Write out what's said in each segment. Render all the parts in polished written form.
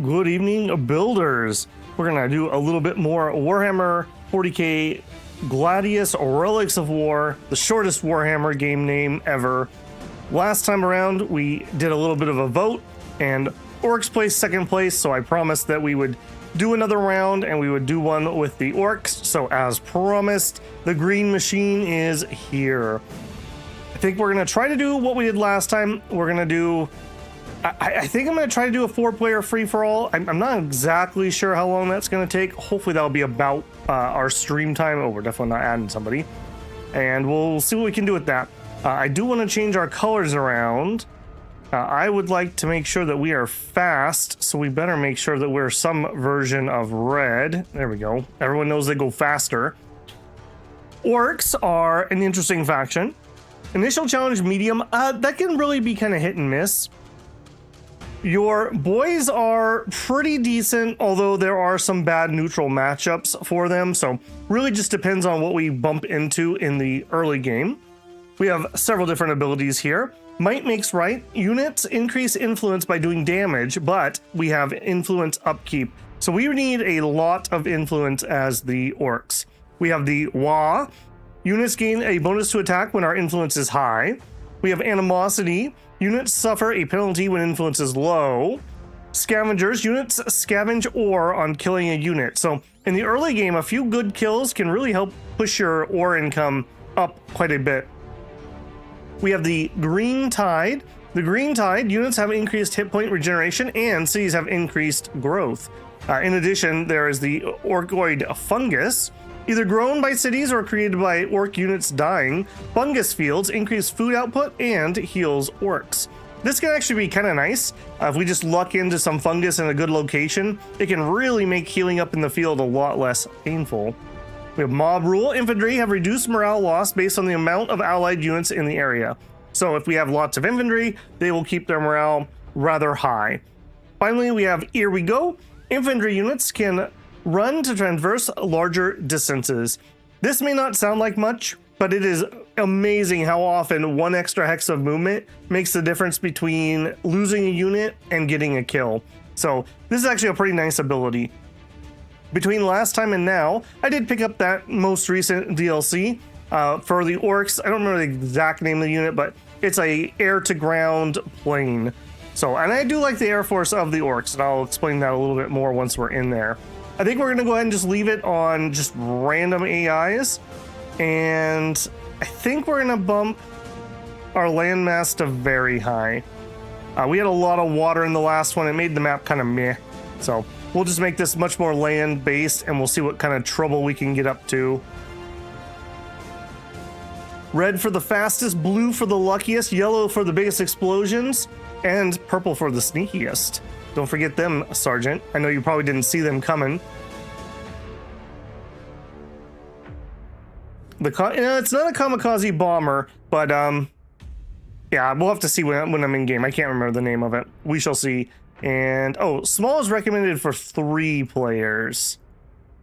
Good evening, builders. We're gonna do a little bit more Warhammer 40k Gladius Relics of War, the shortest Warhammer game name ever. Last time around, we did a little bit of a vote, and Orks placed second place, so I promised that we would do another round, and we would do one with the Orks. So as promised, the green machine is here. I think we're gonna try to do what we did last time. We're gonna do... I think I'm going to try to do a 4-player free-for-all. I'm not exactly sure how long that's going to take. Hopefully that'll be about our stream time. Oh, we're definitely not adding somebody. And we'll see what we can do with that. I do want to change our colors around. I would like to make sure that we are fast, so we better make sure that we're some version of red. There we go. Everyone knows they go faster. Orks are an interesting faction. Initial challenge medium. That can really be kind of hit and miss. Your boys are pretty decent, although there are some bad neutral matchups for them, so really just depends on what we bump into in the early game. We have several different abilities here. Might makes right. Units increase influence by doing damage, but we have influence upkeep. So we need a lot of influence as the Orks. We have the Wa. Units gain a bonus to attack when our influence is high. We have Animosity. Units suffer a penalty when influence is low. Scavengers. Units scavenge ore on killing a unit. So in the early game, a few good kills can really help push your ore income up quite a bit. We have the Green Tide. The Green Tide, units have increased hit point regeneration and cities have increased growth. In addition, there is the Orkoid Fungus. Either grown by cities or created by orc units dying, fungus fields increase food output and heals orcs. This can actually be kind of nice. If we just luck into some fungus in a good location, it can really make healing up in the field a lot less painful. We have Mob Rule. Infantry have reduced morale loss based on the amount of allied units in the area. So if we have lots of infantry, they will keep their morale rather high. Finally, we have Here We Go. Infantry units can run to traverse larger distances. This may not sound like much, but it is amazing how often one extra hex of movement makes the difference between losing a unit and getting a kill. So this is actually a pretty nice ability. Between last time and now, I did pick up that most recent DLC for the Orks. I don't remember the exact name of the unit, but it's a air-to-ground plane. So, and I do like the Air Force of the Orks, and I'll explain that a little bit more once we're in there. I think we're going to go ahead and just leave it on just random AIs. And I think we're going to bump our landmass to very high. We had a lot of water in the last one. It made the map kind of meh. So we'll just make this much more land-based, and we'll see what kind of trouble we can get up to. Red for the fastest, blue for the luckiest, yellow for the biggest explosions, and purple for the sneakiest. Don't forget them, Sergeant. I know you probably didn't see them coming. It's not a kamikaze bomber, but yeah, we'll have to see when I'm in game. I can't remember the name of it. We shall see. And oh, small is recommended for 3 players.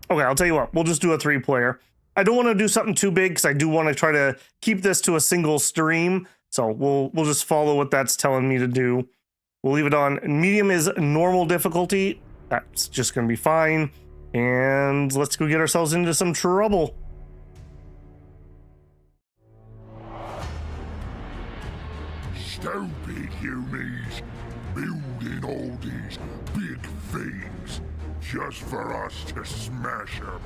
Okay, I'll tell you what. We'll just do a 3-player. I don't want to do something too big because I do want to try to keep this to a single stream. So we'll just follow what that's telling me to do. We'll leave it on. Medium is normal difficulty. That's just going to be fine. And let's go get ourselves into some trouble. Stupid humans building all these big things just for us to smash them.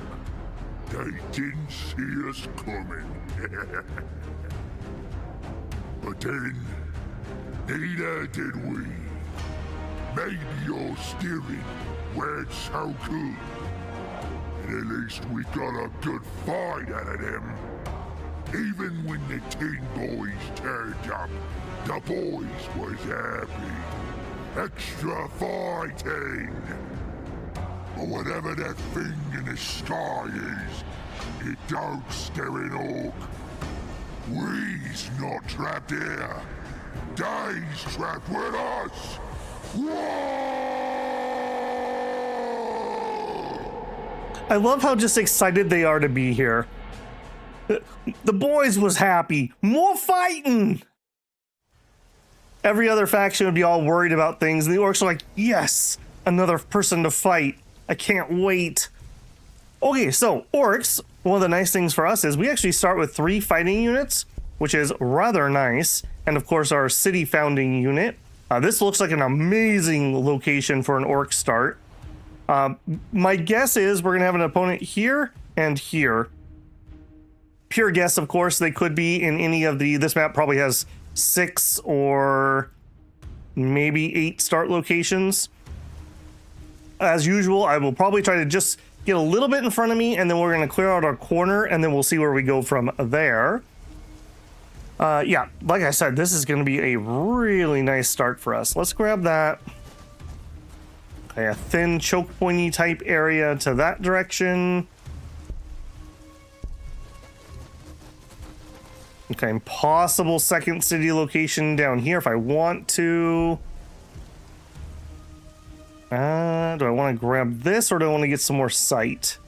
They didn't see us coming. But then, neither did we. Maybe your steering weren't so good. And at least we got a good fight out of them. Even when the Tin Boys turned up, the boys was happy. Extra fighting. But whatever that thing in the sky is, it don't scare an orc. We's not trapped here. They's trapped with us. Whoa! I love how just excited they are to be here. The boys was happy. More fighting! Every other faction would be all worried about things, and the orcs are like, yes, another person to fight. I can't wait. Okay, so Orks, one of the nice things for us is we actually start with 3 fighting units, which is rather nice. And of course, our city founding unit. This looks like an amazing location for an Orc start. My guess is we're going to have an opponent here and here. Pure guess, of course, they could be in any of the... This map probably has 6 or maybe 8 start locations. As usual, I will probably try to just get a little bit in front of me, and then we're going to clear out our corner, and then we'll see where we go from there. Yeah, like I said, this is going to be a really nice start for us. Let's grab that. Okay, a thin choke pointy type area to that direction. Okay, possible second city location down here if I want to. Do I want to grab this or do I want to get some more sight?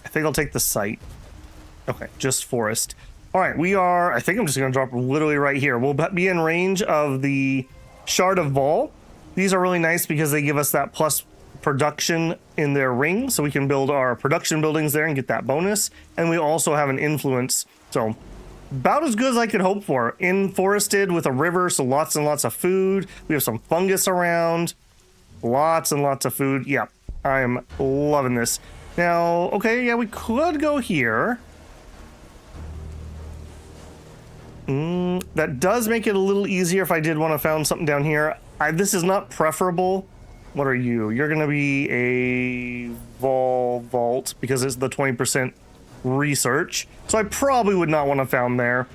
I think I'll take the sight. Okay, just forest. All right, I think I'm just going to drop literally right here. We'll be in range of the Shard of Vol. These are really nice because they give us that plus production in their ring, so we can build our production buildings there and get that bonus. And we also have an influence, so about as good as I could hope for. In forested with a river, so lots and lots of food. We have some fungus around. Lots and lots of food. Yeah, I am loving this. Now, okay, yeah, we could go here. That does make it a little easier if I did want to found something down here. This is not preferable. What are you? You're going to be a vault because it's the 20% research. So I probably would not want to found there.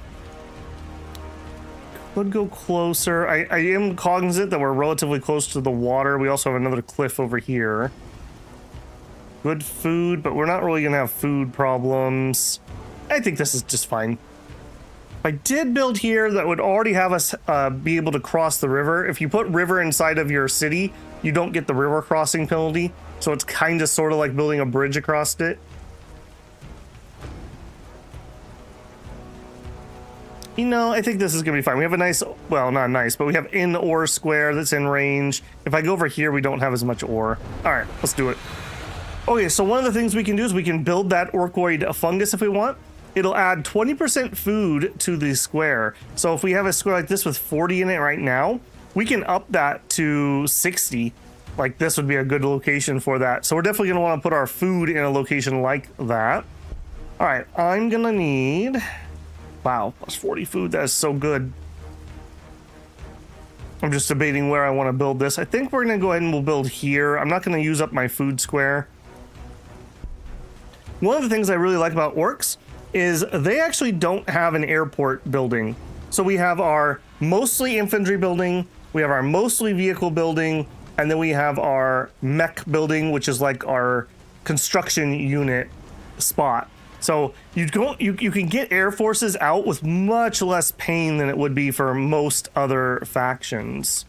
Could go closer. I am cognizant that we're relatively close to the water. We also have another cliff over here. Good food, but we're not really going to have food problems. I think this is just fine. If I did build here, that would already have us be able to cross the river. If you put river inside of your city, you don't get the river crossing penalty. So it's kind of sort of like building a bridge across it. You know, I think this is going to be fine. We have a nice, well, not nice, but we have an ore square that's in range. If I go over here, we don't have as much ore. All right, let's do it. Okay, so one of the things we can do is we can build that orcoid fungus if we want. It'll add 20% food to the square. So if we have a square like this with 40 in it right now, we can up that to 60. Like this would be a good location for that. So we're definitely going to want to put our food in a location like that. All right, I'm going to need... Wow, plus 40 food. That is so good. I'm just debating where I want to build this. I think we're going to go ahead and we'll build here. I'm not going to use up my food square. One of the things I really like about Orks is they actually don't have an airport building. So we have our mostly infantry building, we have our mostly vehicle building, and then we have our mech building, which is like our construction unit spot. So you can get air forces out with much less pain than it would be for most other factions.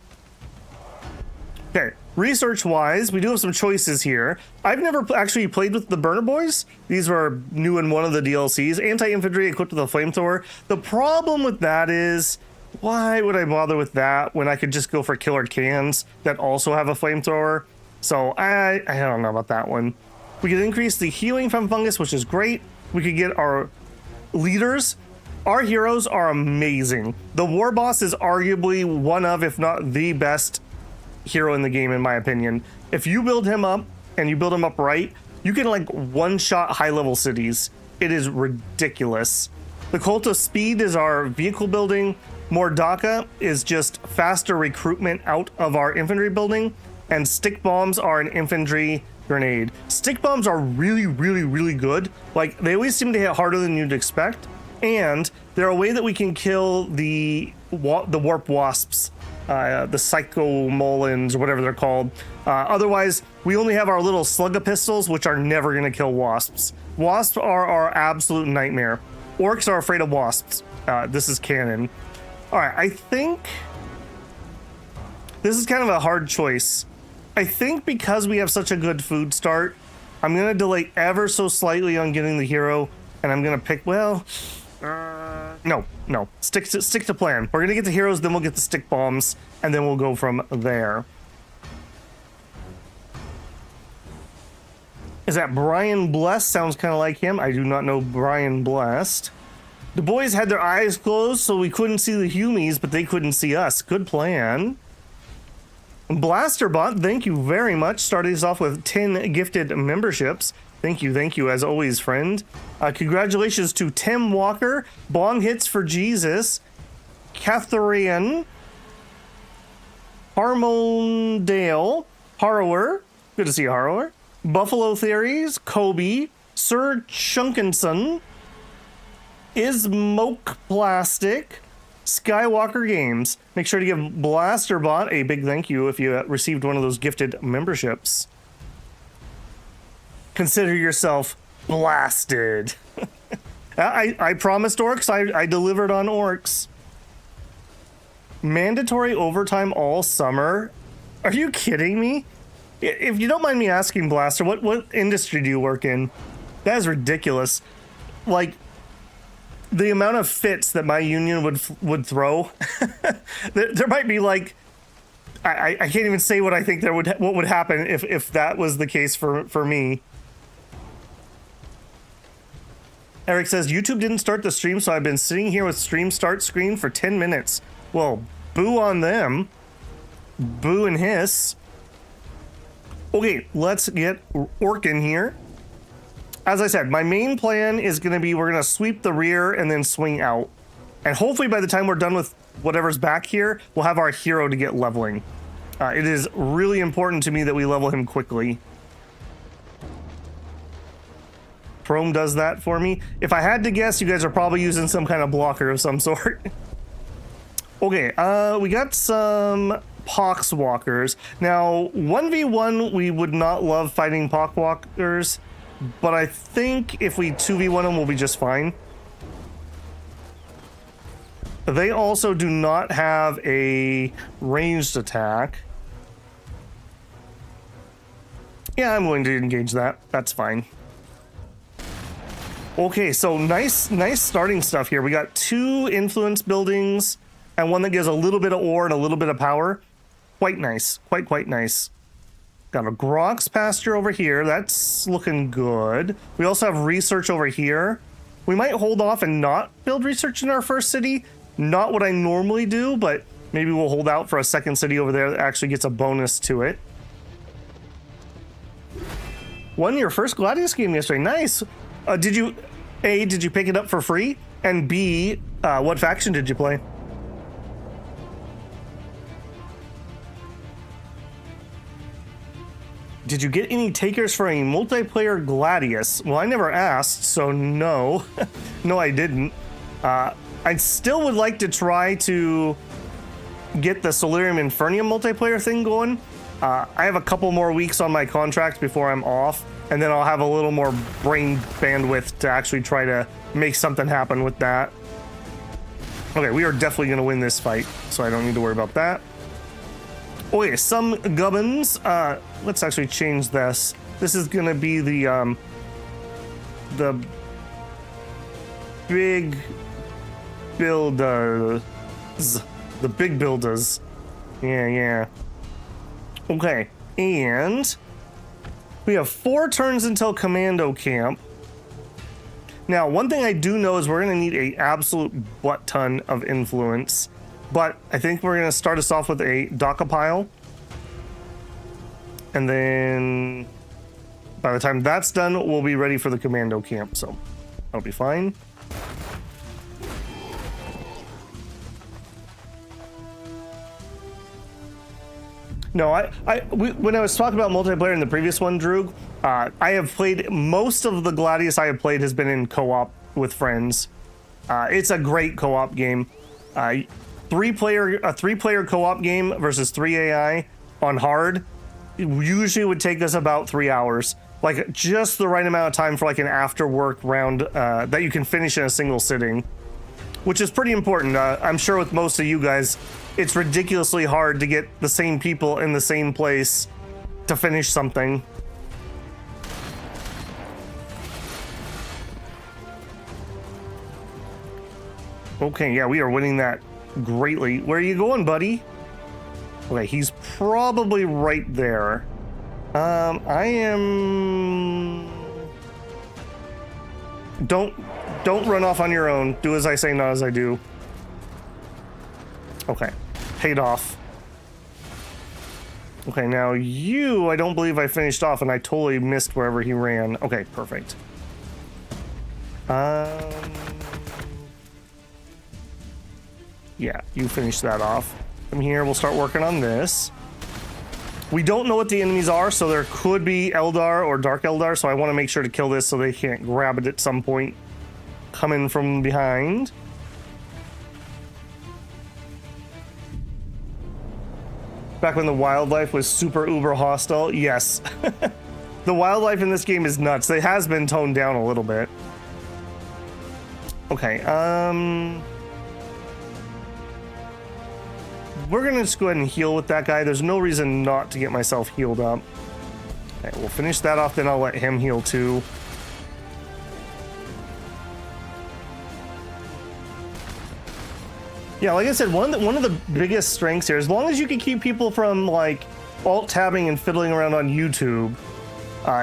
Okay, research-wise, we do have some choices here. I've never actually played with the Burner Boys. These were new in one of the DLCs. Anti-infantry equipped with a flamethrower. The problem with that is, why would I bother with that when I could just go for killer cans that also have a flamethrower? So I don't know about that one. We could increase the healing from fungus, which is great. We could get our leaders. Our heroes are amazing. The war boss is arguably one of, if not the best hero in the game, in my opinion. If you build him up and you build him up right, you can like one-shot high-level cities. It is ridiculous. The Cult of Speed is our vehicle building. Mordaka is just faster recruitment out of our infantry building. And stick bombs are an infantry grenade. Stick bombs are really, really, really good. Like, they always seem to hit harder than you'd expect. And they're a way that we can kill the warp wasps, the psycho molins, or whatever they're called. Otherwise, we only have our little slugga pistols, which are never going to kill wasps. Wasps are our absolute nightmare. Orcs are afraid of wasps. This is canon. All right, I think this is kind of a hard choice. I think because we have such a good food start, I'm going to delay ever so slightly on getting the hero, and I'm going to pick, well, no, stick to plan. We're going to get the heroes, then we'll get the stick bombs, and then we'll go from there. Is that Brian Blessed? Sounds kind of like him. I do not know Brian Blessed. The boys had their eyes closed so we couldn't see the Humies, but they couldn't see us. Good plan. Blasterbot, thank you very much. Started us off with 10 gifted memberships. Thank you as always, friend. Congratulations to Tim Walker, Bong Hits for Jesus, Catherine, Harmondale, Harrower, good to see you, Harrower, Buffalo Theories, Kobe, Sir Chunkinson, Ismoke Plastic, Skywalker Games. Make sure to give Blasterbot a big thank you if you received one of those gifted memberships. Consider yourself blasted. I promised Orks. I delivered on Orks. Mandatory overtime all summer? Are you kidding me? If you don't mind me asking, Blaster, what industry do you work in? That is ridiculous. Like, the amount of fits that my union would throw. there might be like, I can't even say what I think what would happen if that was the case for me. Eric says, YouTube didn't start the stream, so I've been sitting here with stream start screen for 10 minutes. Well, boo on them. Boo and hiss. Okay, let's get Orkin here. As I said, my main plan is going to be we're going to sweep the rear and then swing out. And hopefully by the time we're done with whatever's back here, we'll have our hero to get leveling. It is really important to me that we level him quickly. Chrome does that for me. If I had to guess, you guys are probably using some kind of blocker of some sort. Okay, we got some Poxwalkers. Now, 1v1, we would not love fighting Poxwalkers, but I think if we 2v1 them, we'll be just fine. They also do not have a ranged attack. Yeah, I'm willing to engage that. That's fine. Okay, so nice starting stuff here. We got 2 influence buildings and one that gives a little bit of ore and a little bit of power. Quite nice. Quite nice. Got a Grox pasture over here. That's looking good. We also have research over here. We might hold off and not build research in our first city. Not what I normally do, but maybe we'll hold out for a second city over there that actually gets a bonus to it. Won your first Gladius game yesterday. Nice. Did you pick it up for free? And B, what faction did you play? Did you get any takers for a multiplayer Gladius? Well, I never asked, so no. No, I didn't. I still would like to try to get the Solarium Infernium multiplayer thing going. I have a couple more weeks on my contract before I'm off, and then I'll have a little more brain bandwidth to actually try to make something happen with that. Okay, we are definitely going to win this fight, so I don't need to worry about that. Okay, some gubbins. Let's actually change this. This is going to be the big builders. The big builders. Yeah. Okay, and we have 4 turns until Commando Camp. Now, one thing I do know is we're going to need an absolute butt ton of influence, but I think we're going to start us off with a Docapile. And then by the time that's done, we'll be ready for the Commando Camp, so that'll be fine. No, when I was talking about multiplayer in the previous one, Droog, I have played, most of the Gladius I have played has been in co-op with friends. It's a great co-op game. A 3-player co-op game versus 3 AI on hard usually would take us about 3 hours. Like just the right amount of time for like an after work round that you can finish in a single sitting, which is pretty important. I'm sure with most of you guys, it's ridiculously hard to get the same people in the same place to finish something. Okay, yeah, we are winning that greatly. Where are you going, buddy? Okay, he's probably right there. I am... Don't run off on your own. Do as I say, not as I do. Okay. Paid off. Okay, now you, I don't believe I finished off, and I totally missed wherever he ran. Okay, perfect. Yeah, you finish that off. From here, we'll start working on this. We don't know what the enemies are, so there could be Eldar or Dark Eldar, so I want to make sure to kill this so they can't grab it at some point. Coming from behind. Back when the wildlife was super uber hostile, yes. The wildlife in this game is nuts. It has been toned down a little bit. Okay, we're gonna just go ahead and heal with that guy. There's no reason not to get myself healed up. Okay, we'll finish that off, then I'll let him heal too. Yeah, like I said, one of the biggest strengths here, as long as you can keep people from like alt-tabbing and fiddling around on YouTube,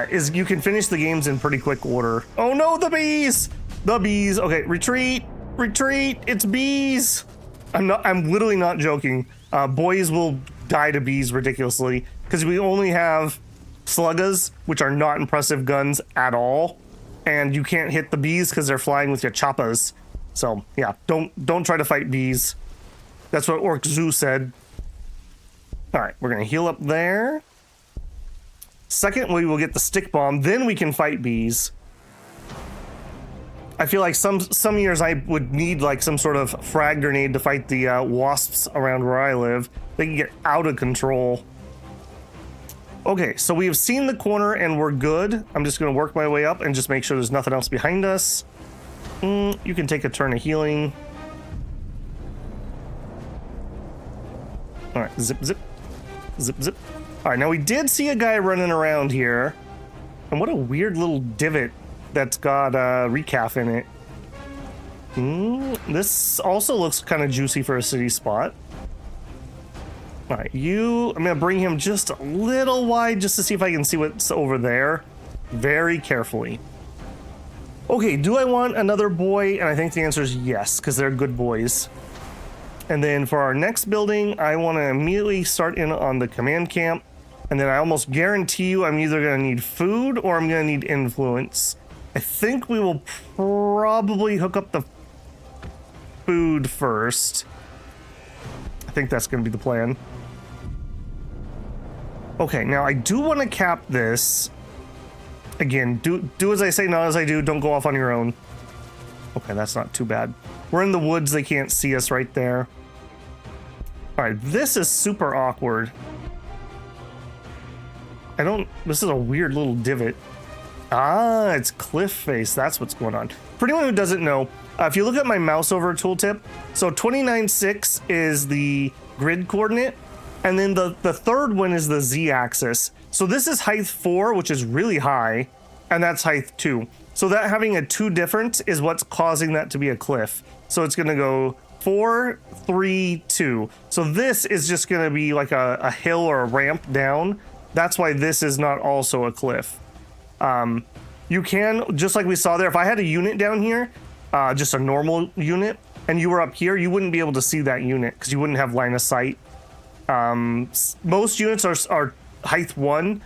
is you can finish the games in pretty quick order. Oh no, the bees! The bees. Okay, retreat, retreat. It's bees. I'm literally not joking. Boys will die to bees ridiculously because we only have sluggas, which are not impressive guns at all, and you can't hit the bees because they're flying with your choppas. So yeah, don't try to fight bees. That's what Orc Zoo said. All right, we're gonna heal up there. Second, we will get the stick bomb. Then we can fight bees. I feel like some years I would need like some sort of frag grenade to fight the wasps around where I live. They can get out of control. Okay, so we have seen the corner and we're good. I'm just gonna work my way up and just make sure there's nothing else behind us. You can take a turn of healing. All right, zip, zip, zip, zip. All right, now we did see a guy running around here. And what a weird little divot that's got recaf in it. This also looks kind of juicy for a city spot. All right, I'm gonna bring him just a little wide just to see if I can see what's over there. Very carefully. Okay, do I want another boy? And I think the answer is yes, because they're good boys. And then for our next building, I want to immediately start in on the command camp. And then I almost guarantee you I'm either going to need food or I'm going to need influence. I think we will probably hook up the food first. I think that's going to be the plan. Okay, now I do want to cap this. Again, do as I say, not as I do. Don't go off on your own. Okay, that's not too bad. We're in the woods. They can't see us right there. All right, this is super awkward. This is a weird little divot. Ah, it's cliff face. That's what's going on. For anyone who doesn't know, if you look at my mouse over tooltip, so 29.6 is the grid coordinate, and then the third one is the z-axis. So this is height 4, which is really high, and that's height 2. So that having a 2 difference is what's causing that to be a cliff. So it's going to go 4, 3, 2. So this is just going to be like a hill or a ramp down. That's why this is not also a cliff. You can, just like we saw there, if I had a unit down here, just a normal unit, and you were up here, you wouldn't be able to see that unit because you wouldn't have line of sight. Most units are height 1.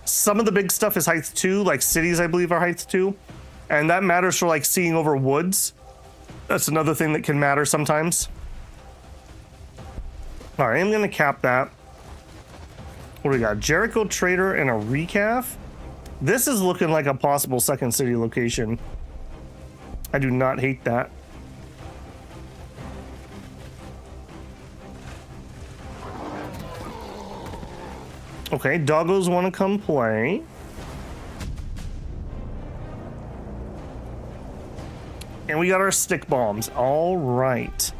Some of the big stuff is height 2, like cities I believe are height 2, and that matters for like seeing over woods. That's another thing that can matter sometimes. All right, I'm gonna cap that. What do we got? Jericho Trader and a recaf. This is looking like a possible second city location. I do not hate that. Okay, doggos want to come play. And we got our stick bombs. All right.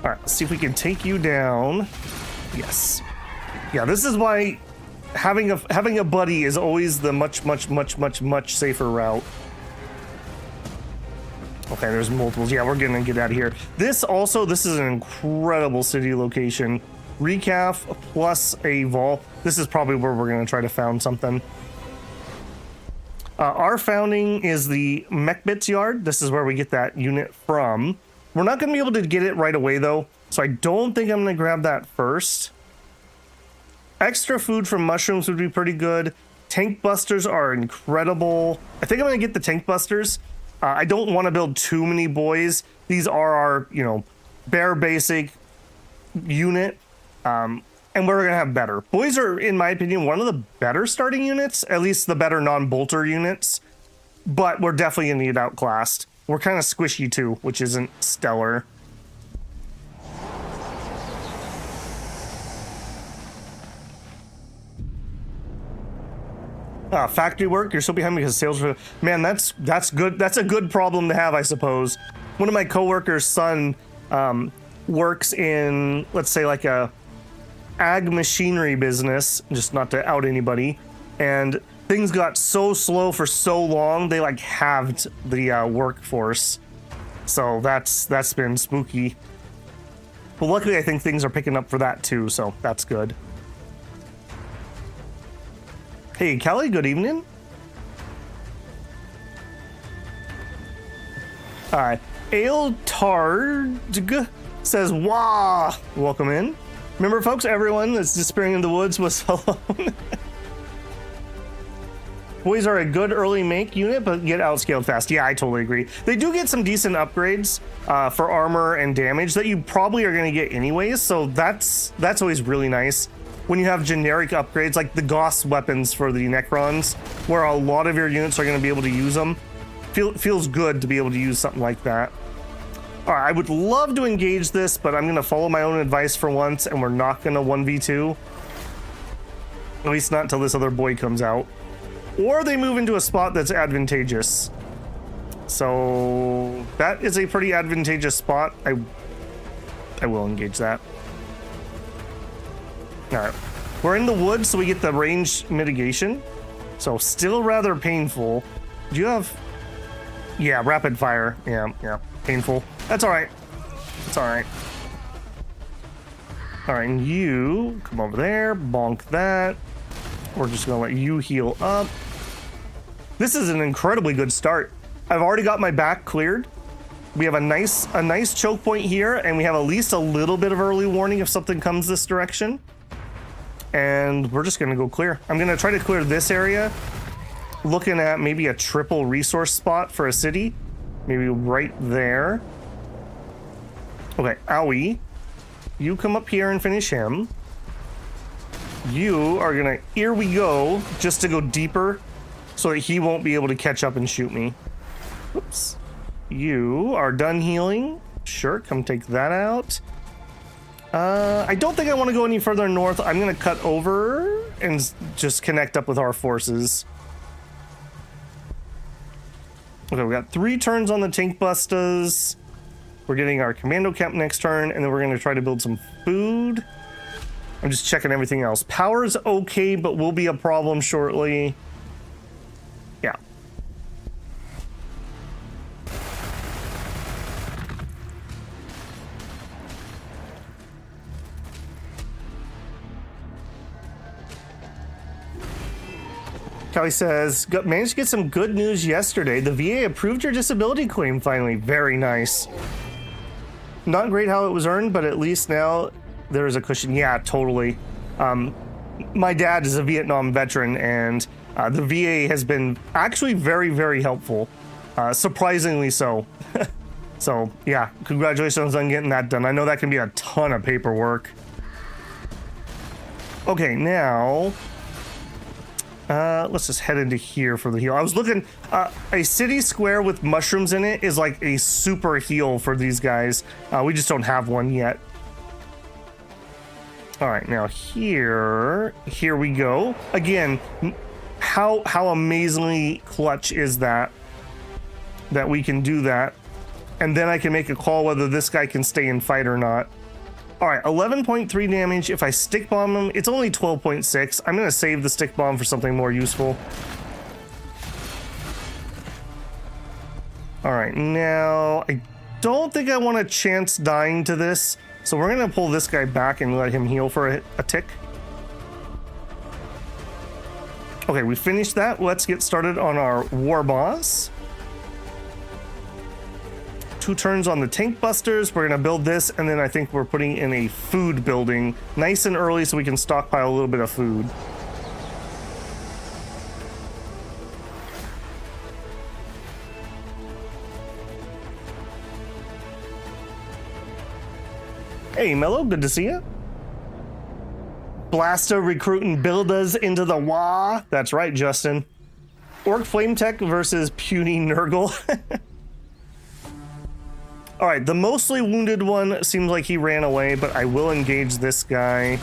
All right, let's see if we can take you down. Yes. Yeah, this is why having a buddy is always the much safer route. Okay, there's multiples. Yeah, we're gonna get out of here. This is an incredible city location. Recaf plus a Vol. This is probably where we're going to try to found something. Our founding is the Mechbits Yard. This is where we get that unit from. We're not going to be able to get it right away, though, so I don't think I'm going to grab that first. Extra food from mushrooms would be pretty good. Tank busters are incredible. I think I'm going to get the tank busters. I don't want to build too many boys. These are our, you know, bare basic unit. And we're going to have better. Boys are, in my opinion, one of the better starting units, at least the better non-bolter units. But we're definitely going to get outclassed. We're kind of squishy too, which isn't stellar. Factory work, you're still behind because sales are... Man, that's good. That's a good problem to have, I suppose. One of my coworkers' son works in, let's say, like a ag machinery business, just not to out anybody, and things got so slow for so long, they like halved the workforce. So that's been spooky. But luckily, I think things are picking up for that too, so that's good. Hey, Kelly, good evening. Ailtard says, "Wah, welcome in." Remember, folks, everyone that's disappearing in the woods was alone. Boys are a good early make unit, but get outscaled fast. Yeah, I totally agree. They do get some decent upgrades for armor and damage that you probably are going to get anyways, so that's always really nice. When you have generic upgrades, like the Goss weapons for the Necrons, where a lot of your units are going to be able to use them, feels good to be able to use something like that. All right, I would love to engage this, but I'm going to follow my own advice for once, and we're not going to 1v2. At least not until this other boy comes out. Or they move into a spot that's advantageous. So that is a pretty advantageous spot. I will engage that. All right, we're in the woods, so we get the range mitigation. So still rather painful. Do you have... Yeah, rapid fire. Yeah, painful. That's all right. It's all right. All right, and you come over there, bonk that. We're just gonna let you heal up. This is an incredibly good start. I've already got my back cleared. We have a nice choke point here, and we have at least a little bit of early warning if something comes this direction. And we're just gonna go clear. I'm gonna try to clear this area, looking at maybe a triple resource spot for a city. Maybe right there. Okay, Owie, you come up here and finish him. You are gonna, here we go, just to go deeper so that he won't be able to catch up and shoot me. Oops. You are done healing. Sure, come take that out. I don't think I want to go any further north. I'm gonna cut over and just connect up with our forces. Okay, we got 3 turns on the tank bustas. We're getting our commando camp next turn, and then we're gonna try to build some food. I'm just checking everything else. Power's okay, but will be a problem shortly. Yeah. Kelly says, managed to get some good news yesterday. The VA approved your disability claim finally. Very nice. Not great how it was earned, but at least now there is a cushion. Yeah, totally. My dad is a Vietnam veteran, and the VA has been actually very, very helpful. Surprisingly so. So, yeah, congratulations on getting that done. I know that can be a ton of paperwork. Okay, now... let's just head into here for the heal. I was looking, a city square with mushrooms in it is like a super heal for these guys. We just don't have one yet. All right, now here we go. Again, how amazingly clutch is that we can do that. And then I can make a call whether this guy can stay and fight or not. All right, 11.3 damage. If I stick bomb him, it's only 12.6. I'm gonna save the stick bomb for something more useful. All right, now I don't think I want to chance dying to this. So we're gonna pull this guy back and let him heal for a tick. Okay, we finished that. Let's get started on our war boss. 2 turns on the tank busters. We're gonna build this, and then I think we're putting in a food building nice and early so we can stockpile a little bit of food. Hey, Mello, good to see you. Blaster recruiting Bildrez into the Wa. That's right, Justin. Orc Flame Tech versus Puny Nurgle. All right, the mostly wounded one seems like he ran away, but I will engage this guy.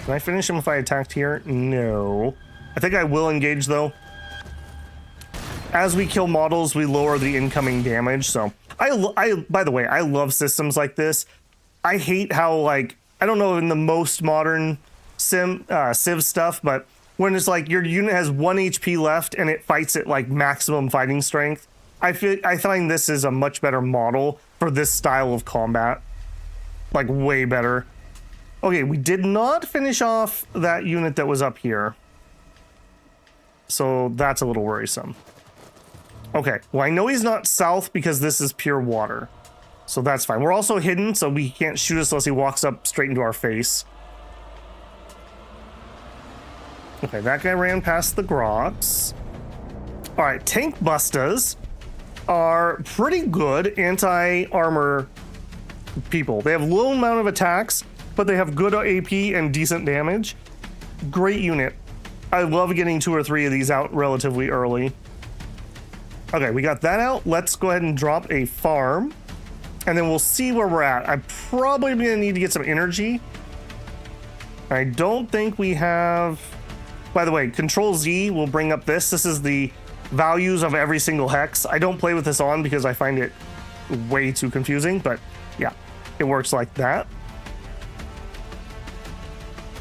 Can I finish him if I attacked here? No. I think I will engage, though. As we kill models, we lower the incoming damage, so... by the way, I love systems like this. I hate how, like, I don't know in the most modern Civ stuff, but when it's like your unit has 1 HP left and it fights at, like, maximum fighting strength, I find this is a much better model for this style of combat. Like, way better. Okay, we did not finish off that unit that was up here. So that's a little worrisome. Okay, well, I know he's not south because this is pure water. So that's fine. We're also hidden, so he can't shoot us unless he walks up straight into our face. Okay, that guy ran past the Grots. All right, tank bustas are pretty good anti-armor people. They have low amount of attacks, but they have good AP and decent damage. Great unit. I love getting 2 or 3 of these out relatively early. Okay, we got that out. Let's go ahead and drop a farm, and then we'll see where we're at. I'm probably gonna need to get some energy. I don't think we have... By the way, Control Z will bring up this. This is the values of every single hex. I don't play with this on because I find it way too confusing, but yeah, it works like that.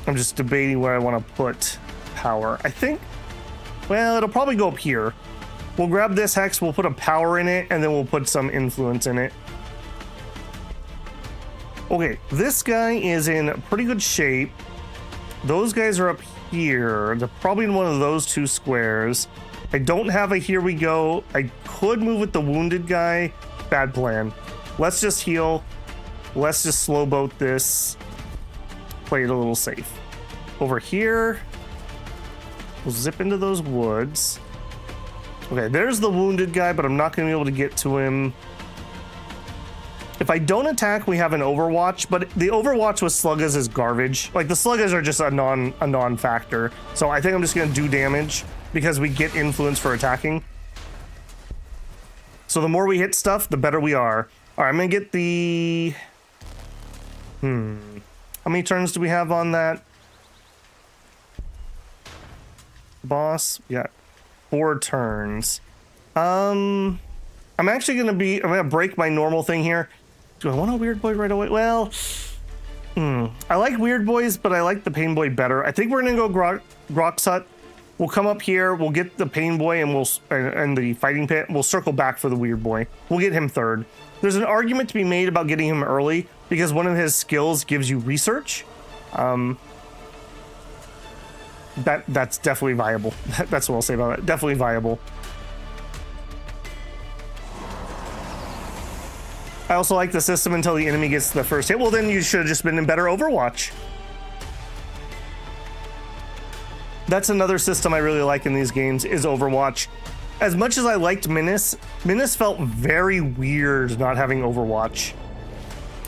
I'm just debating where I want to put power. I think, well, it'll probably go up here. We'll grab this hex, we'll put a power in it, and then we'll put some influence in it. Okay, this guy is in pretty good shape. Those guys are up here. They're probably in one of those 2 squares. I don't have a here we go. I could move with the wounded guy. Bad plan. Let's just heal. Let's just slow boat this. Play it a little safe. Over here, we'll zip into those woods. Okay, there's the wounded guy, but I'm not going to be able to get to him. If I don't attack, we have an Overwatch, but the Overwatch with Sluggas is garbage. Like, the Sluggas are just a non-factor. So I think I'm just going to do damage because we get influence for attacking. So the more we hit stuff, the better we are. All right, I'm going to get the... How many turns do we have on that? Boss? We got 4 turns. I'm actually going to break my normal thing here. Do I want a weird boy right away? Well, I like weird boys, but I like the pain boy better. I think we're going to go Grok's Hut. We'll come up here, we'll get the pain boy and the fighting pit. We'll circle back for the weird boy. We'll get him 3rd. There's an argument to be made about getting him early because one of his skills gives you research. That's definitely viable. That's what I'll say about it. Definitely viable. I also like the system until the enemy gets the first hit. Well, then you should have just been in better Overwatch. That's another system I really like in these games is Overwatch. As much as I liked Menace felt very weird not having Overwatch.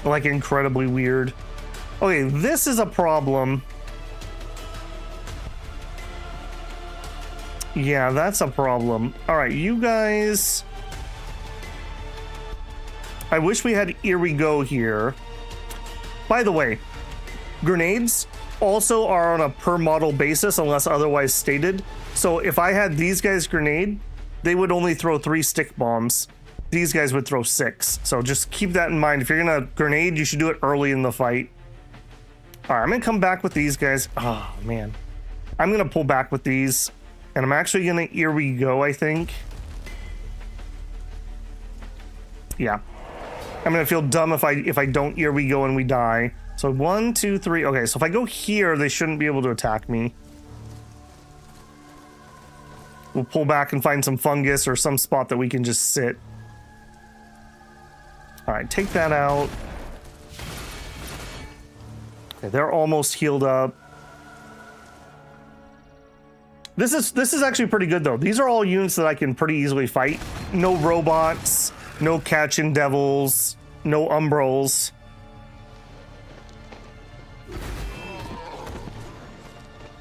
Like, incredibly weird. Okay, this is a problem. Yeah, that's a problem. All right, you guys... I wish we had Here We Go here. By the way, grenades also are on a per model basis unless otherwise stated. So if I had these guys grenade, they would only throw 3 stick bombs. These guys would throw 6. So just keep that in mind. If you're gonna grenade, you should do it early in the fight. All right, I'm gonna come back with these guys. Oh man, I'm gonna pull back with these, and I'm actually gonna Here We Go, I think. Yeah. I'm gonna feel dumb if I don't. Here we go and we die. So 1, 2, 3. Okay, so if I go here, they shouldn't be able to attack me. We'll pull back and find some fungus or some spot that we can just sit. All right, take that out. Okay, they're almost healed up. This is actually pretty good though. These are all units that I can pretty easily fight. No robots, no catching devils, no umbrals.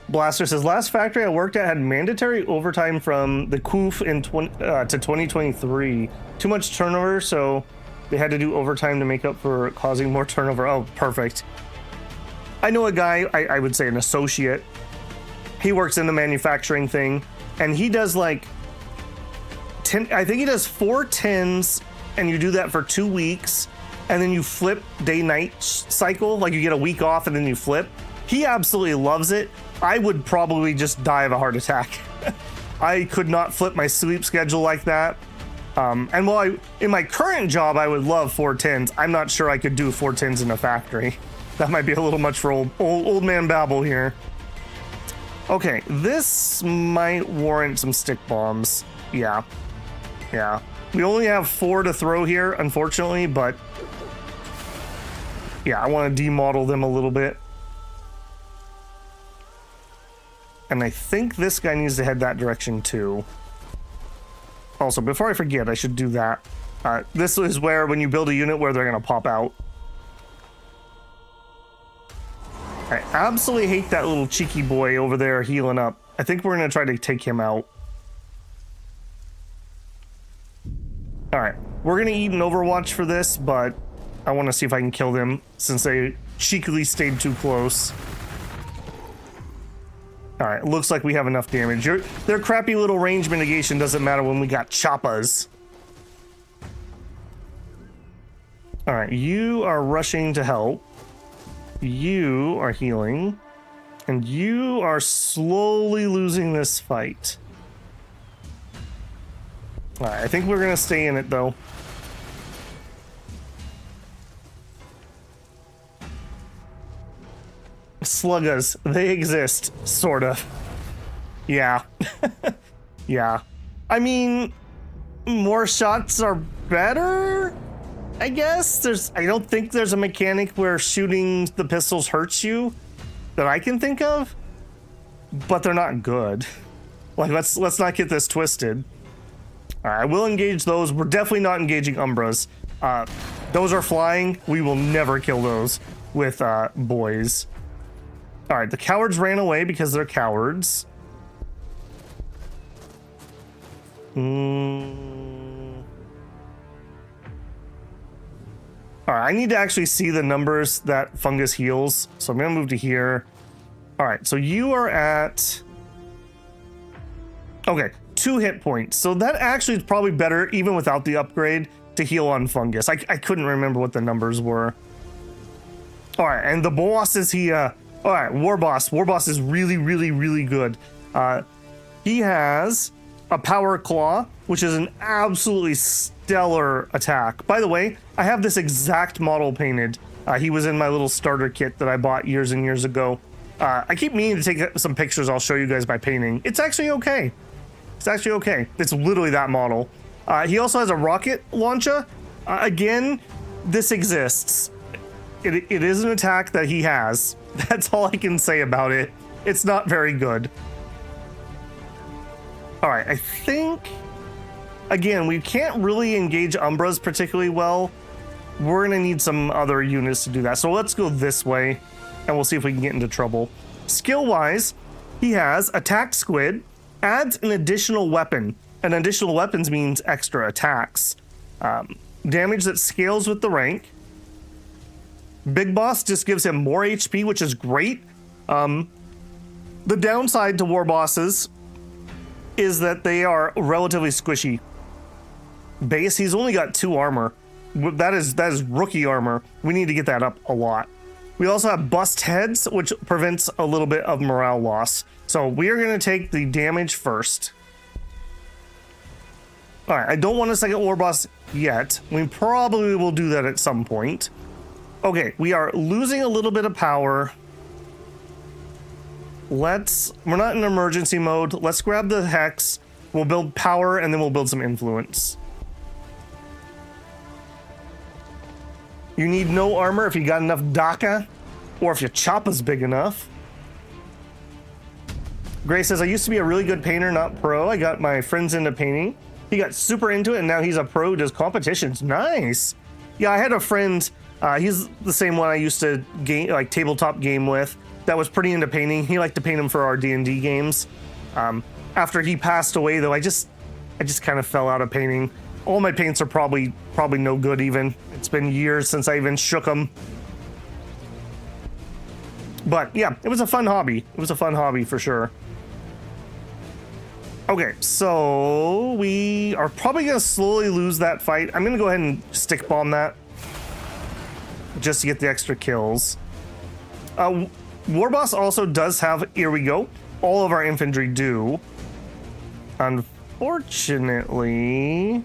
Blaster says, last factory I worked at had mandatory overtime from the coop in to 2023. Too much turnover, so they had to do overtime to make up for causing more turnover. Oh, perfect. I know a guy, I would say an associate. He works in the manufacturing thing, and he does like 10, I think he does 4 10s, and you do that for 2 weeks, and then you flip day-night cycle, like you get a week off and then you flip. He absolutely loves it. I would probably just die of a heart attack. I could not flip my sleep schedule like that. And while in my current job, I would love 4 10s, I'm not sure I could do 4 10s in a factory. That might be a little much for old man babble here. Okay, this might warrant some stick bombs. Yeah. We only have 4 to throw here, unfortunately, but yeah, I want to demodel them a little bit. And I think this guy needs to head that direction too. Also, before I forget, I should do that. This is where, when you build a unit, where they're going to pop out. I absolutely hate that little cheeky boy over there healing up. I think we're going to try to take him out. Alright, we're going to eat an Overwatch for this, but I want to see if I can kill them since they cheekily stayed too close. Alright, looks like we have enough damage. Their crappy little range mitigation doesn't matter when we got choppas. Alright, you are rushing to help. You are healing. And you are slowly losing this fight. Alright, I think we're gonna stay in it though. Sluggas, they exist, sort of. Yeah. Yeah. I mean, more shots are better, I guess. I don't think there's a mechanic where shooting the pistols hurts you that I can think of, but they're not good. Like, let's not get this twisted. All right, I will engage those. We're definitely not engaging Umbras. Those are flying. We will never kill those with boys. All right, the cowards ran away because they're cowards. All right, I need to actually see the numbers that fungus heals. So I'm gonna move to here. All right, so you are at... Okay, 2 hit points. So that actually is probably better, even without the upgrade, to heal on fungus. I couldn't remember what the numbers were. All right, and the boss is here. All right, War Boss. War Boss is really, really, really good. He has a Power Claw, which is an absolutely stellar attack. By the way, I have this exact model painted. He was in my little starter kit that I bought years and years ago. I keep meaning to take some pictures. I'll show you guys my painting. It's actually okay. It's actually okay. It's literally that model. He also has a rocket launcher. Again, this exists. It is an attack that he has. That's all I can say about it. It's not very good. All right, I think, again, we can't really engage Umbras particularly well. We're gonna need some other units to do that. So let's go this way and we'll see if we can get into trouble. Skill-wise, he has Attack Squid, adds an additional weapon. And additional weapons means extra attacks. Damage that scales with the rank. Big Boss just gives him more HP, which is great. The downside to War Bosses is that they are relatively squishy. Base, he's only got 2 armor. That is rookie armor. We need to get that up a lot. We also have Bust Heads, which prevents a little bit of morale loss. So we are going to take the damage first. All right, I don't want a second war boss yet. We probably will do that at some point. Okay, we are losing a little bit of power. We're not in emergency mode. Let's grab the hex. We'll build power and then we'll build some influence. You need no armor if you got enough DACA or if your choppa's big enough. Gray says, I used to be a really good painter, not pro. I got my friends into painting. He got super into it and now he's a pro, does competitions. Nice. Yeah, I had a friend, he's the same one I used to game, like tabletop game with, that was pretty into painting. He liked to paint them for our D&D games. After he passed away though, I just kind of fell out of painting. All my paints are probably no good even. It's been years since I even shook them. But yeah, it was a fun hobby. It was a fun hobby for sure. Okay, so we are probably gonna slowly lose that fight. I'm gonna go ahead and stick bomb that just to get the extra kills. Warboss also does have, here we go, all of our infantry do. Unfortunately,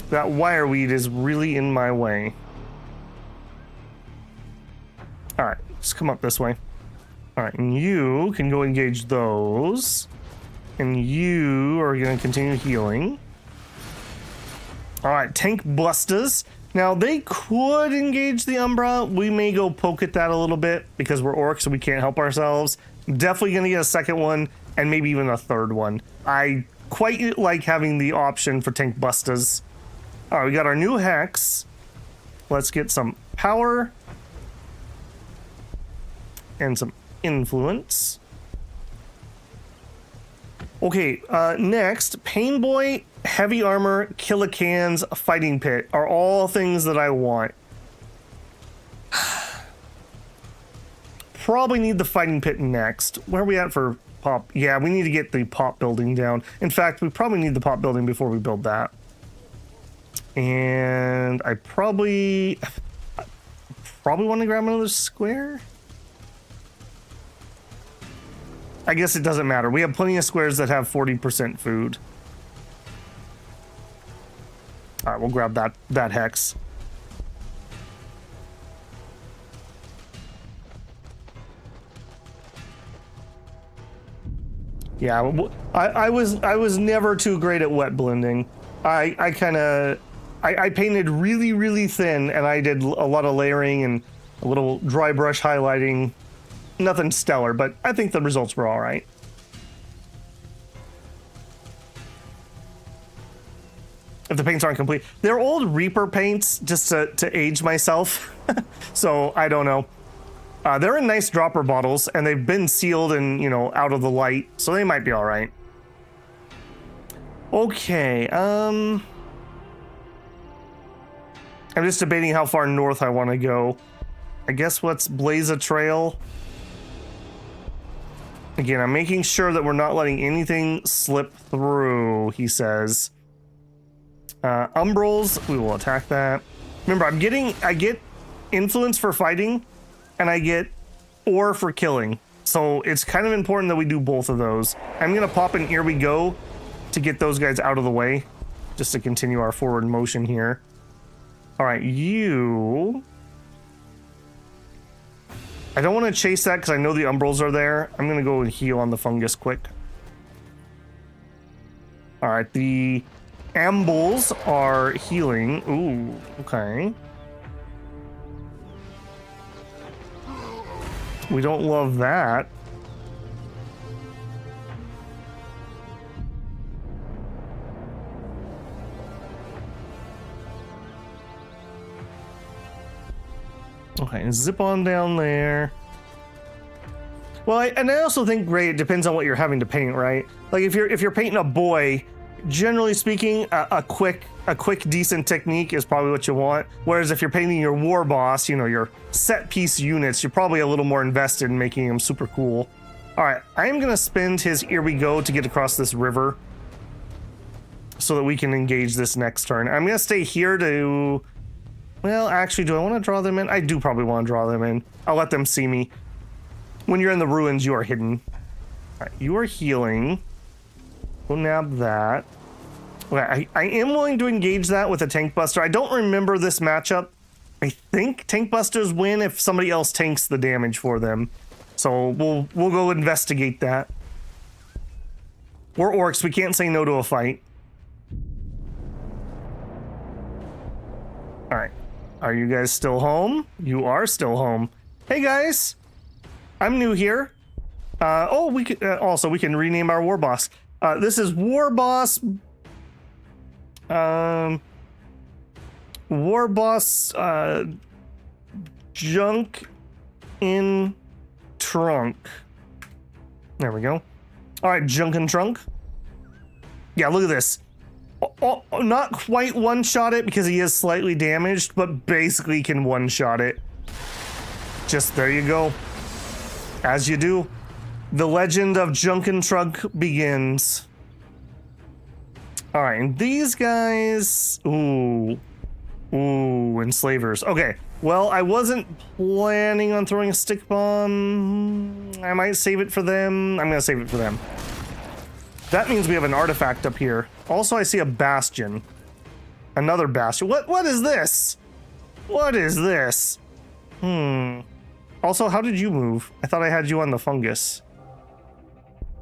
that wireweed is really in my way. All right, let's come up this way. All right, and you can go engage those. And you are going to continue healing. All right, tank busters. Now, they could engage the Umbra. We may go poke at that a little bit because we're orcs, so we can't help ourselves. Definitely going to get a second one and maybe even a third one. I quite like having the option for tank busters. All right, we got our new hex. Let's get some power and some influence. Okay, next, Pain Boy, Heavy Armor, Killicans, Fighting Pit are all things that I want. Probably need the Fighting Pit next. Where are we at for pop? Yeah, we need to get the pop building down. In fact, we probably need the pop building before we build that. And I probably want to grab another square. I guess it doesn't matter. We have plenty of squares that have 40% food. All right, we'll grab that hex. Yeah, I was never too great at wet blending. I painted really, really thin, and I did a lot of layering and a little dry brush highlighting. Nothing stellar, but I think the results were all right. If the paints aren't complete. They're old Reaper paints, just to age myself. So, I don't know. They're in nice dropper bottles, and they've been sealed and, you know, out of the light, so they might be all right. Okay, I'm just debating how far north I want to go. I guess let's blaze a trail. Again, I'm making sure that we're not letting anything slip through, he says. Umbrals, we will attack that. Remember, I get influence for fighting, and I get ore for killing. So it's kind of important that we do both of those. I'm gonna pop an here we go to get those guys out of the way, just to continue our forward motion here. All right, you... I don't want to chase that because I know the umbrals are there. I'm going to go and heal on the fungus quick. All right, the ambles are healing. Ooh, okay. We don't love that. Okay, and zip on down there. Well, and I also think, Ray, it depends on what you're having to paint, right? Like if you're painting a boy, generally speaking, a quick decent technique is probably what you want. Whereas if you're painting your war boss, you know, your set piece units, you're probably a little more invested in making them super cool. All right, I am gonna spend his here we go to get across this river so that we can engage this next turn. I'm gonna stay here to. Well, actually, do I want to draw them in? I do probably want to draw them in. I'll let them see me. When you're in the ruins, you are hidden. All right, you are healing. We'll nab that. Okay, I am willing to engage that with a tank buster. I don't remember this matchup. I think tank busters win if somebody else tanks the damage for them. So we'll go investigate that. We're orcs. We can't say no to a fight. All right. Are you guys still home? You are still home. Hey guys, I'm new here. Oh, we could also we can rename our war boss. This is War Boss. War Boss. Junk in trunk. There we go. All right, junk in trunk. Yeah, look at this. Not quite one-shot it because he is slightly damaged, but basically can one-shot it. Just there you go. As you do. The legend of Junk and Trunk begins. All right, and these guys... Ooh, enslavers. Okay, well, I wasn't planning on throwing a stick bomb. I might save it for them. I'm gonna save it for them. That means we have an artifact up here. Also, I see a bastion. Another bastion. What is this? What is this? Also, how did you move? I thought I had you on the fungus.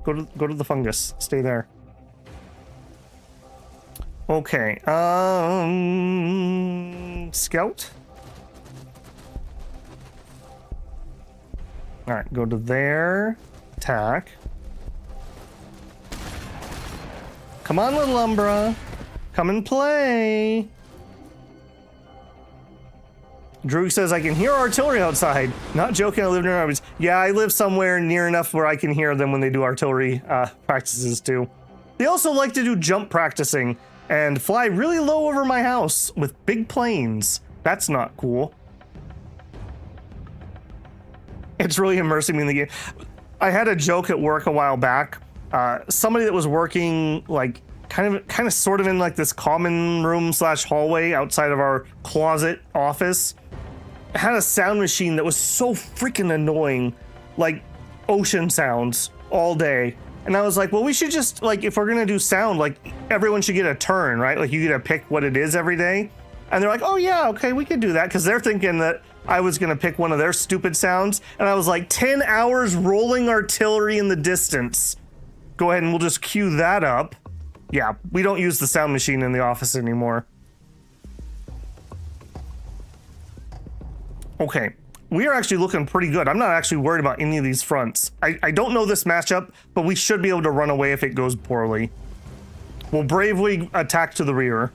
Go to the fungus. Stay there. Okay. Scout. All right, go to there. Attack. Come on, little Umbra. Come and play. Drew says, I can hear artillery outside. Not joking, I live near armies. Yeah, I live somewhere near enough where I can hear them when they do artillery practices too. They also like to do jump practicing and fly really low over my house with big planes. That's not cool. It's really immersing me in the game. I had a joke at work a while back. Somebody that was working like kind of sort of in like this common room / hallway outside of our closet office had a sound machine that was so freaking annoying, like ocean sounds all day. And I was like, well, we should just like, if we're gonna do sound, like everyone should get a turn, right? Like you get to pick what it is every day. And they're like, oh yeah, okay, we could do that. Cause they're thinking that I was gonna pick one of their stupid sounds. And I was like, 10 hours rolling artillery in the distance. Go ahead and we'll just cue that up. Yeah, we don't use the sound machine in the office anymore. Okay, we are actually looking pretty good. I'm not actually worried about any of these fronts. I don't know this matchup, but we should be able to run away if it goes poorly. We'll bravely attack to the rear.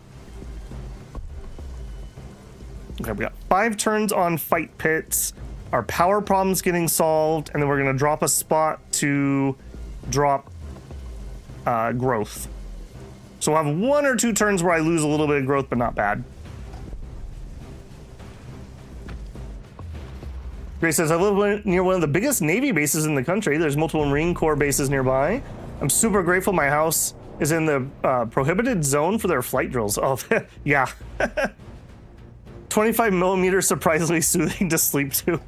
Okay, we got 5 turns on fight pits. Our power problem's getting solved, and then we're gonna drop a spot to drop growth. So we'll have 1 or 2 turns where I lose a little bit of growth, but not bad. Grace says, I live near one of the biggest Navy bases in the country. There's multiple Marine Corps bases nearby. I'm super grateful my house is in the prohibited zone for their flight drills. Oh, yeah. 25 millimeter, surprisingly soothing to sleep to.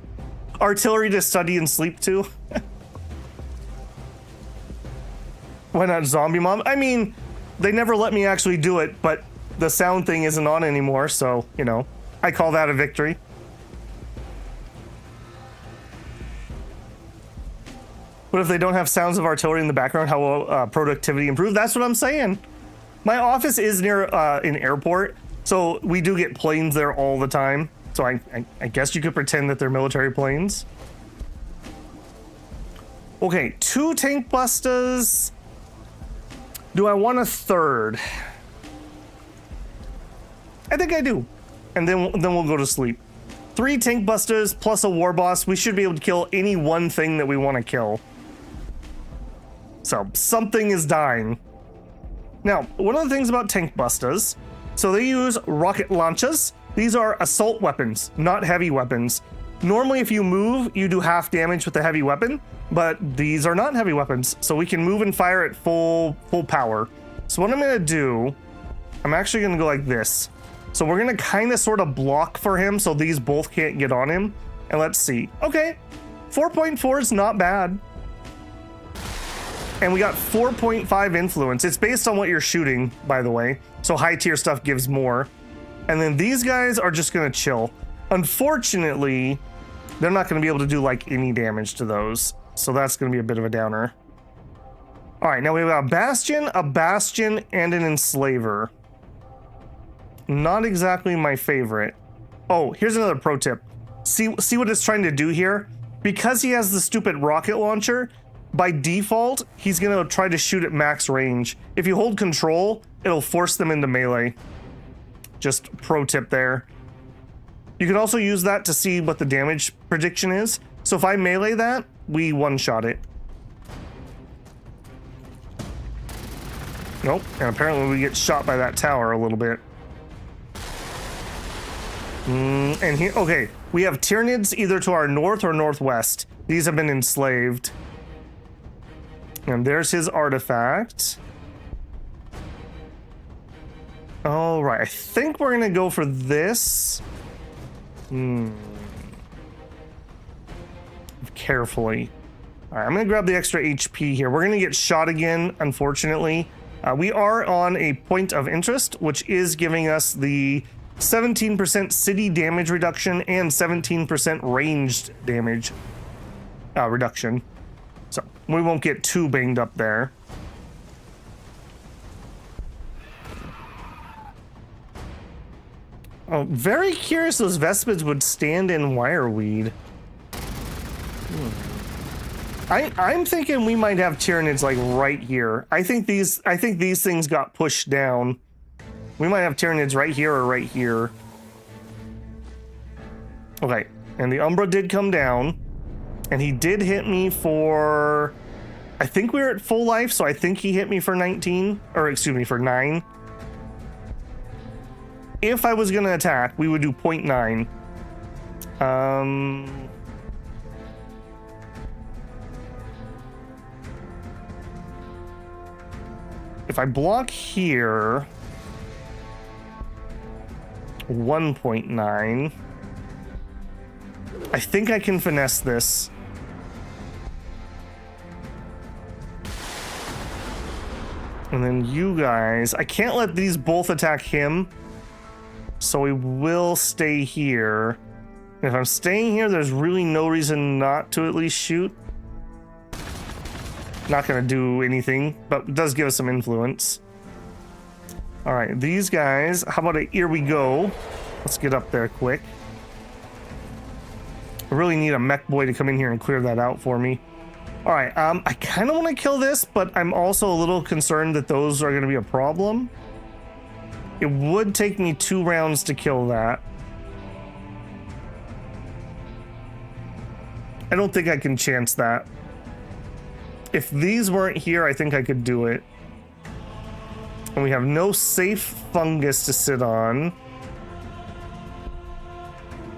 Artillery to study and sleep to. Why not Zombie Mom? I mean, they never let me actually do it, but the sound thing isn't on anymore, so, you know, I call that a victory. What if they don't have sounds of artillery in the background? How will productivity improve? That's what I'm saying. My office is near an airport, so we do get planes there all the time. So I guess you could pretend that they're military planes. Okay, 2 tank busters. Do I want a 3rd? I think I do. And then we'll go to sleep. 3 tank busters plus a war boss. We should be able to kill any one thing that we want to kill. So something is dying. Now, one of the things about tank busters, so they use rocket launchers. These are assault weapons, not heavy weapons. Normally, if you move, you do half damage with the heavy weapon, but these are not heavy weapons, so we can move and fire at full power. So what I'm gonna do, I'm actually gonna go like this. So we're gonna kind of sort of block for him so these both can't get on him. And let's see. Okay, 4.4 is not bad. And we got 4.5 influence. It's based on what you're shooting, by the way. So high tier stuff gives more. And then these guys are just going to chill. Unfortunately, they're not going to be able to do like any damage to those. So that's going to be a bit of a downer. All right, now we have a Bastion, and an Enslaver. Not exactly my favorite. Oh, here's another pro tip. See what it's trying to do here? Because he has the stupid rocket launcher, by default, he's going to try to shoot at max range. If you hold control, it'll force them into melee. Just pro tip there. You can also use that to see what the damage prediction is. So if I melee that, we one-shot it. Nope, and apparently we get shot by that tower a little bit. And here, okay, we have Tyranids either to our north or northwest. These have been enslaved. And there's his artifact. All right, I think we're gonna go for this. Carefully. All right, I'm gonna grab the extra HP here. We're gonna get shot again, unfortunately. We are on a point of interest, which is giving us the 17% city damage reduction and 17% ranged damage reduction. So we won't get too banged up there. Oh, very curious those Vespids would stand in wireweed. I'm thinking we might have Tyranids like right here. I think these things got pushed down. We might have Tyranids right here or right here. Okay, and the Umbra did come down, and he did hit me for, I think we were at full life, so I think he hit me for 19, or excuse me, for 9. If I was gonna attack, we would do 0.9. If I block here, 1.9. I think I can finesse this. And then you guys, I can't let these both attack him. So we will stay here. If I'm staying here, there's really no reason not to at least shoot. Not gonna do anything, but it does give us some influence. All right, these guys, how about here we go? Let's get up there quick. I really need a mech boy to come in here and clear that out for me. All right, I kind of want to kill this, but I'm also a little concerned that those are going to be a problem. It would take me 2 rounds to kill that. I don't think I can chance that. If these weren't here, I think I could do it. And we have no safe fungus to sit on.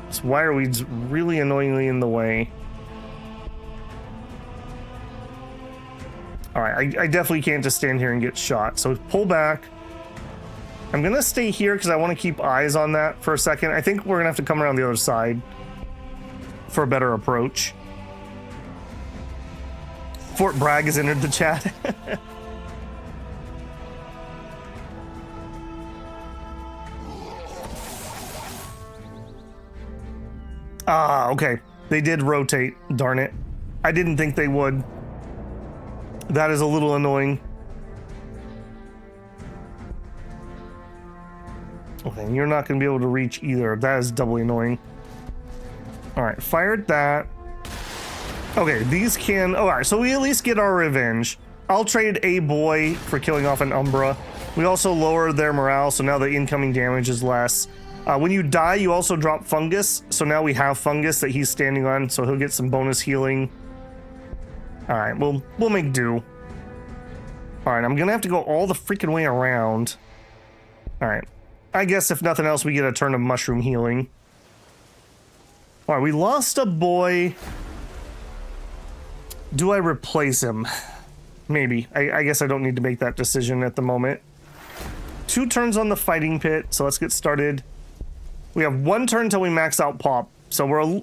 This wireweed's really annoyingly in the way. All right, I definitely can't just stand here and get shot. So pull back. I'm gonna stay here because I want to keep eyes on that for a second. I think we're gonna have to come around the other side for a better approach. Fort Bragg has entered the chat. Ah, okay. They did rotate, darn it. I didn't think they would. That is a little annoying. Okay, you're not going to be able to reach either. That is doubly annoying. All right, fired that. Okay, these can... Oh, all right, so we at least get our revenge. I'll trade a boy for killing off an Umbra. We also lower their morale, so now the incoming damage is less. When you die, you also drop fungus. So now we have fungus that he's standing on, so he'll get some bonus healing. All right, we'll make do. All right, I'm gonna have to go all the freaking way around. All right, I guess if nothing else, we get a turn of mushroom healing. All right, we lost a boy. Do I replace him? Maybe. I guess I don't need to make that decision at the moment. 2 turns on the fighting pit, so let's get started. We have 1 turn until we max out pop, so we're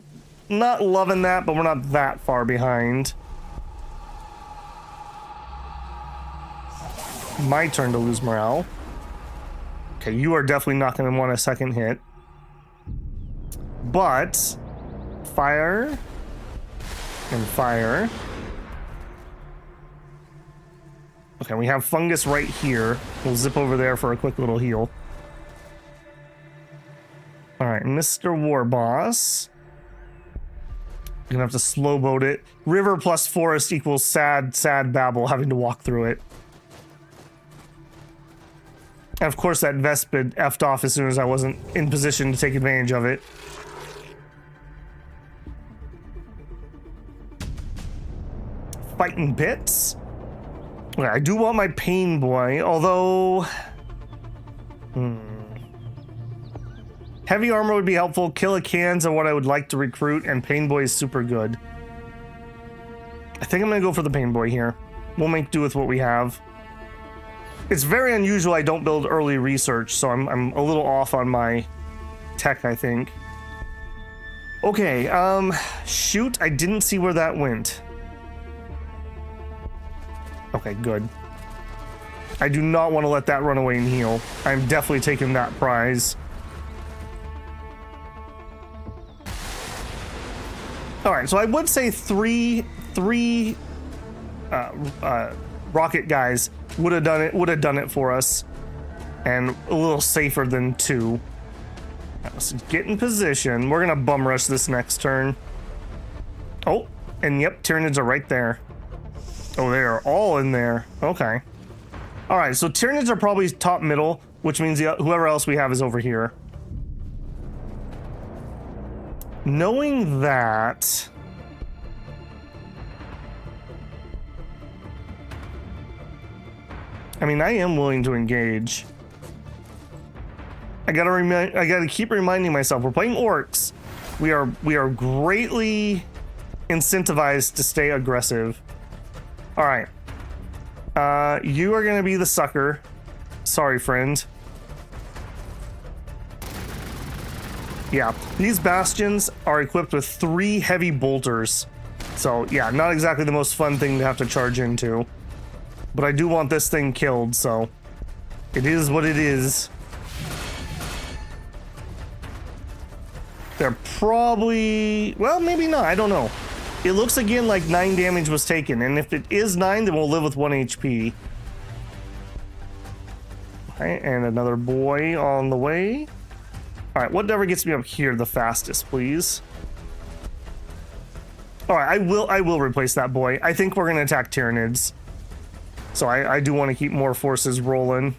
not loving that, but we're not that far behind. my turn to lose morale. Okay, you are definitely not going to want a second hit. But fire and fire. Okay, we have fungus right here. We'll zip over there for a quick little heal. All right, Mr. War Boss. You're gonna have to slow boat it. River plus forest equals sad, sad babble, having to walk through it. And of course, that Vespid effed off as soon as I wasn't in position to take advantage of it. Fighting bits. Okay, I do want my Pain Boy, although... Heavy armor would be helpful. Killer cans are what I would like to recruit, and Pain Boy is super good. I think I'm gonna go for the Pain Boy here. We'll make do with what we have. It's very unusual I don't build early research, so I'm a little off on my tech, I think. Okay, shoot, I didn't see where that went. Okay, good. I do not want to let that run away and heal. I'm definitely taking that prize. All right, so I would say three rocket guys would have done it for us, and a little safer than two. Let's get in position. We're gonna bum rush this next turn. Oh, and yep, Tyranids are right there. Oh, they are all in there. Okay. All right, so Tyranids are probably top middle, which means whoever else we have is over here. Knowing that, I mean, I am willing to engage. I gotta keep reminding myself we're playing orcs. We are greatly incentivized to stay aggressive. All right, you are gonna be the sucker. Sorry, friend. Yeah, these bastions are equipped with 3 heavy bolters. So yeah, not exactly the most fun thing to have to charge into. But I do want this thing killed, so it is what it is. They're probably, well, maybe not, I don't know. It looks again like 9 damage was taken, and if it is 9, then we'll live with 1 HP. Okay, and another boy on the way. All right, whatever gets me up here the fastest, please. All right, I will replace that boy. I think we're gonna attack Tyranids, so I do want to keep more forces rolling.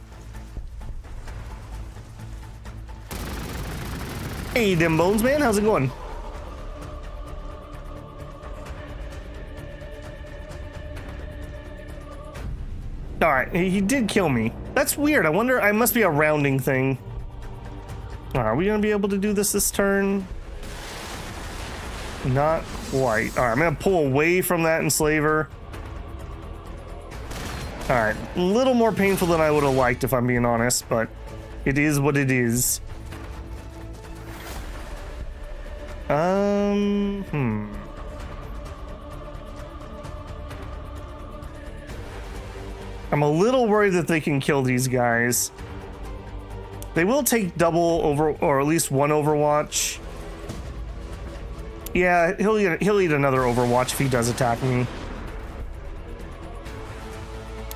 Hey, Dim Bones, man, how's it going? All right, he did kill me. That's weird. I wonder. I must be a rounding thing. Are we gonna be able to do this turn? Not quite. All right, I'm gonna pull away from that enslaver. All right, a little more painful than I would have liked, if I'm being honest, but it is what it is. I'm a little worried that they can kill these guys. They will take double over, or at least 1 Overwatch. Yeah, he'll eat another Overwatch if he does attack me.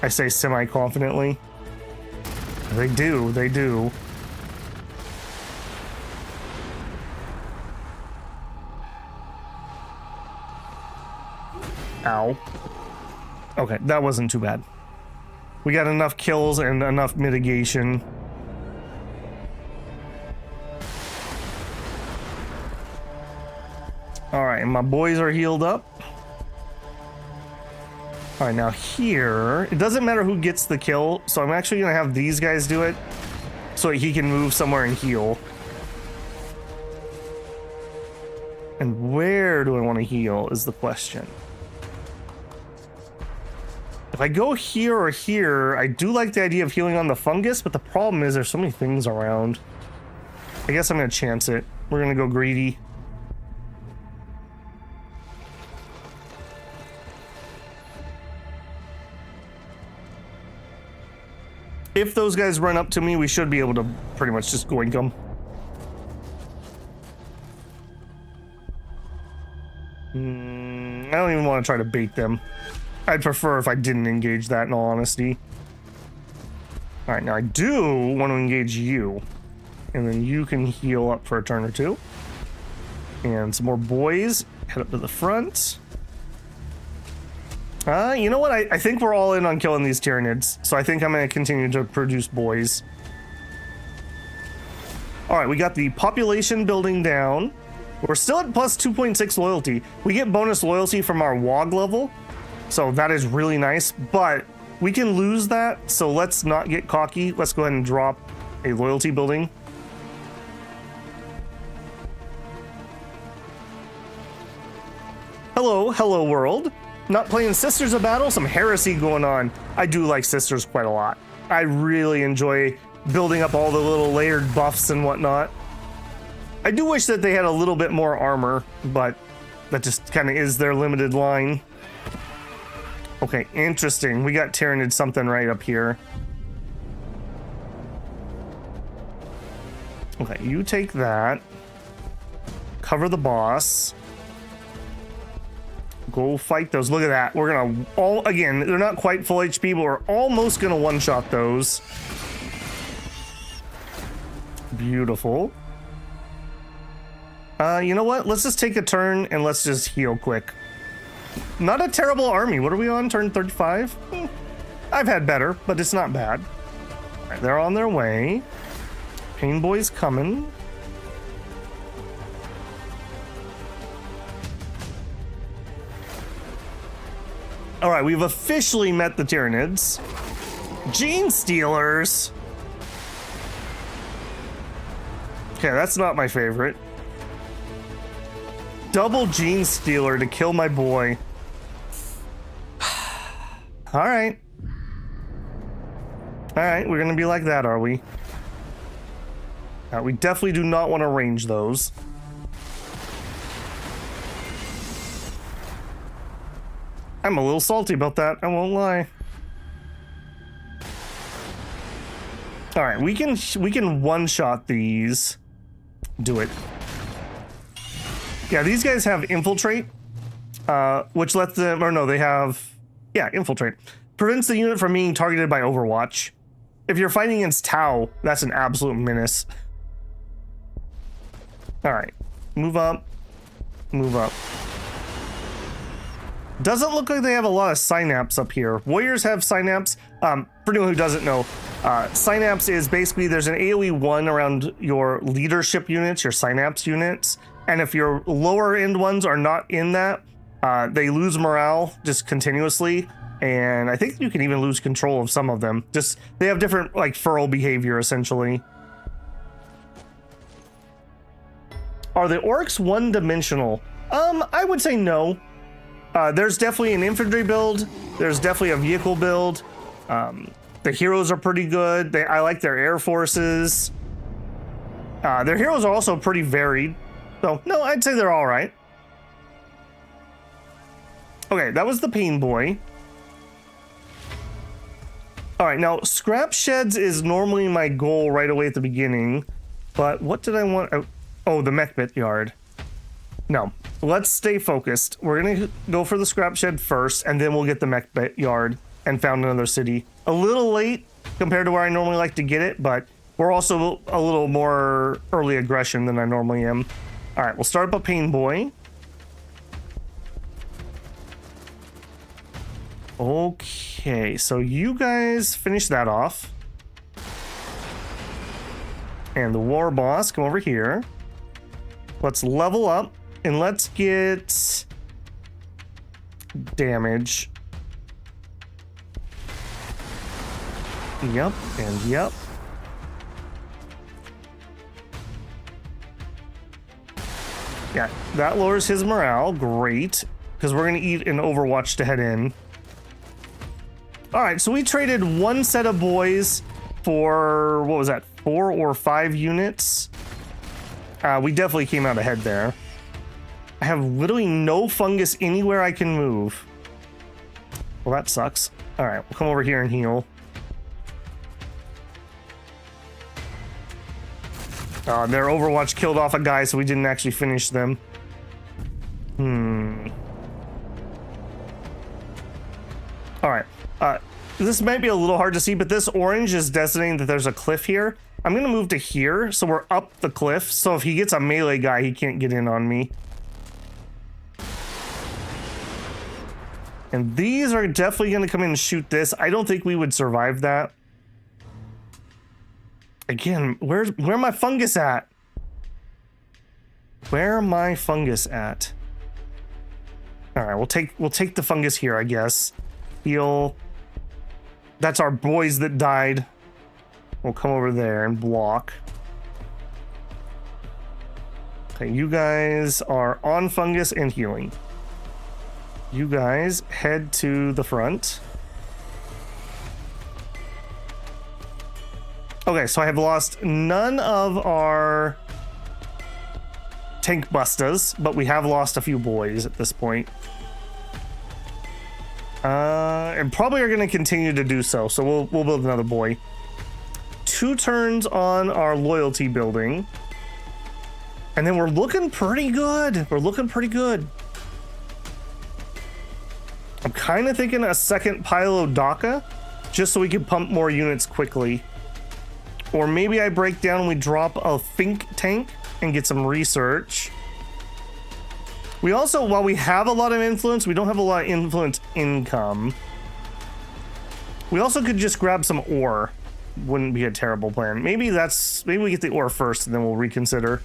I say semi-confidently. They do, they do. Ow. Okay, that wasn't too bad. We got enough kills and enough mitigation. All right, my boys are healed up. All right, now here, it doesn't matter who gets the kill, so I'm actually gonna have these guys do it so he can move somewhere and heal. And where do I want to heal is the question. If I go here or here, I do like the idea of healing on the fungus, but the problem is there's so many things around. I guess I'm gonna chance it. We're gonna go greedy. If those guys run up to me, we should be able to pretty much just goink them. I don't even want to try to bait them. I'd prefer if I didn't engage that, in all honesty. Alright, now I do want to engage you. And then you can heal up for a turn or two. And some more boys. Head up to the front. You know what? I think we're all in on killing these Tyranids. So I think I'm going to continue to produce boys. Alright, we got the population building down. We're still at plus 2.6 loyalty. We get bonus loyalty from our WOG level. So that is really nice. But we can lose that. So let's not get cocky. Let's go ahead and drop a loyalty building. Hello world. Not playing Sisters of Battle, some heresy going on. I do like Sisters quite a lot. I really enjoy building up all the little layered buffs and whatnot. I do wish that they had a little bit more armor, but that just kind of is their limited line. Okay, interesting. We got Tyranid something right up here. Okay, you take that. Cover the boss. Go fight those. Look at that. We're gonna again, they're not quite full HP, but we're almost gonna one-shot those. Beautiful. You know what? Let's just take a turn and let's just heal quick. Not a terrible army. What are we on? Turn 35? I've had better, but it's not bad. All right, they're on their way. Pain Boy's coming. All right, we've officially met the Tyranids. Gene Stealers. Okay, that's not my favorite. Double Gene Stealer to kill my boy. All right. All right, we're gonna be like that, are we? We definitely do not want to range those. I'm a little salty about that, I won't lie. All right, we can one-shot these. Do it. Yeah, these guys have infiltrate, which lets them, or no, they have, yeah, infiltrate. Prevents the unit from being targeted by Overwatch. If you're fighting against Tau, that's an absolute menace. All right, move up, move up. Doesn't look like they have a lot of synapse up here. Warriors have synapse. For anyone who doesn't know, synapse is basically there's an AoE 1 around your leadership units, your synapse units. And if your lower end ones are not in that, they lose morale just continuously. And I think you can even lose control of some of them. Just, they have different like feral behavior essentially. Are the orcs one-dimensional? I would say no. There's definitely an infantry build. There's definitely a vehicle build. The heroes are pretty good. I like their air forces. Their heroes are also pretty varied. So, no, I'd say they're all right. Okay, that was the Pain Boy. All right, now, scrap sheds is normally my goal right away at the beginning. But what did I want? Oh, the mech bit yard. No, let's stay focused. We're going to go for the scrap shed first, and then we'll get the mech bit yard and found another city. A little late compared to where I normally like to get it, but we're also a little more early aggression than I normally am. All right, we'll start up a Pain Boy. Okay, so you guys finish that off. And the war boss, come over here. Let's level up and let's get damage. Yep, and yep. Yeah, that lowers his morale. Great. Because we're going to eat an Overwatch to head in. Alright, so we traded one set of boys for, what was that, 4 or 5 units? We definitely came out ahead there. I have literally no fungus anywhere I can move. Well, that sucks. Alright, we'll come over here and heal. Their Overwatch killed off a guy, so we didn't actually finish them. Alright. This might be a little hard to see, but this orange is designating that there's a cliff here. I'm going to move to here, so we're up the cliff. So if he gets a melee guy, he can't get in on me. And these are definitely going to come in and shoot this. I don't think we would survive that. Again, where my fungus at? Where my fungus at? All right, we'll take the fungus here, I guess. Heal. That's our boys that died. We'll come over there and block. Okay, you guys are on fungus and healing. You guys head to the front. Okay, so I have lost none of our tank bustas, but we have lost a few boys at this point. And probably are going to continue to do so. So we'll build another boy. 2 turns on our loyalty building. And then we're looking pretty good. We're looking pretty good. I'm kind of thinking a second Pilodaka, just so we can pump more units quickly. Or maybe I break down and we drop a think tank and get some research. We also, while we have a lot of influence, we don't have a lot of influence income. We also could just grab some ore. Wouldn't be a terrible plan. Maybe we get the ore first and then we'll reconsider.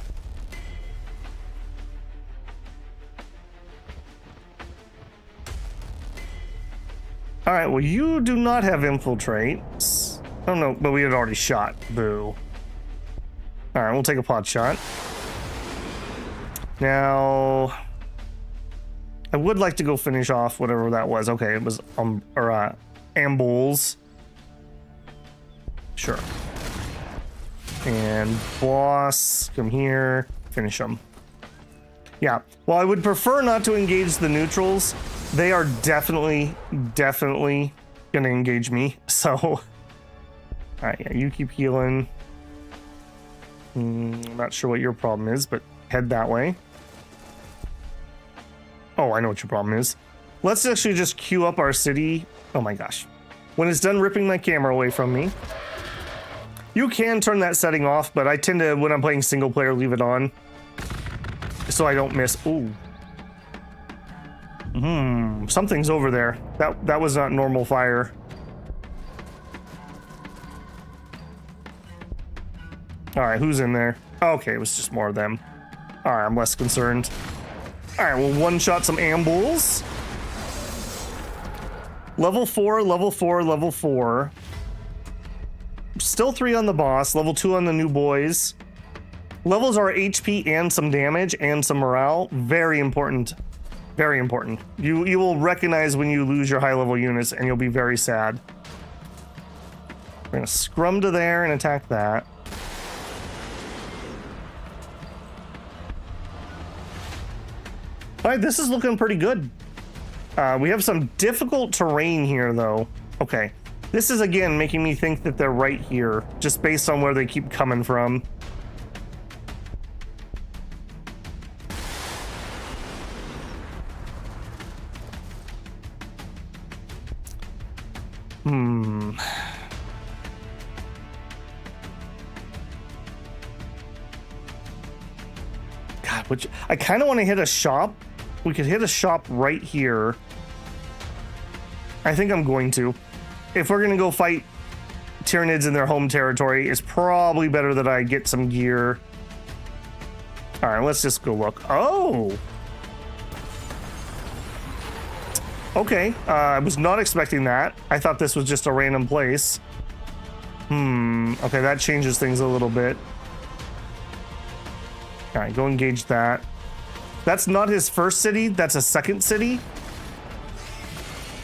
All right, well, you do not have infiltrates. I don't know, but we had already shot. Boo. All right, we'll take a pot shot. Now, I would like to go finish off whatever that was. Okay, it was ambles. Sure. And boss, come here, finish them. Yeah. Well, I would prefer not to engage the neutrals. They are definitely gonna engage me. So, all right, yeah, you keep healing. I'm not sure what your problem is, but head that way. Oh, I know what your problem is. Let's actually just queue up our city. Oh my gosh. When it's done ripping my camera away from me. You can turn that setting off, but I tend to, when I'm playing single player, leave it on. So I don't miss. Ooh. Something's over there. That was not normal fire. All right, who's in there? Okay, it was just more of them. All right, I'm less concerned. All right, we'll one-shot some ambles. Level 4, level 4, level 4. Still 3 on the boss, level 2 on the new boys. Levels are HP and some damage and some morale. Very important. Very important. You will recognize when you lose your high level units and you'll be very sad. We're gonna scrum to there and attack that. All right, this is looking pretty good. We have some difficult terrain here though. Okay. This is again making me think that they're right here, just based on where they keep coming from. God, I kind of want to hit a shop. We could hit a shop right here. I think I'm going to. If we're going to go fight Tyranids in their home territory, it's probably better that I get some gear. All right, let's just go look. Oh! Okay, I was not expecting that. I thought this was just a random place. Okay, that changes things a little bit. All right, go engage that. That's not his first city, that's a second city.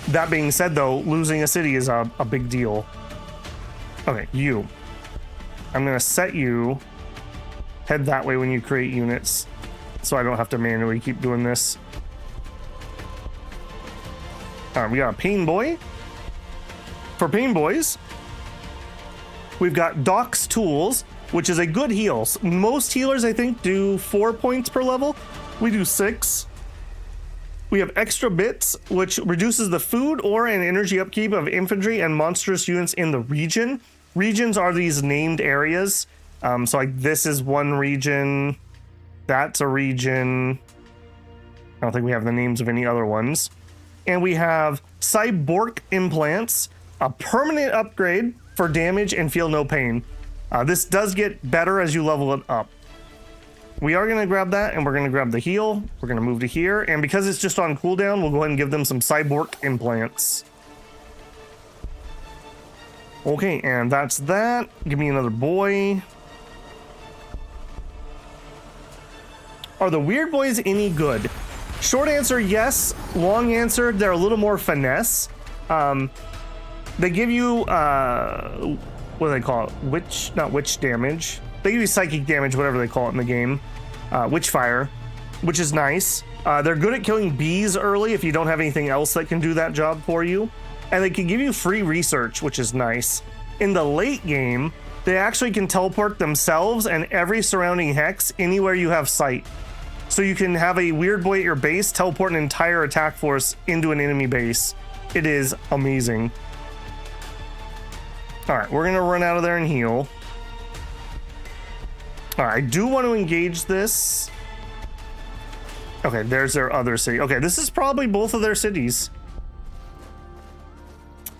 That being said, though, losing a city is a big deal. Okay, you. I'm gonna set you. Head that way when you create units, so I don't have to manually keep doing this. All right, we got a pain boy. For pain boys, we've got Doc's tools. which is a good heal. Most healers, I think, do 4 points per level. We do 6. We have extra bits, which reduces the food or an energy upkeep of infantry and monstrous units in the region. Regions are these named areas. So like this is one region. That's a region. I don't think we have the names of any other ones. And we have cyborg implants, a permanent upgrade for damage and feel no pain. This does get better as you level it up. We are going to grab that, and we're going to grab the heal. We're going to move to here, and because it's just on cooldown, we'll go ahead and give them some cyborg implants. Okay, and that's that. Give me another boy. Are the weird boys any good? Short answer, yes. Long answer, they're a little more finesse. They give you, what do they call it? Not witch damage. They give you psychic damage, whatever they call it in the game. Witch fire, which is nice. They're good at killing bees early if you don't have anything else that can do that job for you. And they can give you free research, which is nice. In the late game, they actually can teleport themselves and every surrounding hex anywhere you have sight. So you can have a weird boy at your base teleport an entire attack force into an enemy base. It is amazing. All right, we're gonna run out of there and heal. All right, I do want to engage this. Okay, there's their other city. Okay, this is probably both of their cities.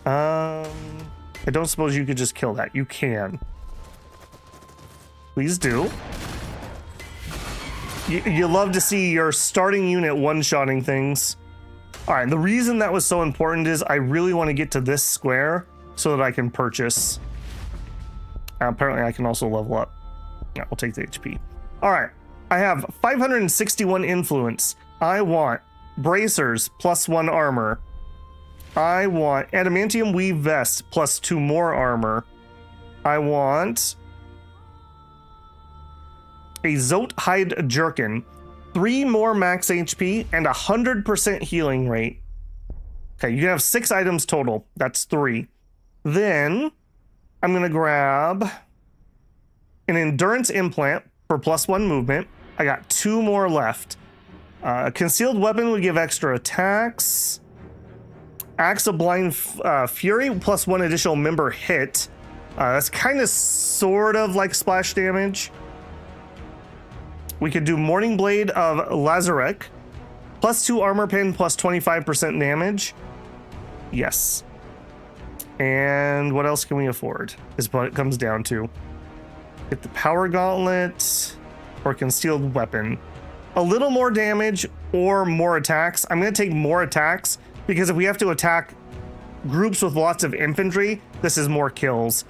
I don't suppose you could just kill that. You can. Please do. You love to see your starting unit one-shotting things. All right, the reason that was so important is I really want to get to this square so that I can purchase. Apparently, I can also level up. Yeah, we'll take the HP. All right, I have 561 influence. I want bracers plus 1 armor. I want adamantium weave vest plus 2 more armor. I want a Zote hide jerkin, 3 more max HP, and 100% healing rate. Okay, you can have 6 items total. That's 3. Then I'm gonna grab an endurance implant for plus 1 movement. I got 2 more left. A concealed weapon would give extra attacks. Axe of Blind Fury plus 1 additional member hit. That's kind of sort of like splash damage. We could do Morning Blade of Lazarek plus 2 armor pen plus 25% damage. Yes. And what else can we afford is what it comes down to. Get the Power Gauntlet or Concealed Weapon. A little more damage or more attacks. I'm going to take more attacks because if we have to attack groups with lots of infantry, this is more kills.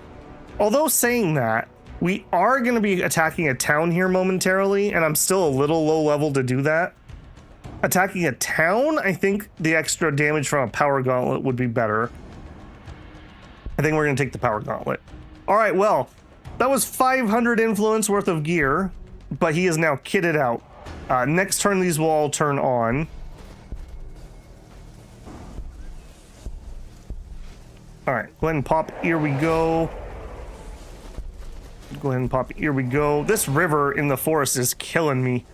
Although saying that, we are going to be attacking a town here momentarily, and I'm still a little low level to do that. Attacking a town, I think the extra damage from a Power Gauntlet would be better. I think we're going to take the Power Gauntlet. All right, well, that was 500 influence worth of gear, but he is now kitted out. Next turn, these will all turn on. All right, go ahead and pop. Here we go. Go ahead and pop. Here we go. This river in the forest is killing me.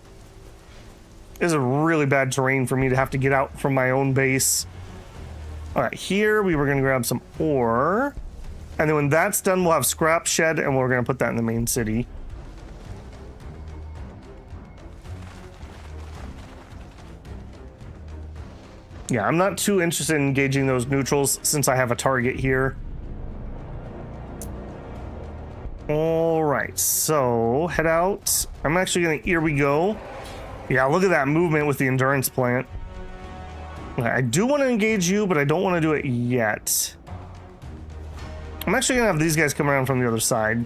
This is a really bad terrain for me to have to get out from my own base. All right, here we were going to grab some ore. And then when that's done, we'll have scrap shed, and we're going to put that in the main city. Yeah, I'm not too interested in engaging those neutrals since I have a target here. All right, so head out. I'm actually going to, here we go. Yeah, look at that movement with the endurance plant. Okay, I do want to engage you, but I don't want to do it yet. I'm actually going to have these guys come around from the other side.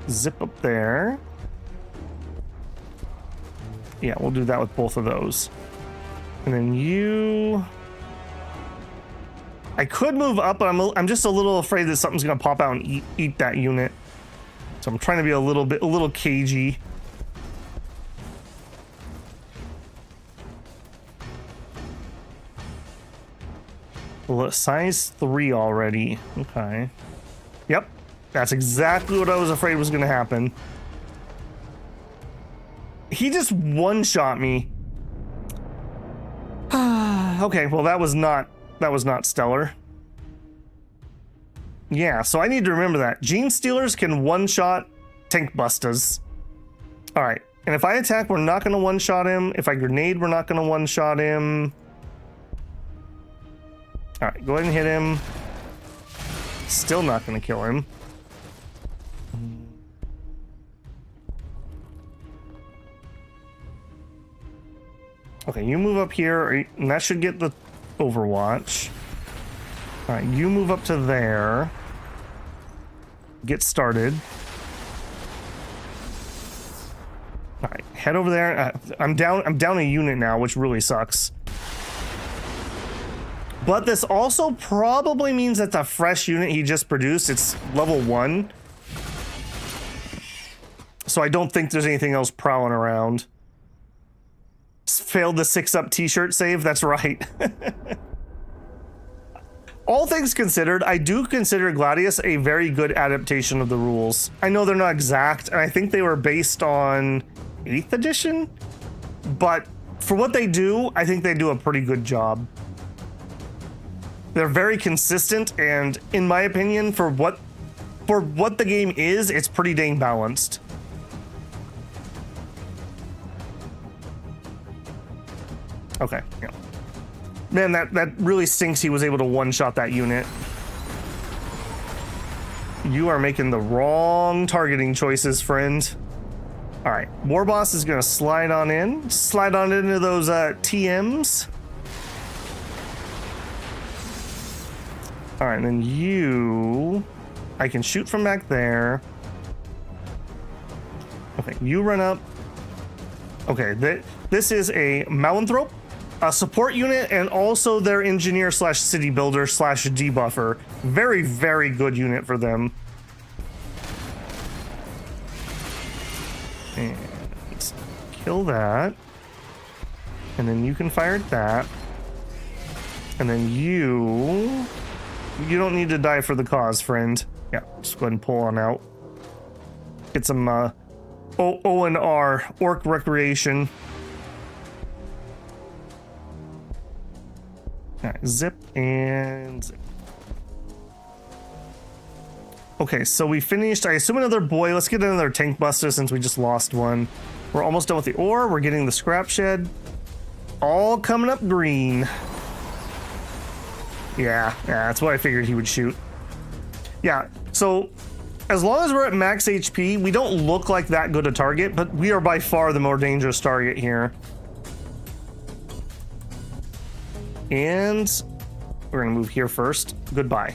Zip up there. Yeah, we'll do that with both of those. And then you... I could move up, but I'm just a little afraid that something's going to pop out and eat that unit. So I'm trying to be a little cagey. Size 3 already. Okay. Yep. That's exactly what I was afraid was going to happen. He just one-shot me. Okay, well that was not stellar. Yeah, so I need to remember that. Gene Stealers can one-shot tank bustas. Alright, and if I attack, we're not going to one-shot him. If I grenade, we're not going to one-shot him. Alright, go ahead and hit him. Still not going to kill him. Okay, you move up here, and that should get the Overwatch. Alright, you move up to there. Get started. Alright, head over there. I'm down a unit now, which really sucks. But this also probably means that the fresh unit he just produced, it's level 1. So I don't think there's anything else prowling around. Failed the 6-up t-shirt save, that's right. All things considered, I do consider Gladius a very good adaptation of the rules. I know they're not exact, and I think they were based on 8th edition, but for what they do, I think they do a pretty good job. They're very consistent, and in my opinion, for what the game is, it's pretty dang balanced. Okay, yeah. Man, that really stinks he was able to one-shot that unit. You are making the wrong targeting choices, friend. Alright, War Boss is gonna slide on in. Slide on into those TMs. Alright, and then you... I can shoot from back there. Okay, you run up. Okay, this is a Malanthrope, a support unit, and also their engineer slash city builder slash debuffer. Very, very good unit for them. And kill that. And then you can fire at that. And then you don't need to die for the cause, friend. Yeah, just go ahead and pull on out. Get some O&R, Orc Recreation. All right, zip and zip. Okay, so we finished, I assume, another boy. Let's get another tank buster since we just lost one. We're almost done with the ore. We're getting the scrap shed. All coming up green. Yeah, that's what I figured he would shoot. Yeah, so as long as we're at max HP, we don't look like that good a target, but we are by far the more dangerous target here. And we're gonna move here first. Goodbye.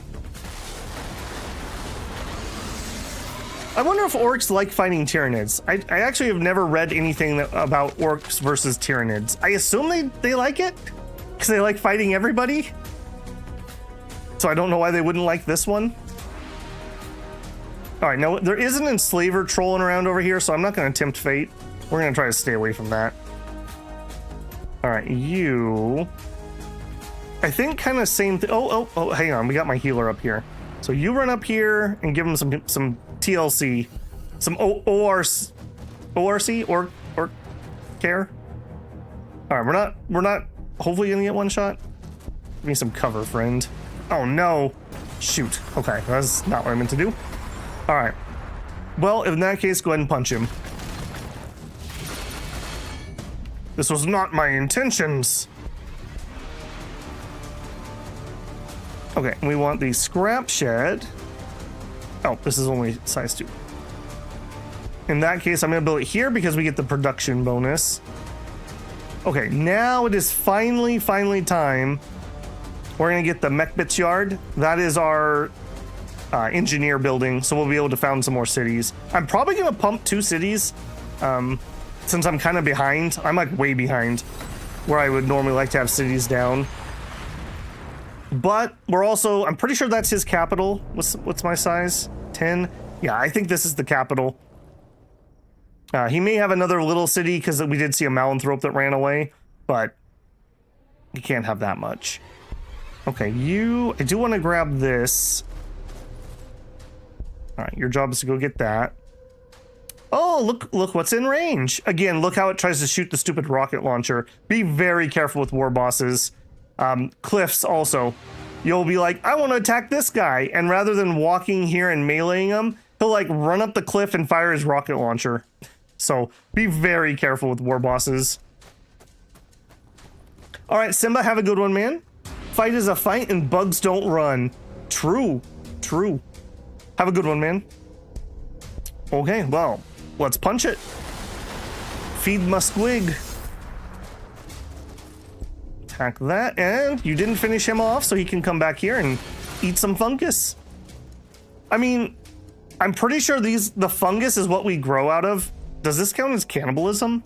I wonder if orcs like fighting Tyranids. I actually have never read anything about orcs versus Tyranids. I assume they like it because they like fighting everybody. So I don't know why they wouldn't like this one. All right, now there is an enslaver trolling around over here, so I'm not going to tempt fate. We're going to try to stay away from that. All right, you... I think kind of same thing. Oh, hang on. We got my healer up here. So you run up here and give him some TLC, some ORC or care. All right, we're not hopefully gonna get one shot. Give me some cover, friend. Oh no, shoot. Okay, that's not what I meant to do. All right. Well, in that case, go ahead and punch him. This was not my intentions. Okay, we want the scrap shed. Oh, this is only size 2. In that case, I'm gonna build it here because we get the production bonus. Okay, now it is finally time. We're gonna get the mech bits yard. That is our engineer building, so we'll be able to found some more cities. I'm probably gonna pump 2 cities, since I'm kind of behind. I'm like way behind where I would normally like to have cities down. But we're also, I'm pretty sure that's his capital. What's my size? 10? Yeah, I think this is the capital. He may have another little city because we did see a Malanthrope that ran away, but you can't have that much. Okay, I do want to grab this. All right, your job is to go get that. Oh, look what's in range. Again, look how it tries to shoot the stupid rocket launcher. Be very careful with war bosses. Cliffs also. You'll be like, I want to attack this guy. And rather than walking here and meleeing him, he'll like run up the cliff and fire his rocket launcher. So be very careful with war bosses. All right, Simba, have a good one, man. Fight is a fight and bugs don't run. True. Have a good one, man. Okay, well, let's punch it. Feed my squig. Attack that, and you didn't finish him off, so he can come back here and eat some fungus. I mean, I'm pretty sure the fungus is what we grow out of. Does this count as cannibalism?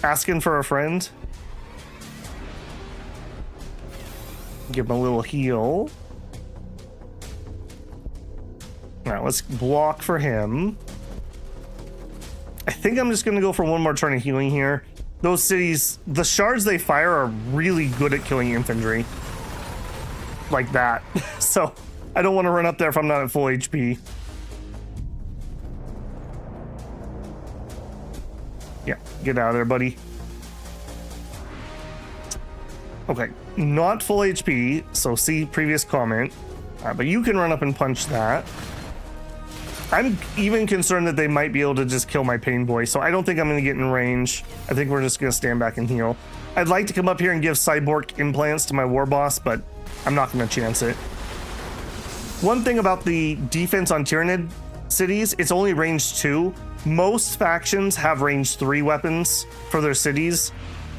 Asking for a friend. Give him a little heal. All right, let's block for him. I think I'm just gonna go for one more turn of healing here. Those cities, the shards they fire are really good at killing infantry. Like that. So I don't want to run up there if I'm not at full HP. Yeah, get out of there, buddy. Okay, not full HP, so see previous comment. But you can run up and punch that. I'm even concerned that they might be able to just kill my pain boy, so I don't think I'm going to get in range. I think we're just going to stand back and heal. I'd like to come up here and give cyborg implants to my war boss, but I'm not going to chance it. One thing about the defense on Tyranid cities, it's only range 2. Most factions have range 3 weapons for their cities,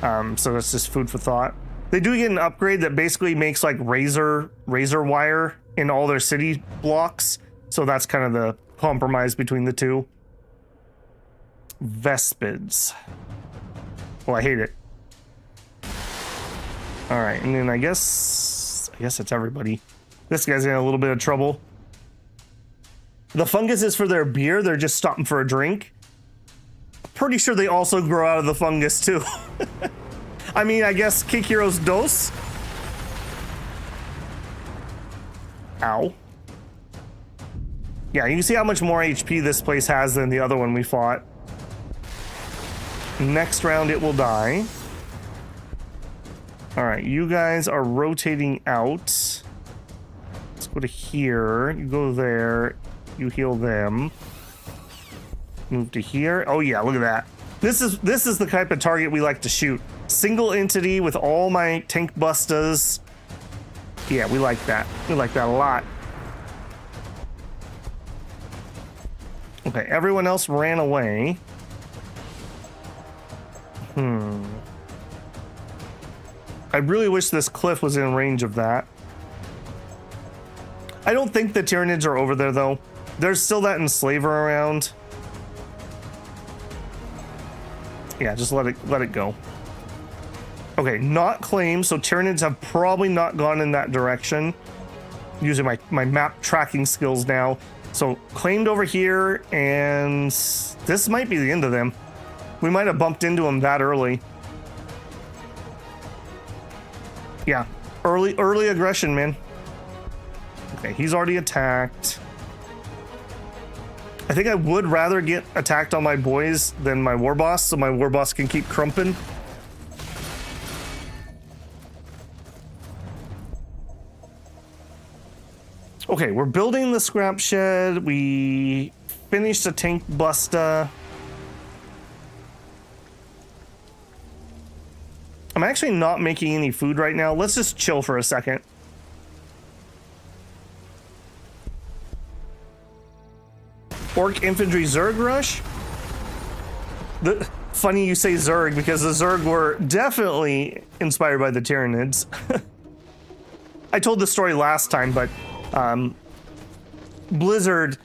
so that's just food for thought. They do get an upgrade that basically makes like razor wire in all their city blocks, so that's kind of the compromise between the two. Vespids. Well, I hate it. All right, and then I guess that's everybody. This guy's in a little bit of trouble. The fungus is for their beer. They're just stopping for a drink. Pretty sure they also grow out of the fungus too. I mean, I guess kick heroes dos. Ow. Yeah, you can see how much more HP this place has than the other one we fought. Next round, it will die. All right, you guys are rotating out. Let's go to here. You go there. You heal them. Move to here. Oh yeah, look at that. This is the type of target we like to shoot. Single entity with all my tank bustas. Yeah, we like that. We like that a lot. Okay, everyone else ran away. I really wish this cliff was in range of that. I don't think the Tyranids are over there though. There's still that enslaver around. Yeah, just let it go. Okay, not claimed, so Tyranids have probably not gone in that direction. Using my map tracking skills now. So claimed over here, and this might be the end of them. We might have bumped into them that early. Yeah, early aggression, man. Okay, he's already attacked. I think I would rather get attacked on my boys than my war boss, so my war boss can keep crumping. Okay, we're building the scrap shed. We finished the tank busta. I'm actually not making any food right now. Let's just chill for a second. Orc infantry Zerg rush? Funny you say Zerg, because the Zerg were definitely inspired by the Tyranids. I told this story last time, but Blizzard,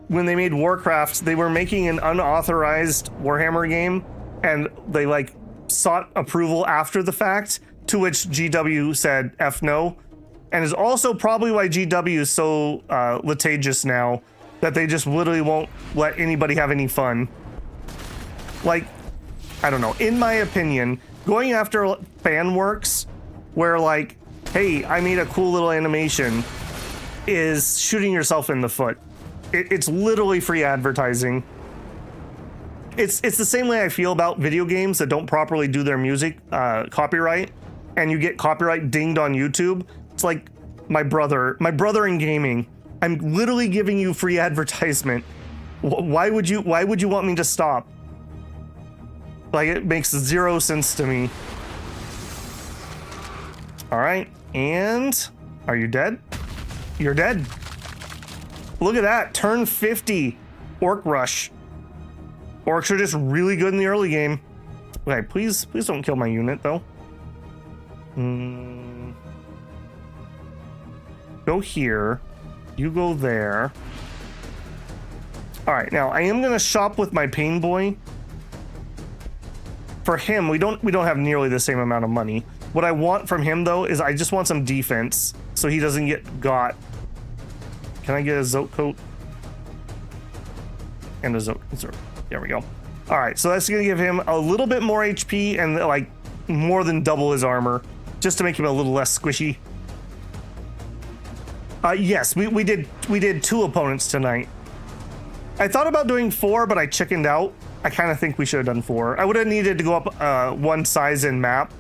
when they made Warcraft, they were making an unauthorized Warhammer game, and they like sought approval after the fact, to which GW said F no, and is also probably why GW is so litigious now, that they just literally won't let anybody have any fun. Like, I don't know, in my opinion, going after fan works where like, hey, I made a cool little animation, is shooting yourself in the foot. It's literally free advertising. It's the same way I feel about video games that don't properly do their music copyright, and you get copyright dinged on YouTube. It's like my brother in gaming. I'm literally giving you free advertisement. Why would you want me to stop? Like, it makes zero sense to me. All right, and are you dead? You're dead. Look at that, turn 50, Orc Rush. Orcs are just really good in the early game. Okay, please don't kill my unit though. Go here, you go there. All right, now I am gonna shop with my Pain Boy. For him, we don't have nearly the same amount of money. What I want from him though is I just want some defense so he doesn't get got. Can I get a Zoat coat? And a Zoat. There we go. All right, so that's gonna give him a little bit more HP and like more than double his armor, just to make him a little less squishy. Yes, we did 2 opponents tonight. I thought about doing 4, but I chickened out. I kind of think we should have done 4. I would have needed to go up 1 size in map.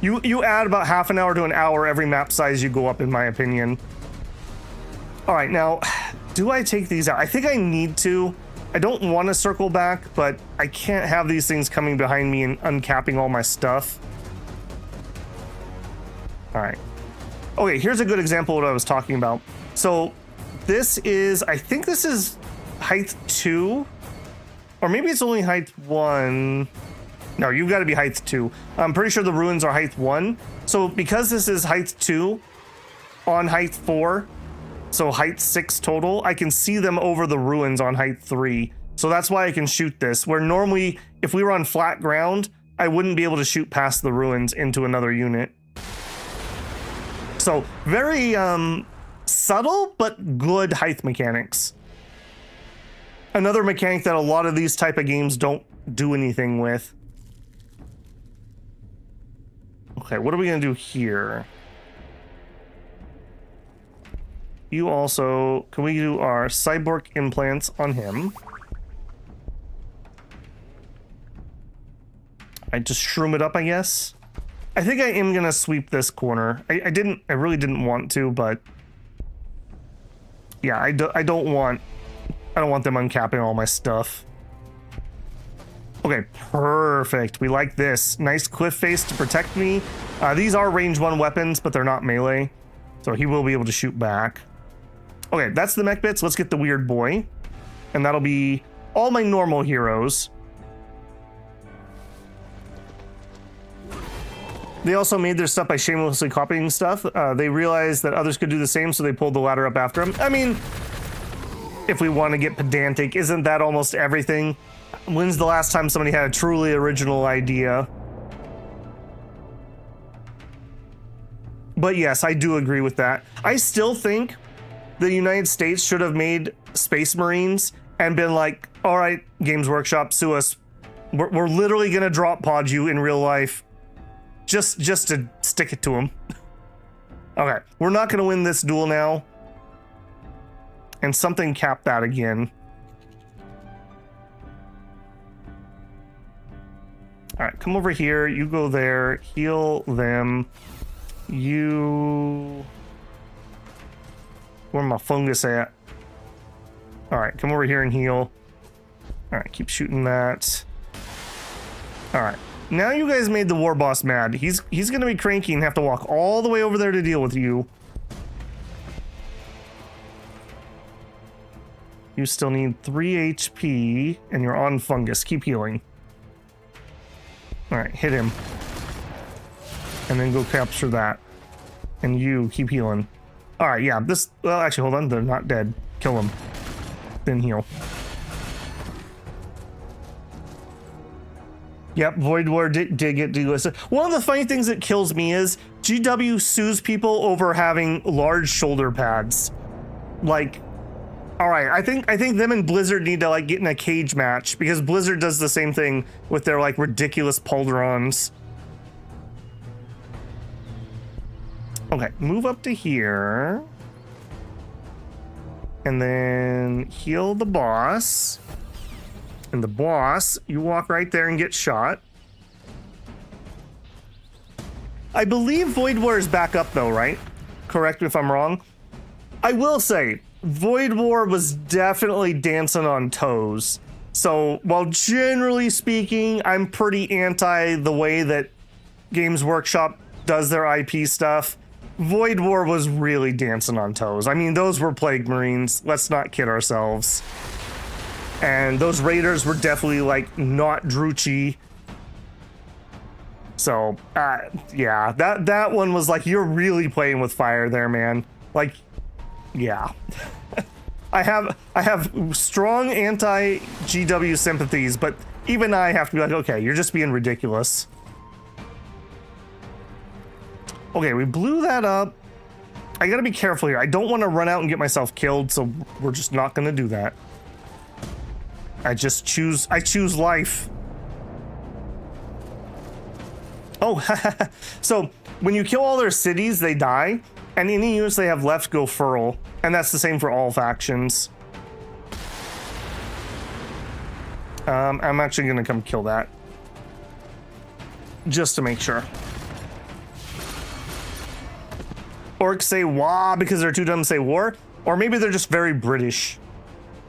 You add about half an hour to an hour every map size you go up, in my opinion. All right, now, do I take these out? I think I need to. I don't want to circle back, but I can't have these things coming behind me and uncapping all my stuff. All right. Okay, here's a good example of what I was talking about. So this is, I think this is height 2, or maybe it's only height 1. No, you've got to be height 2. I'm pretty sure the ruins are height 1. So because this is height 2 on height 4, so height 6 total, I can see them over the ruins on height 3. So that's why I can shoot this, where normally if we were on flat ground, I wouldn't be able to shoot past the ruins into another unit. So very subtle, but good height mechanics. Another mechanic that a lot of these type of games don't do anything with. Okay, what are we gonna do here? You also, can we do our cyborg implants on him? I just shroom it up, I guess. I think I am gonna sweep this corner. I really didn't want to, but yeah, I don't want them uncapping all my stuff. Okay, perfect. We like this. Nice cliff face to protect me. These are range 1 weapons, but they're not melee, so he will be able to shoot back. Okay, that's the mech bits. Let's get the weird boy, and that'll be all my normal heroes. They also made their stuff by shamelessly copying stuff. They realized that others could do the same, so they pulled the ladder up after him. I mean, if we want to get pedantic, isn't that almost everything? When's the last time somebody had a truly original idea? But yes, I do agree with that. I still think the United States should have made Space Marines and been like, all right, Games Workshop, sue us. We're literally gonna drop pod you in real life. Just to stick it to them. Okay, we're not gonna win this duel now. And something capped that again. All right, come over here. You go there. Heal them. You... Where my fungus at? All right, come over here and heal. All right, keep shooting that. All right, now you guys made the war boss mad. He's gonna be cranky and have to walk all the way over there to deal with you. You still need 3 HP, and you're on fungus. Keep healing. All right, hit him. And then go capture that. And you keep healing. All right, yeah, this... Well, actually, hold on. They're not dead. Kill them. Then heal. Yep, Void War did get delisted. One of the funny things that kills me is GW sues people over having large shoulder pads. Like... All right, I think them and Blizzard need to like get in a cage match, because Blizzard does the same thing with their like ridiculous pauldrons. Okay, move up to here. and then heal the boss. And the boss, you walk right there and get shot. I believe Void War is back up though, right? Correct me if I'm wrong. I will say, Void War was definitely dancing on toes. So while generally speaking, I'm pretty anti the way that Games Workshop does their IP stuff, Void War was really dancing on toes. I mean, those were Plague Marines. Let's not kid ourselves. And those Raiders were definitely, like, not Druchii. So, yeah, that one was like, you're really playing with fire there, man. Like, yeah. I have strong anti-GW sympathies, but even I have to be like, okay, you're just being ridiculous. Okay, we blew that up. I gotta be careful here. I don't want to run out and get myself killed, so we're just not gonna do that. I choose life. Oh, so when you kill all their cities, they die, and any units they have left go feral, and that's the same for all factions. I'm actually gonna come kill that. Just to make sure. Orcs say wah because they're too dumb to say war, or maybe they're just very British.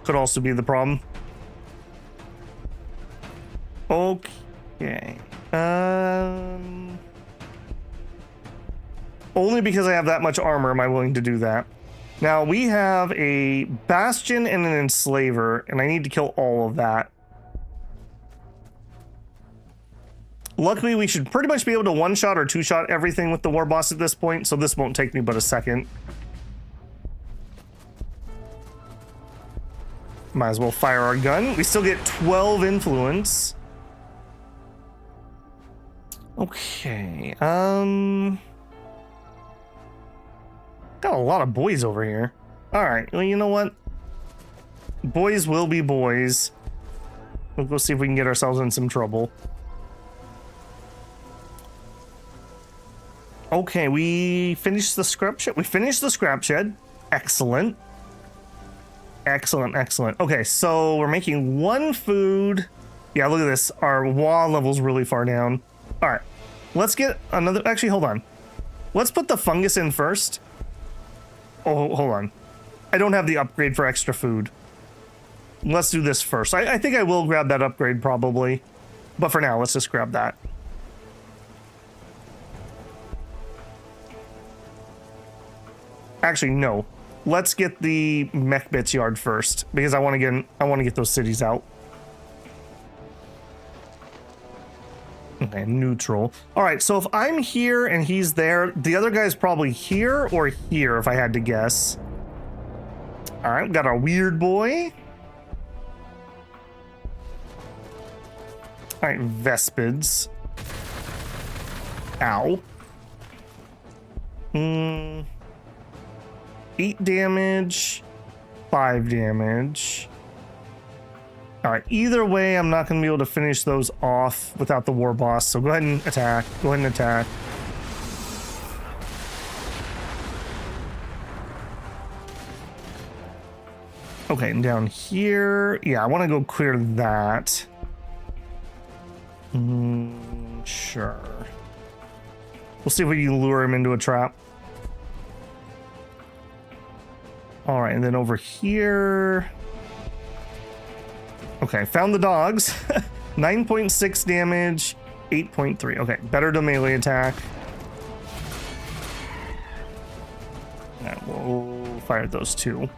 Could also be the problem. Okay. Only because I have that much armor am I willing to do that. Now we have a Bastion and an Enslaver, and I need to kill all of that. Luckily, we should pretty much be able to one-shot or two-shot everything with the War Boss at this point, so this won't take me but a second. Might as well fire our gun. We still get 12 influence. Okay, got a lot of boys over here. All right, well, you know what? Boys will be boys. We'll go see if we can get ourselves in some trouble. Okay, we finished the scrap shed. We finished the scrap shed. Excellent. Excellent, excellent. Okay, so we're making one food. Yeah, look at this. Our WA level's really far down. All right, let's get another. Actually, hold on. Let's put the fungus in first. Oh, hold on. I don't have the upgrade for extra food. Let's do this first. I think I will grab that upgrade probably. But for now, let's just grab that. Actually, no. Let's get the mech bits yard first because I want to get those cities out. Okay, neutral. All right, so if I'm here and he's there, the other guy's probably here or here if I had to guess. All right, we got our weird boy. All right, Vespids. Ow. 8 damage, 5 damage. All right, either way, I'm not going to be able to finish those off without the War Boss, so go ahead and attack. Go ahead and attack. Okay, and down here, yeah, I want to go clear that. Sure. We'll see if we can lure him into a trap. All right, and then over here. Okay, found the dogs. 9.6 damage, 8.3. Okay, better to melee attack. And we'll fire those two.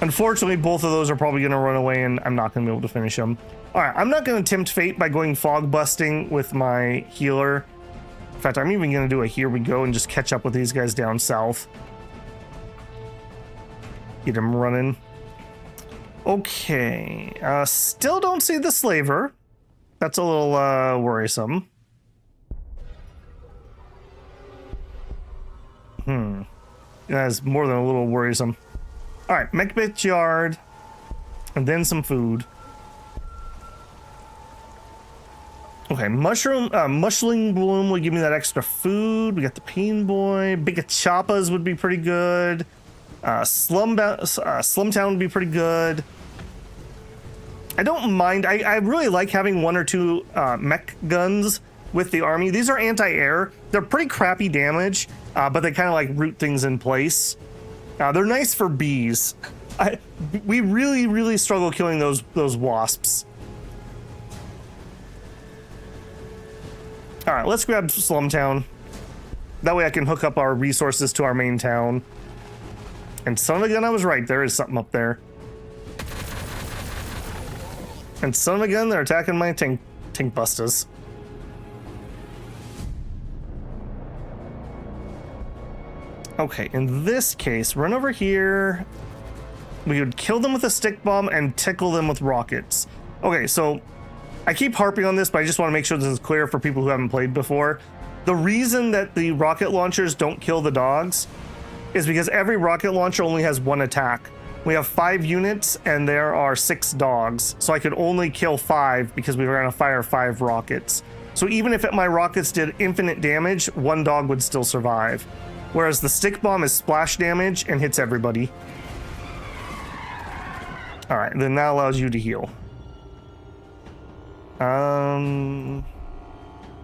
Unfortunately, both of those are probably going to run away, and I'm not going to be able to finish them. All right, I'm not going to tempt fate by going fog busting with my healer. In fact, I'm even going to do a here we go and just catch up with these guys down south. Get him running. Okay, still don't see the slaver. That's a little worrisome. That's more than a little worrisome. All right, mech bit yard, and then some food. Okay, mushling bloom will give me that extra food. We got the peen boy. Big chappas would be pretty good. Slumtown would be pretty good. I don't mind. I really like having 1 or 2 mech guns with the army. These are anti-air. They're pretty crappy damage, but they kind of like root things in place. They're nice for bees. We really struggle killing those wasps. All right, let's grab Slumtown. That way I can hook up our resources to our main town. And son of a gun, I was right. There is something up there. And son of a gun, they're attacking my tank busters. Okay, in this case, run over here. We would kill them with a stick bomb and tickle them with rockets. Okay, so I keep harping on this, but I just want to make sure this is clear for people who haven't played before. The reason that the rocket launchers don't kill the dogs is because every rocket launcher only has 1 attack. We have 5 units and there are 6 dogs. So I could only kill 5 because we were going to fire 5 rockets. So even if my rockets did infinite damage, 1 dog would still survive. Whereas the stick bomb is splash damage and hits everybody. All right, then that allows you to heal. I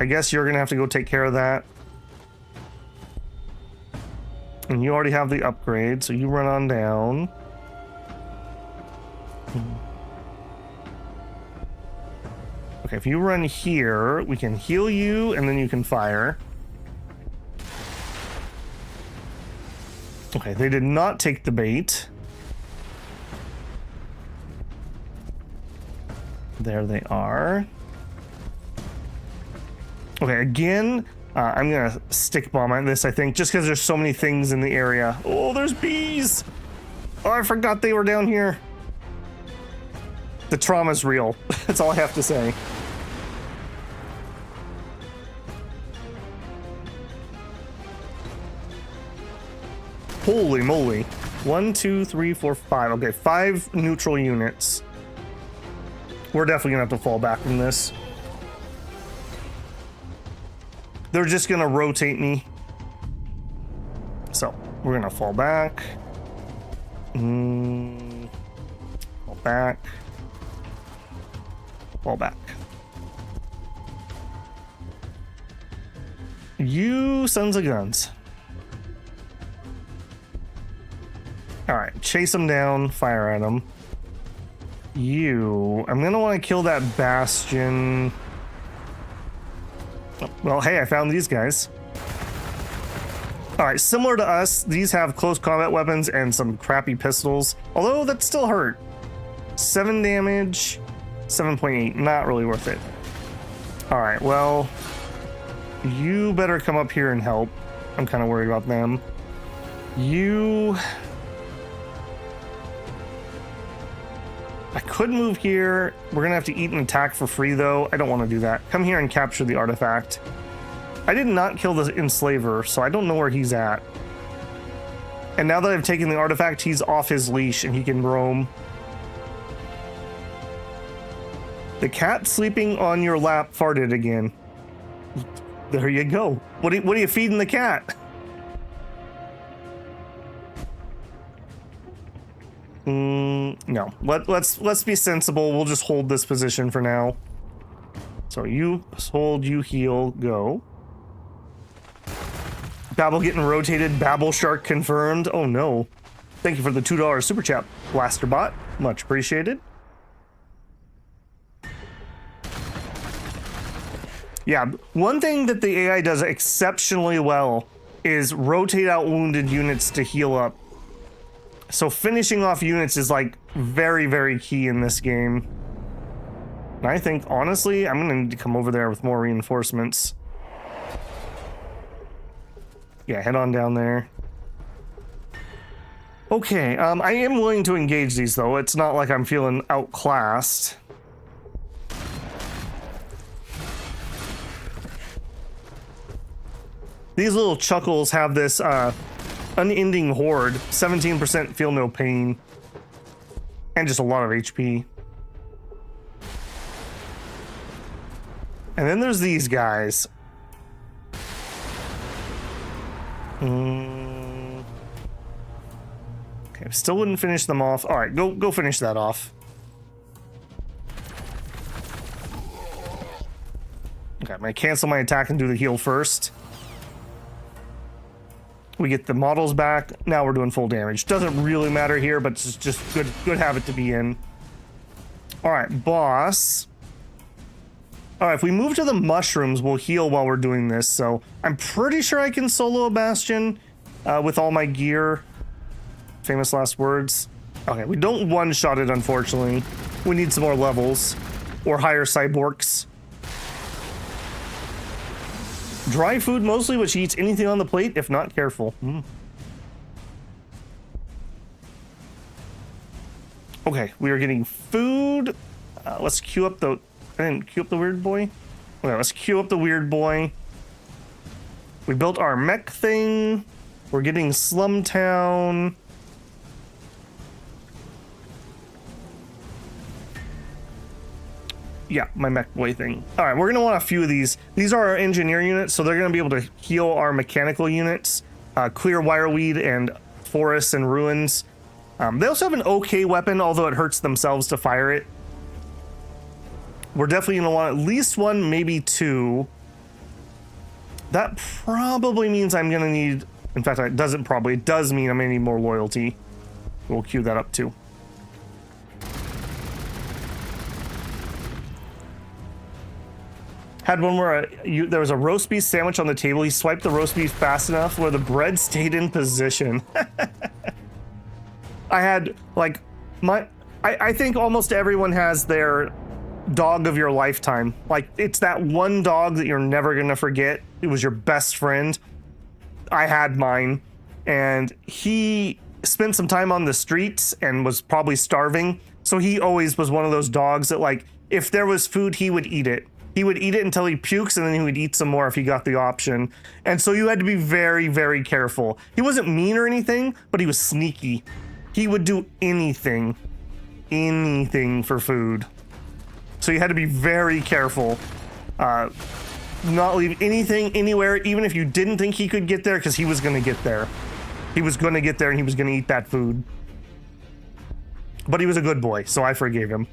guess you're gonna have to go take care of that. And you already have the upgrade, so you run on down. Okay, if you run here, we can heal you and then you can fire. Okay, they did not take the bait. There they are. Okay, again, I'm gonna stick bomb on this, I think, just because there's so many things in the area. Oh, there's bees! Oh, I forgot they were down here. The trauma's real. That's all I have to say. Holy moly. 1, 2, 3, 4, 5. Okay, 5 neutral units. We're definitely gonna have to fall back from this. They're just gonna rotate me. So, we're gonna fall back. Fall back. Fall back. You sons of guns. Alright, chase them down, fire at them. I'm gonna want to kill that bastion. Well, hey, I found these guys. Alright, similar to us, these have close combat weapons and some crappy pistols. Although, that still hurt. 7 damage, 7.8, not really worth it. Alright, well, you better come up here and help. I'm kind of worried about them. I could move here. We're gonna have to eat an attack for free though. I don't want to do that. Come here and capture the artifact. I did not kill the enslaver, so I don't know where he's at. And now that I've taken the artifact, he's off his leash and he can roam. The cat sleeping on your lap farted again. There you go. What are you feeding the cat? No. Let's be sensible. We'll just hold this position for now. So you hold, you heal, go. Babel getting rotated. Babel Shark confirmed. Oh no. Thank you for the $2 super chat, Blasterbot. Much appreciated. Yeah, one thing that the AI does exceptionally well is rotate out wounded units to heal up. So finishing off units is like very, very key in this game. And I think, honestly, I'm gonna need to come over there with more reinforcements. Yeah, head on down there. Okay, I am willing to engage these though. It's not like I'm feeling outclassed. These little chuckles have this unending horde, 17% feel no pain, and just a lot of HP. And then there's these guys. Okay, still wouldn't finish them off. All right, go finish that off. Okay, I'm gonna cancel my attack and do the heal first. We get the models back. Now we're doing full damage. Doesn't really matter here, but it's just good habit to be in. All right, boss. All right, if we move to the mushrooms, we'll heal while we're doing this. So I'm pretty sure I can solo a Bastion with all my gear. Famous last words. Okay, we don't one-shot it, unfortunately. We need some more levels or higher cyborgs. Dry food mostly, which eats anything on the plate, if not careful. Okay, we are getting food. Let's queue up the... I didn't queue up the weird boy. Okay, let's queue up the weird boy. We built our mech thing. We're getting Slum Town. Yeah, my mech boy thing. All right, we're gonna want a few of these. These are our engineer units, so they're gonna be able to heal our mechanical units, clear wireweed and forests and ruins. They also have an okay weapon, although it hurts themselves to fire it. We're definitely gonna want at least one, maybe two. That probably means I'm gonna need, in fact, it doesn't probably, it does mean I'm gonna need more loyalty. We'll queue that up too. Had one where there was a roast beef sandwich on the table. He swiped the roast beef fast enough where the bread stayed in position. I had like I think almost everyone has their dog of your lifetime. Like it's that one dog that you're never gonna forget. It was your best friend. I had mine, and he spent some time on the streets and was probably starving. So he always was one of those dogs that, like, if there was food, he would eat it. He would eat it until he pukes, and then he would eat some more if he got the option. And so you had to be very, very careful. He wasn't mean or anything, but he was sneaky. He would do anything for food. So you had to be very careful. Not leave anything anywhere, even if you didn't think he could get there, because he was going to get there. He was going to get there, and he was going to eat that food. But he was a good boy, so I forgave him.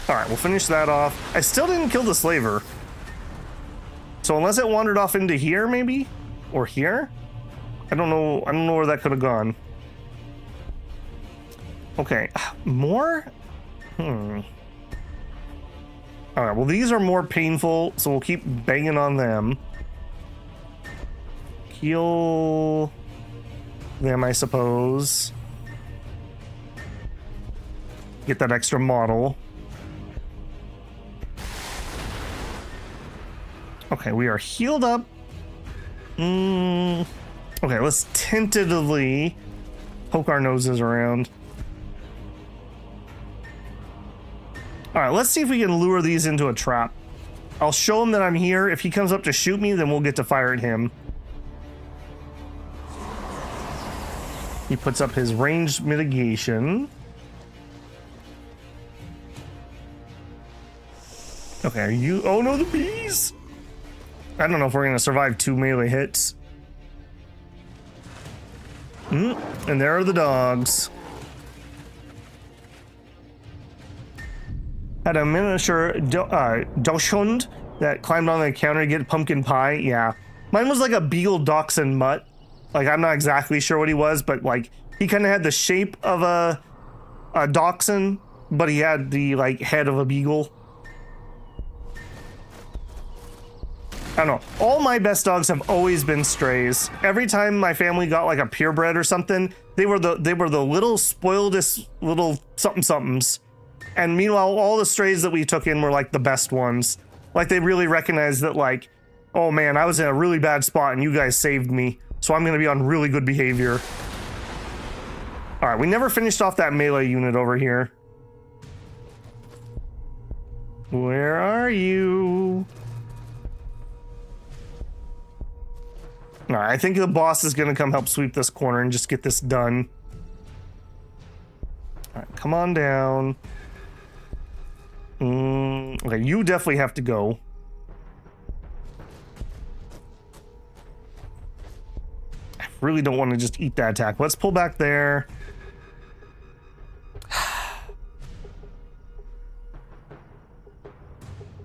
All right, we'll finish that off. I still didn't kill the slaver. So unless it wandered off into here, maybe? Or here? I don't know where that could have gone. Okay, more? All right, well, these are more painful, so we'll keep banging on them. Heal them, I suppose. Get that extra model. Okay, we are healed up. Okay, let's tentatively poke our noses around. All right, let's see if we can lure these into a trap. I'll show him that I'm here. If he comes up to shoot me, then we'll get to fire at him. He puts up his ranged mitigation. Okay, are you... Oh no, the bees! I don't know if we're gonna survive 2 melee hits. And there are the dogs. Had a miniature Dachshund that climbed on the counter to get pumpkin pie. Yeah. Mine was like a Beagle Dachshund mutt. Like, I'm not exactly sure what he was, but like, he kind of had the shape of a Dachshund, but he had the like head of a beagle. I don't know. All my best dogs have always been strays. Every time my family got like a purebred or something, they were the little spoiledest little somethings. And meanwhile, all the strays that we took in were like the best ones. Like they really recognized that, like, oh man, I was in a really bad spot and you guys saved me, so I'm gonna be on really good behavior. All right, we never finished off that melee unit over here. Where are you? All right, I think the boss is gonna come help sweep this corner and just get this done. All right, come on down. Okay, you definitely have to go. I really don't want to just eat that attack. Let's pull back there.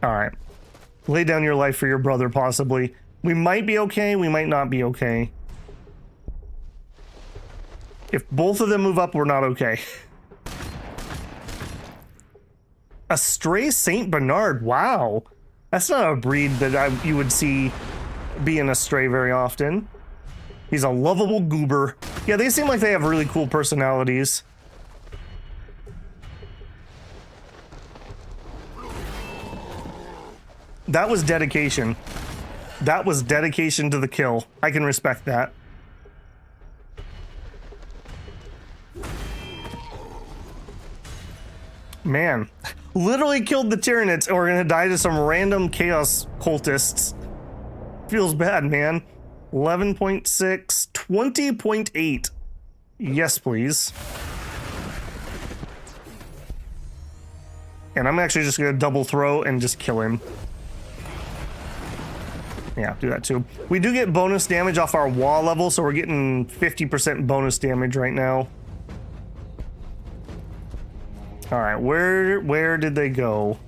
All right. Lay down your life for your brother, possibly. We might be okay. We might not be okay. If both of them move up, we're not okay. A stray Saint Bernard. Wow. That's not a breed that you would see being a stray very often. He's a lovable goober. Yeah, they seem like they have really cool personalities. That was dedication. That was dedication to the kill. I can respect that. Man, literally killed the Tyranids and we're gonna die to some random chaos cultists. Feels bad, man. 11.6, 20.8. Yes, please. And I'm actually just gonna double throw and just kill him. Yeah, do that too. We do get bonus damage off our wall level, so we're getting 50% bonus damage right now. All right, where did they go?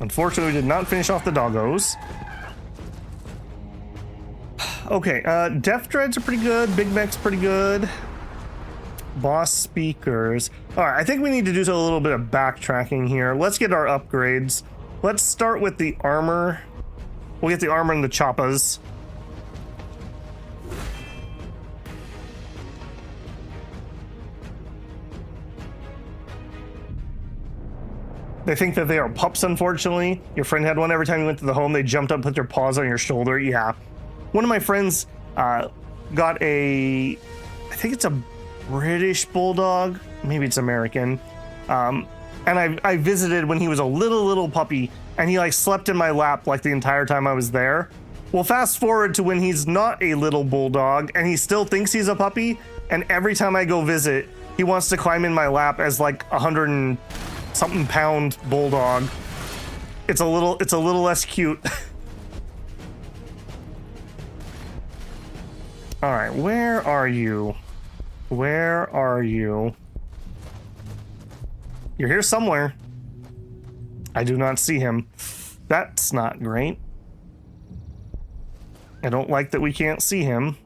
Unfortunately, we did not finish off the doggos. Okay, Death Dreads are pretty good. Big Mech's pretty good. Boss speakers. All right, I think we need to do a little bit of backtracking here. Let's get our upgrades. Let's start with the armor. We'll get the armor and the choppas. They think that they are pups, unfortunately. Your friend had one every time you went to the home. They jumped up, put their paws on your shoulder. Yeah. One of my friends got a, I think it's a British bulldog. Maybe it's American. And I visited when he was a little puppy, and he like slept in my lap like the entire time I was there. Well, fast forward to when he's not a little bulldog and he still thinks he's a puppy. And every time I go visit, he wants to climb in my lap as like 100 and something pound bulldog. It's a little less cute. All right, where are you? Where are you? You're here somewhere. I do not see him. That's not great. I don't like that we can't see him.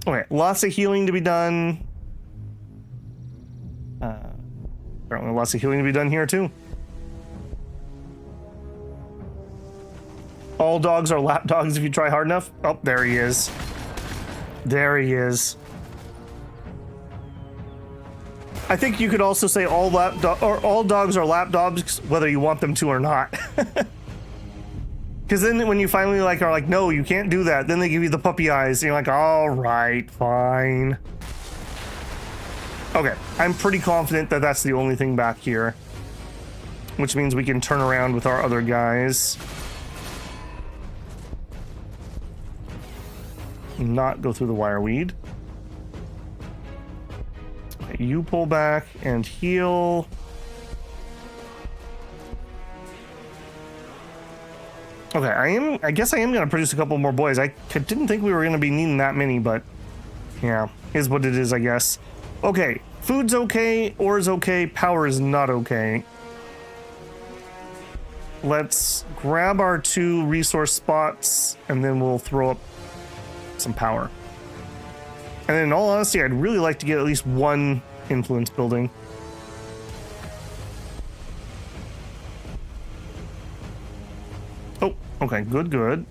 Okay, lots of healing to be done. Apparently lots of healing to be done here too. All dogs are lap dogs if you try hard enough. Oh, there he is. There he is. I think you could also say all dogs are lap dogs, whether you want them to or not. Because then when you finally are like, no, you can't do that, then they give you the puppy eyes, and you're like, all right, fine. Okay, I'm pretty confident that that's the only thing back here, which means we can turn around with our other guys. Not go through the wireweed. Okay, you pull back and heal. Okay, I guess I am gonna produce a couple more boys. I didn't think we were gonna be needing that many, but yeah, is what it is, I guess. Okay, food's okay, ore's okay, power is not okay. Let's grab our 2 resource spots and then we'll throw up some power. And in all honesty, I'd really like to get at least 1 influence building. Oh, okay, good.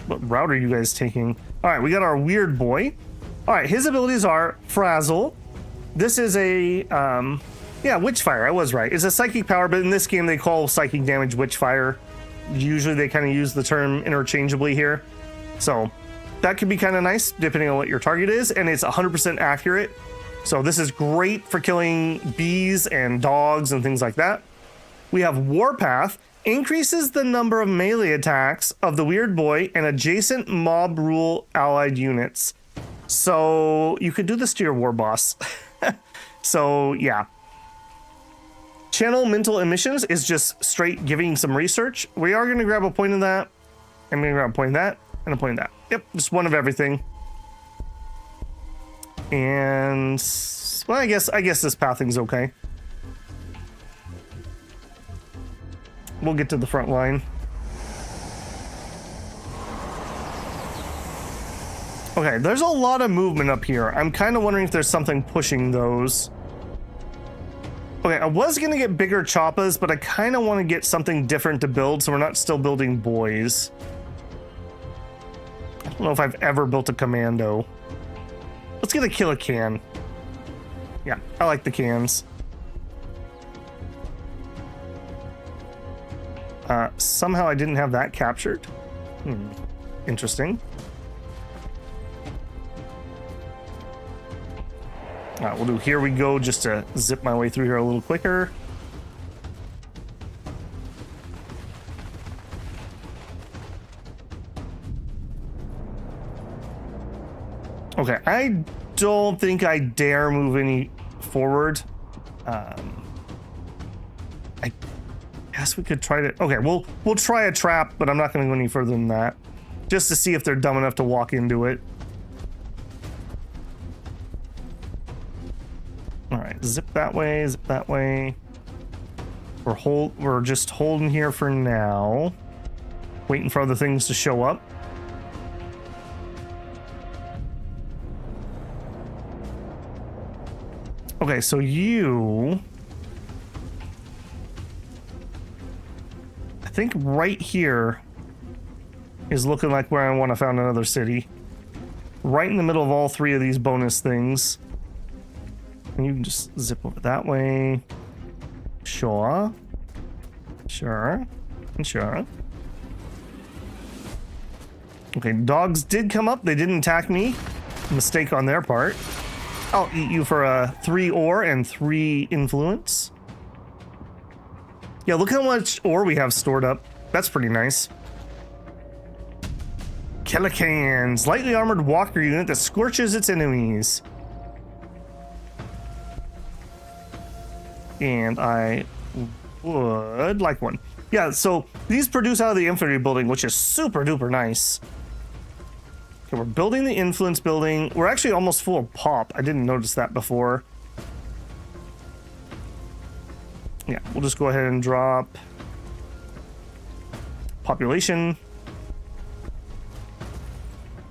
What route are you guys taking? All right, we got our weird boy. All right, his abilities are Frazzle. This is a, yeah, Witchfire, I was right. It's a psychic power, but in this game they call psychic damage Witchfire. Usually they kind of use the term interchangeably here. So that could be kind of nice depending on what your target is, and it's 100% accurate. So this is great for killing bees and dogs and things like that. We have Warpath, increases the number of melee attacks of the weird boy and adjacent mob rule allied units. So you could do this to your war boss. So yeah, channel mental emissions is just straight giving some research. We are going to grab a point of that. I'm going to grab a point of that and a point of that. Yep, just one of everything. And well, I guess this pathing's okay. We'll get to the front line. Okay, there's a lot of movement up here. I'm kind of wondering if there's something pushing those. Okay, I was going to get bigger choppas, but I kind of want to get something different to build so we're not still building boys. I don't know if I've ever built a commando. Let's get a killer can. Yeah, I like the cans. Somehow I didn't have that captured. Interesting. We'll do here we go just to zip my way through here a little quicker. Okay, I don't think I dare move any forward. I guess we could try to... Okay, we'll try a trap, but I'm not going to go any further than that. Just to see if they're dumb enough to walk into it. Alright, zip that way, zip that way. We're just holding here for now. Waiting for other things to show up. Okay, so you... I think right here is looking like where I want to found another city. Right in the middle of all three of these bonus things. And you can just zip over that way. Sure. Sure. And sure. Okay, dogs did come up. They didn't attack me. Mistake on their part. I'll eat you for a 3 ore and 3 influence. Yeah, look how much ore we have stored up. That's pretty nice. Kelikans, lightly armored walker unit that scorches its enemies. And I would like one. Yeah, so these produce out of the infantry building, which is super duper nice. Okay, we're building the influence building. We're actually almost full of pop. I didn't notice that before. Yeah, we'll just go ahead and drop population.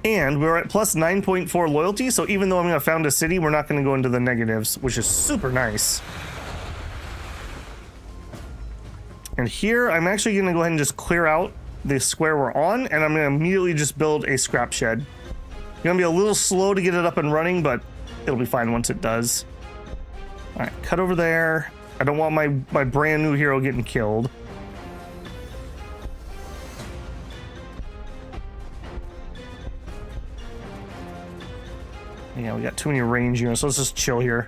And we're at plus 9.4 loyalty, so even though I'm going to found a city, we're not going to go into the negatives, which is super nice. And here, I'm actually going to go ahead and just clear out the square we're on, and I'm going to immediately just build a scrap shed. Going to be a little slow to get it up and running, but it'll be fine once it does. All right, cut over there. I don't want my brand new hero getting killed. Yeah, we got too many range units, so let's just chill here.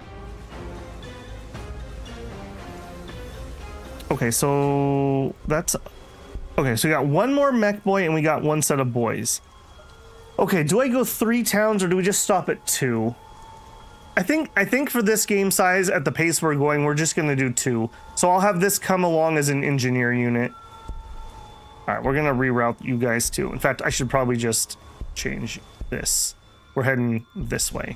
Okay, so that's... Okay, so we got one more mech boy and we got one set of boys. Okay, do I go 3 towns or do we just stop at 2? I think for this game size, at the pace we're going, we're just gonna do 2. So I'll have this come along as an engineer unit. Alright, we're gonna reroute you guys too. In fact, I should probably just change this. We're heading this way.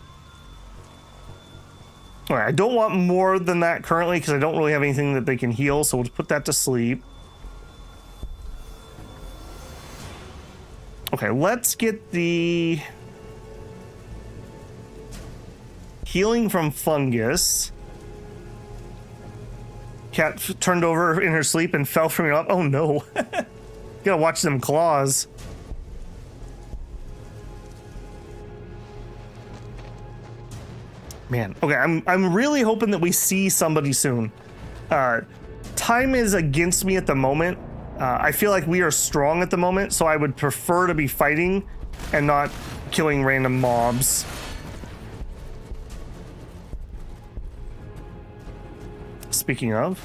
Alright, I don't want more than that currently because I don't really have anything that they can heal, so we'll just put that to sleep. Okay, let's get the healing from fungus. Cat turned over in her sleep and fell from me up. Oh no. Gotta watch them claws. Man, okay, I'm really hoping that we see somebody soon. Time is against me at the moment. I feel like we are strong at the moment, so I would prefer to be fighting and not killing random mobs. Speaking of...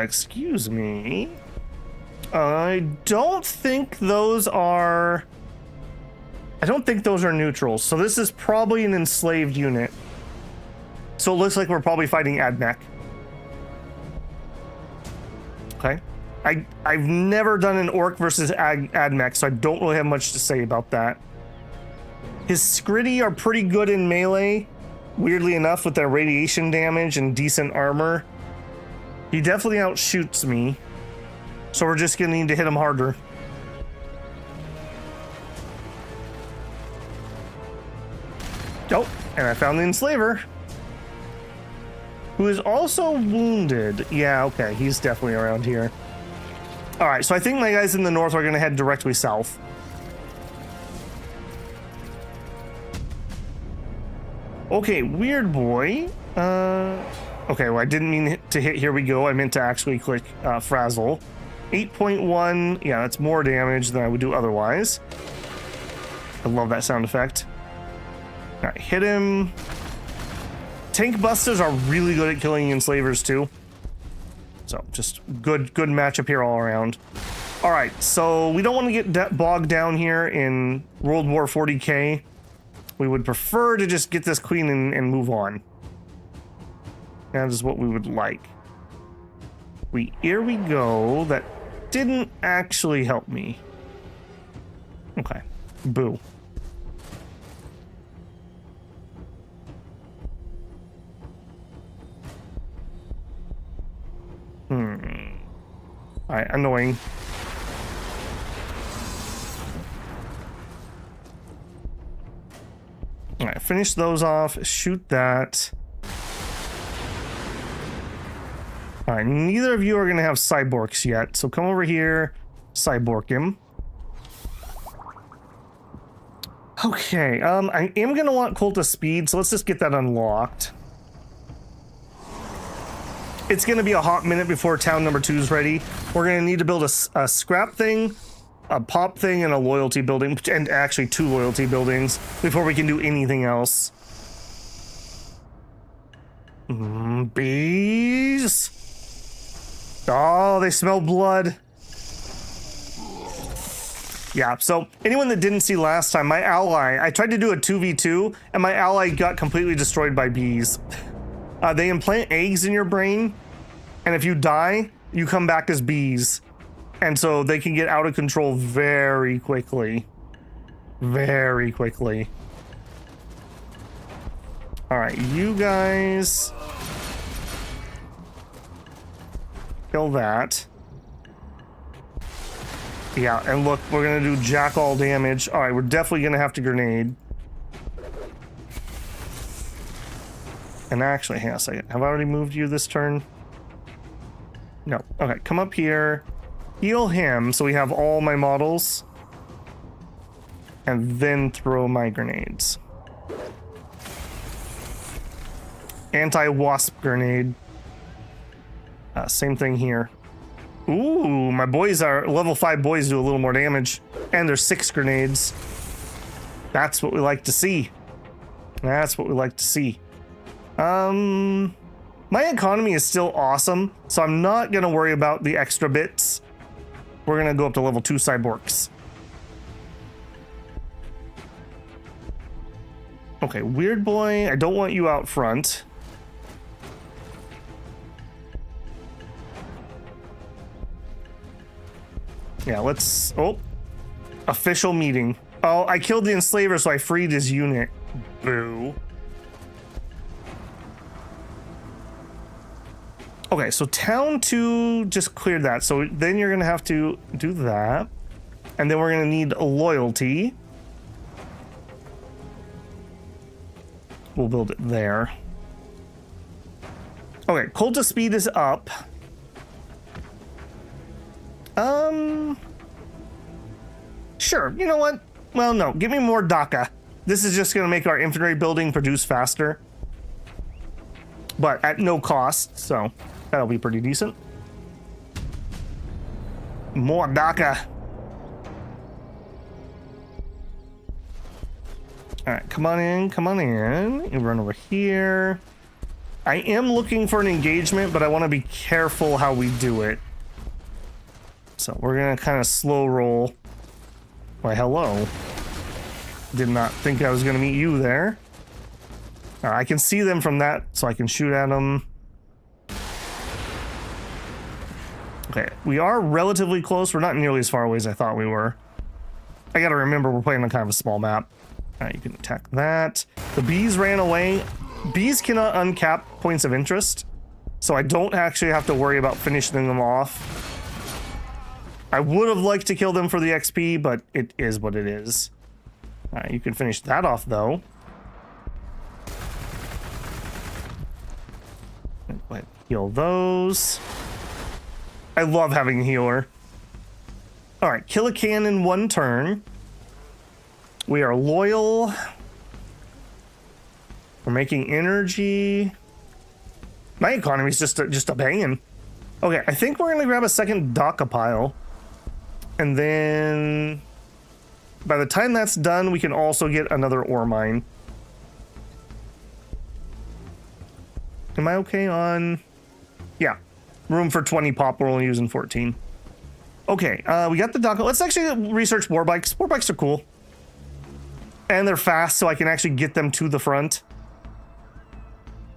excuse me. I don't think those are neutrals. So this is probably an enslaved unit. So it looks like we're probably fighting Admech. Okay. I've never done an Orc versus Admech, so I don't really have much to say about that. His Skritty are pretty good in melee, weirdly enough, with their radiation damage and decent armor. He definitely outshoots me, so we're just gonna need to hit him harder. Oh, and I found the Enslaver, who is also wounded. Yeah, okay, he's definitely around here. All right, so I think my guys in the north are gonna head directly south. Okay, weird boy. Okay, well, I didn't mean to hit here we go. I meant to actually click Frazzle. 8.1, yeah, that's more damage than I would do otherwise. I love that sound effect. All right, hit him. Tank busters are really good at killing enslavers too. So just good matchup here all around. All right, so we don't want to get bogged down here in World War 40K. We would prefer to just get this queen and move on. That is what we would like. Here we go. That didn't actually help me. Okay, boo. All right, annoying. All right, finish those off. Shoot that. All right, neither of you are gonna have cyborgs yet, so come over here, cyborg him. Okay, I am gonna want Cult of Speed, so let's just get that unlocked. It's gonna be a hot minute before town number 2 is ready. We're gonna need to build a scrap thing, a pop thing, and a loyalty building, and actually 2 loyalty buildings before we can do anything else. Bees. Oh, they smell blood. Yeah, so anyone that didn't see last time, my ally, I tried to do a 2v2, and my ally got completely destroyed by bees. They implant eggs in your brain, and if you die, you come back as bees. And so they can get out of control very quickly. Very quickly. All right, you guys. Kill that. Yeah, and look, we're gonna do jack all damage. All right, we're definitely gonna have to grenade. And actually, hang on a second. Have I already moved you this turn? No. Okay, come up here. Heal him so we have all my models. And then throw my grenades. Anti-wasp grenade. Same thing here. Ooh, my boys are level 5 boys do a little more damage. And there's 6 grenades. That's what we like to see. That's what we like to see. My economy is still awesome, so I'm not gonna worry about the extra bits. We're gonna go up to level 2 cyborgs. Okay, weird boy, I don't want you out front. Yeah, let's, oh, official meeting. Oh, I killed the enslaver, so I freed his unit. Boo. Okay, so town 2 just cleared that. So then you're gonna have to do that. And then we're gonna need a loyalty. We'll build it there. Okay, Cult of Speed is up. Sure, you know what? Well, no, give me more DACA. This is just gonna make our infantry building produce faster. But at no cost, so that'll be pretty decent. More DACA. All right, come on in, come on in. You run over here. I am looking for an engagement, but I want to be careful how we do it. So we're gonna kind of slow roll. Why, hello. Did not think I was gonna meet you there. I can see them from that, so I can shoot at them. Okay, we are relatively close. We're not nearly as far away as I thought we were. I gotta remember we're playing on kind of a small map. You can attack that. The bees ran away. Bees cannot uncap points of interest, so I don't actually have to worry about finishing them off. I would have liked to kill them for the XP, but it is what it is. You can finish that off, though. Go ahead, heal those. I love having a healer. All right, kill a cannon 1 turn. We are loyal. We're making energy. My economy's just a banging. Okay, I think we're gonna grab a second Docapile. And then by the time that's done, we can also get another ore mine. Am I okay on... Yeah. Room for 20 pop, we're only using 14. Okay, we got the Doca. Let's actually research war bikes. War bikes are cool. And they're fast, so I can actually get them to the front.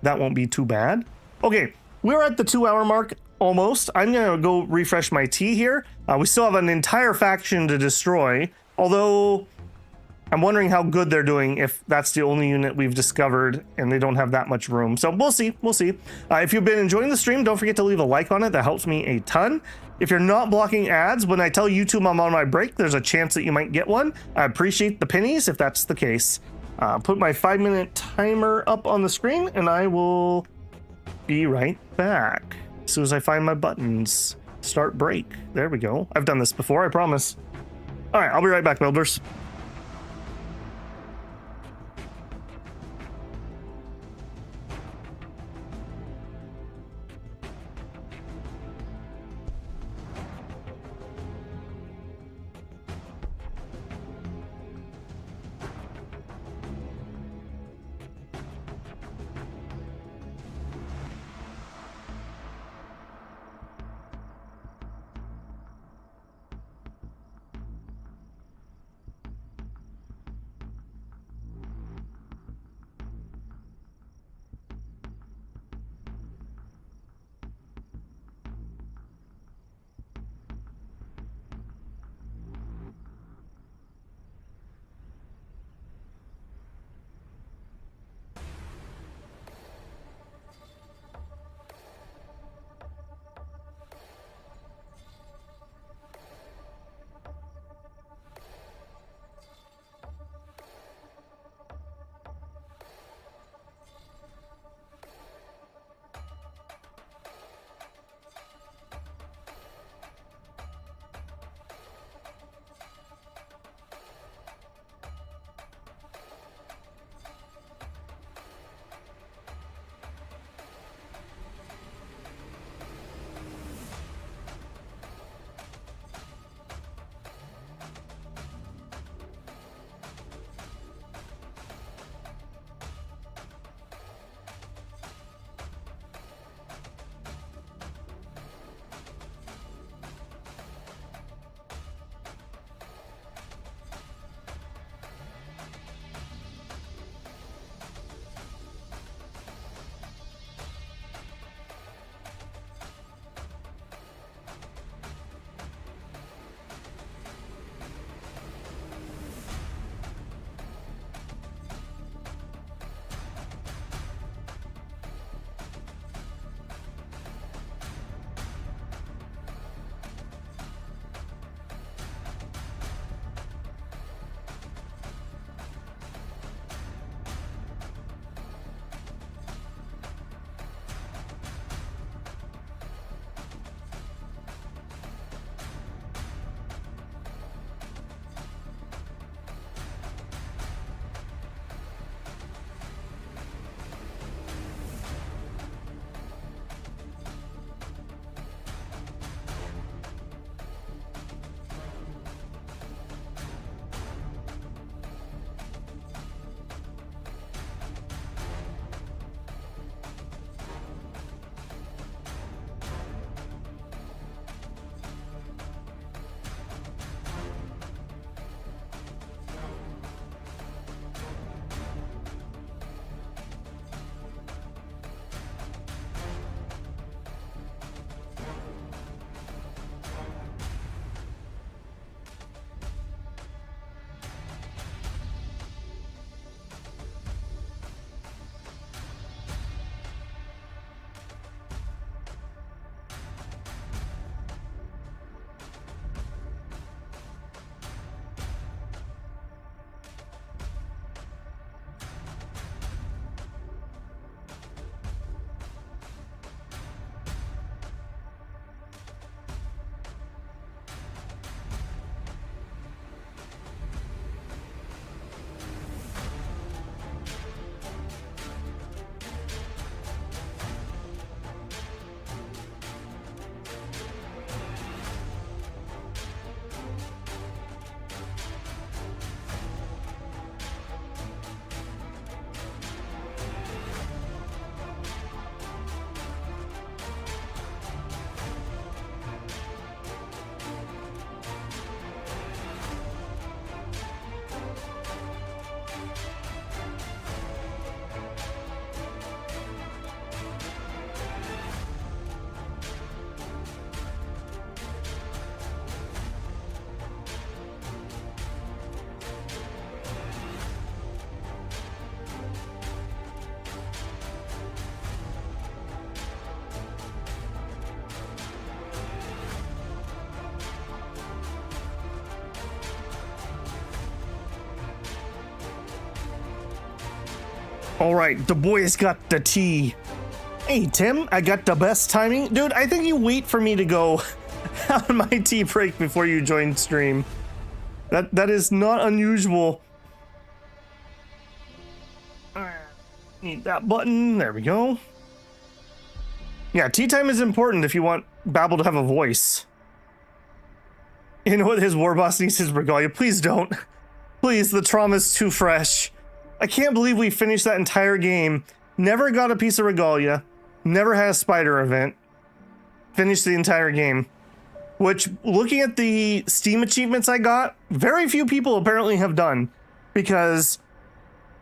That won't be too bad. Okay, we're at the 2-hour mark, almost. I'm gonna go refresh my tea here. We still have an entire faction to destroy, although I'm wondering how good they're doing if that's the only unit we've discovered and they don't have that much room. So we'll see, we'll see. If you've been enjoying the stream, don't forget to leave a like on it. That helps me a ton. If you're not blocking ads, when I tell YouTube I'm on my break, there's a chance that you might get one. I appreciate the pennies if that's the case. Put my 5-minute timer up on the screen and I will be right back as soon as I find my buttons. Start break. There we go. I've done this before, I promise. All right, I'll be right back, builders. All right, the boys got the tea. Hey, Tim, I got the best timing. Dude, I think you wait for me to go on my tea break before you join stream. That is not unusual. Need that button. There we go. Yeah, tea time is important if you want Babel to have a voice. You know what? His war boss needs his regalia. Please don't. Please, the trauma's too fresh. I can't believe we finished that entire game. Never got a piece of regalia. Never had a spider event. Finished the entire game. Which, looking at the Steam achievements I got, very few people apparently have done. Because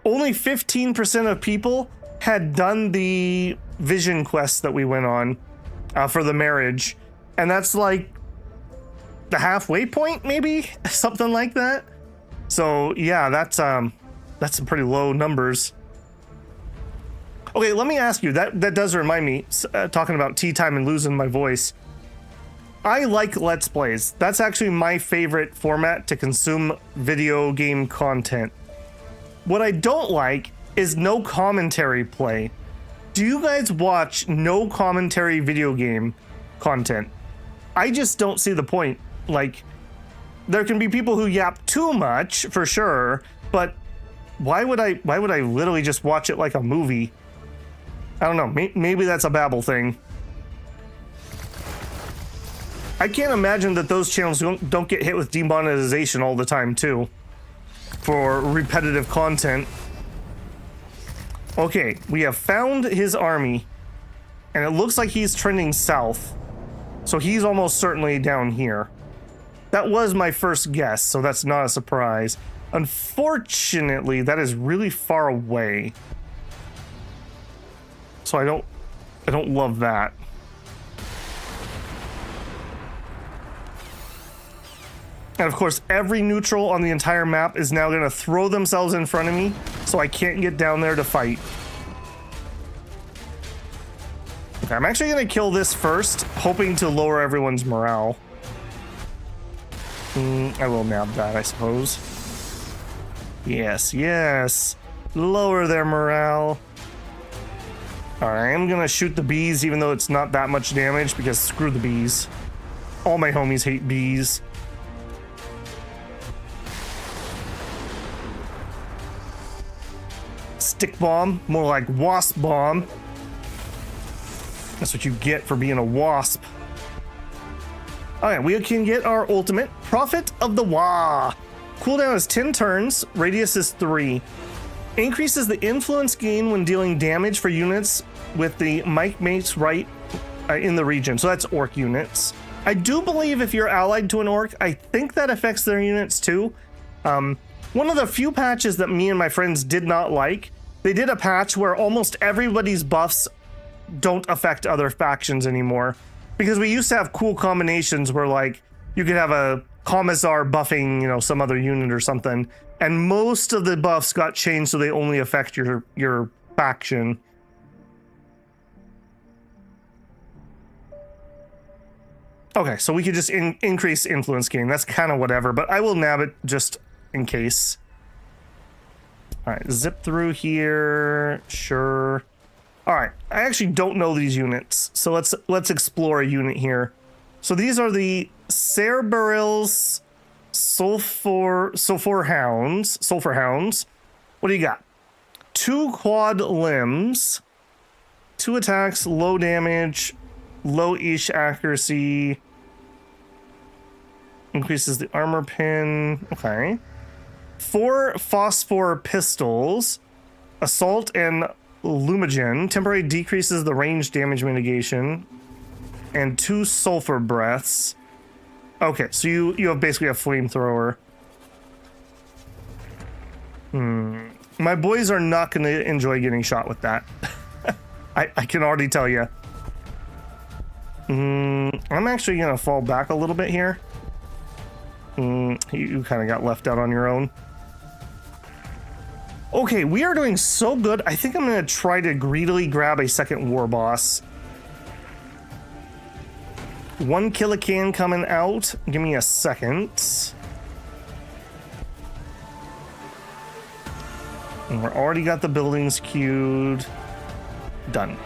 only 15% of people had done the vision quest that we went on for the marriage. And that's like the halfway point, maybe? Something like that. So, yeah, that's some pretty low numbers. Okay, let me ask you, that does remind me, talking about tea time and losing my voice. I like Let's Plays. That's actually my favorite format to consume video game content. What I don't like is no commentary play. Do you guys watch no commentary video game content? I just don't see the point. Like, there can be people who yap too much, for sure, but why would I literally just watch it like a movie? I don't know, maybe that's a Babel thing. I can't imagine that those channels don't get hit with demonetization all the time, too, for repetitive content. Okay, we have found his army, and it looks like he's trending south. So he's almost certainly down here. That was my first guess, so that's not a surprise. Unfortunately, that is really far away. So I don't love that. And of course, every neutral on the entire map is now going to throw themselves in front of me, so I can't get down there to fight. Okay, I'm actually going to kill this first, hoping to lower everyone's morale. I will nab that, I suppose. Yes, yes. Lower their morale. Alright, I am going to shoot the bees, even though it's not that much damage, because screw the bees. All my homies hate bees. Stick bomb, more like wasp bomb. That's what you get for being a wasp. Alright, we can get our ultimate, Prophet of the Wa. Cooldown is 10 turns, radius is 3. Increases the influence gain when dealing damage for units with the might makes right in the region. So that's orc units. I do believe if you're allied to an orc, I think that affects their units too. One of the few patches that me and my friends did not like, they did a patch where almost everybody's buffs don't affect other factions anymore. Because we used to have cool combinations where, like, you could have a commissar buffing, you know, some other unit or something, and most of the buffs got changed so they only affect your faction. Okay, so we could just increase influence gain. That's kind of whatever, but I will nab it just in case. All right, zip through here. Sure. All right, I actually don't know these units, so let's explore a unit here. So these are the Cerberils Sulfur Hounds. What do you got? 2 quad limbs, 2 attacks, low damage, low-ish accuracy, increases the armor pin. Okay. 4 phosphor pistols, assault and Lumigen, temporary decreases the range damage mitigation, and 2 sulfur breaths. Okay, so you have basically a flamethrower. My boys are not going to enjoy getting shot with that. I can already tell you. I'm actually going to fall back a little bit here. You kind of got left out on your own. Okay, we are doing so good. I think I'm going to try to greedily grab a second war boss. 1 kilocan coming out. Give me a second. And we're already got the buildings queued. Done.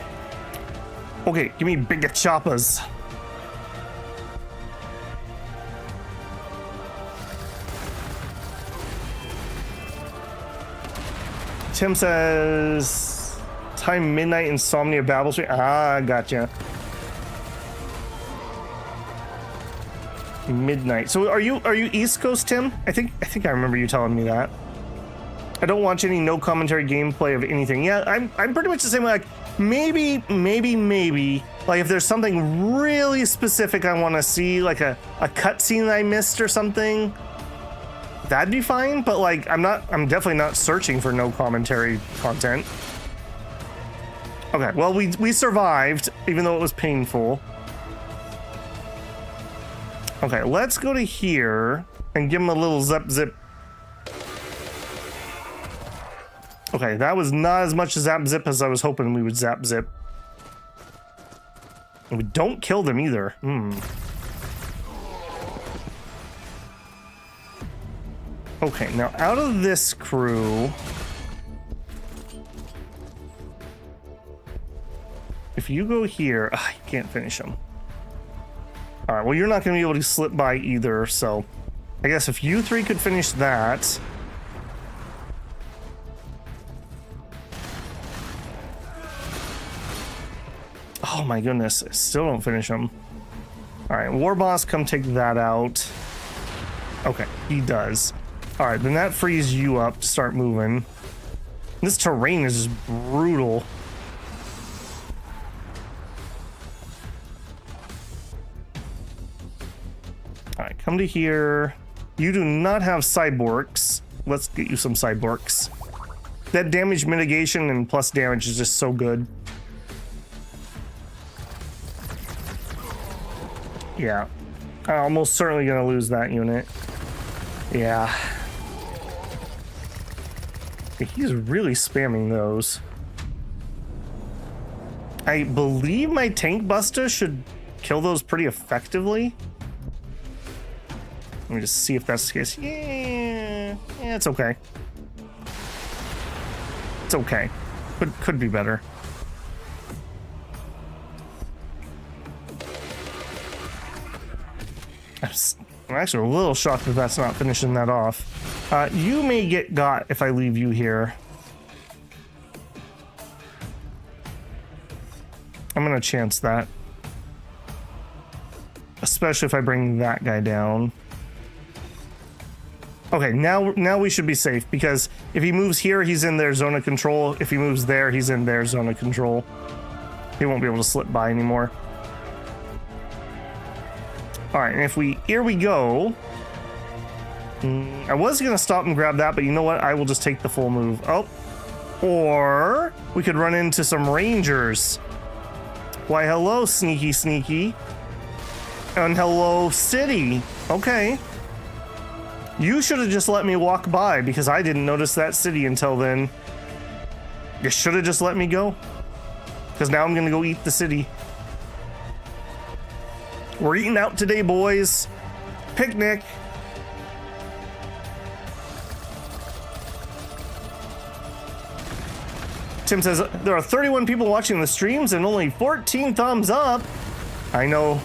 Okay, give me bigger choppers. Tim says, time midnight insomnia Babel Street. Ah, gotcha. Midnight. So are you East Coast, Tim? I think I remember you telling me that. I don't watch any no commentary gameplay of anything. Yeah, I'm pretty much the same way. Like maybe like if there's something really specific I want to see, like a cutscene I missed or something, that'd be fine. But like I'm definitely not searching for no commentary content. Okay, well we survived even though it was painful. Okay, let's go to here and give him a little zip. Okay, that was not as much zip as I was hoping we would zip. And we don't kill them either. Okay, now out of this crew, if you go here, you can't finish them. All right, well, you're not going to be able to slip by either, so I guess if you three could finish that. Oh my goodness, I still don't finish them. All right, War Boss, come take that out. Okay, he does. All right, then that frees you up to start moving. This terrain is just brutal. All right, come to here. You do not have cyborgs. Let's get you some cyborgs. That damage mitigation and plus damage is just so good. Yeah, I'm almost certainly gonna lose that unit. Yeah. He's really spamming those. I believe my tank buster should kill those pretty effectively. Let me just see if that's the case. Yeah, it's okay. It's okay. Could be better. I'm actually a little shocked that that's not finishing that off. You may get got if I leave you here. I'm gonna chance that. Especially if I bring that guy down. Okay, now we should be safe, because if he moves here, he's in their zone of control. If he moves there, he's in their zone of control. He won't be able to slip by anymore. All right, and here we go. I was gonna stop and grab that, but you know what? I will just take the full move. Oh, or we could run into some rangers. Why, hello, sneaky. And hello, city. Okay. You should have just let me walk by, because I didn't notice that city until then. You should have just let me go, because now I'm gonna go eat the city. We're eating out today, boys. Picnic. Tim says, there are 31 people watching the streams and only 14 thumbs up. I know,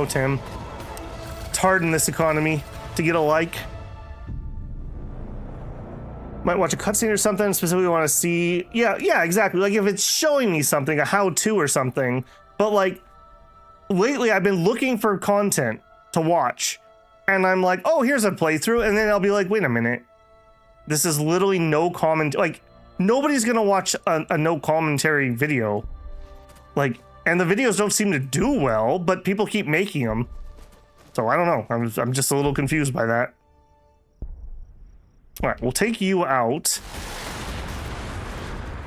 Tim. It's hard in this economy to get a like. Might watch a cutscene or something, specifically want to see. Yeah, exactly. Like if it's showing me something, a how-to or something. But like, lately I've been looking for content to watch. And I'm like, oh, here's a playthrough. And then I'll be like, wait a minute. This is literally no comment. Like, nobody's going to watch a no commentary video. Like, and the videos don't seem to do well, but people keep making them. So I don't know. I'm just a little confused by that. All right, we'll take you out.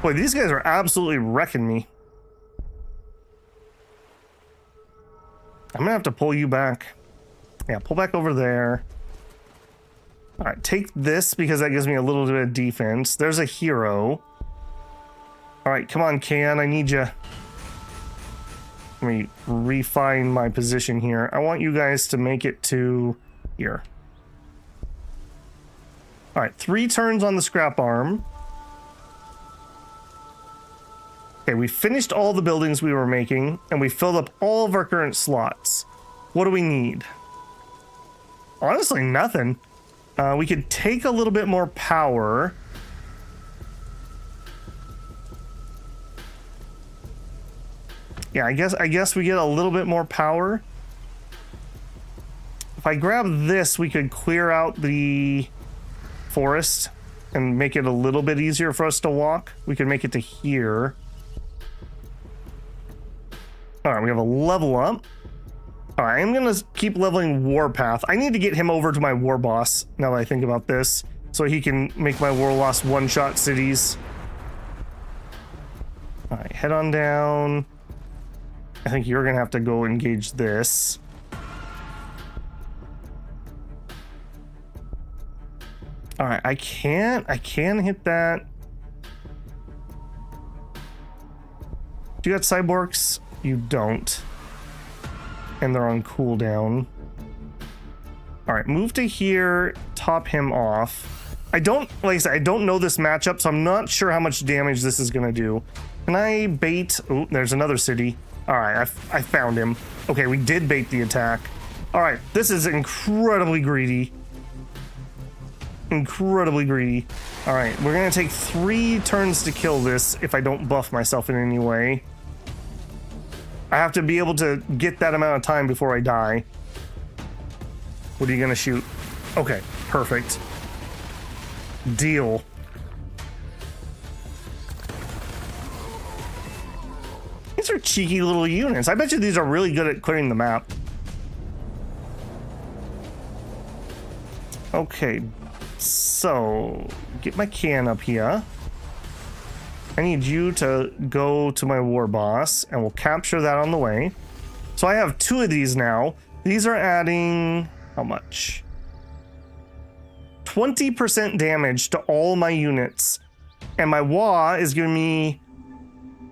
Boy, these guys are absolutely wrecking me. I'm gonna have to pull you back. Yeah, pull back over there. All right, take this because that gives me a little bit of defense. There's a hero. All right, come on, Can. I need you. Let me refine my position here. I want you guys to make it to here. All right, 3 turns on the scrap arm. Okay, we finished all the buildings we were making, and we filled up all of our current slots. What do we need? Honestly, nothing. We could take a little bit more power. Yeah, I guess we get a little bit more power. If I grab this, we could clear out the forest and make it a little bit easier for us to walk. We could make it to here. All right, we have a level up. All right, I'm gonna keep leveling Warpath. I need to get him over to my war boss, now that I think about this, so he can make my war lost one-shot cities. All right, head on down. I think you're gonna have to go engage this. All right, I can hit that. Do you got cyborgs? You don't. And they're on cooldown. All right, move to here, top him off. Like I said, I don't know this matchup, so I'm not sure how much damage this is gonna do. Can I bait? Oh, there's another city. All right, I found him. Okay, we did bait the attack. All right, this is incredibly greedy. Incredibly greedy. All right, we're gonna take 3 turns to kill this if I don't buff myself in any way. I have to be able to get that amount of time before I die. What are you gonna shoot? Okay, perfect. Deal. These are cheeky little units. I bet you these are really good at clearing the map. Okay, so get my can up here. I need you to go to my war boss, and we'll capture that on the way. So I have 2 of these now. These are adding how much? 20% damage to all my units, and my Wa is giving me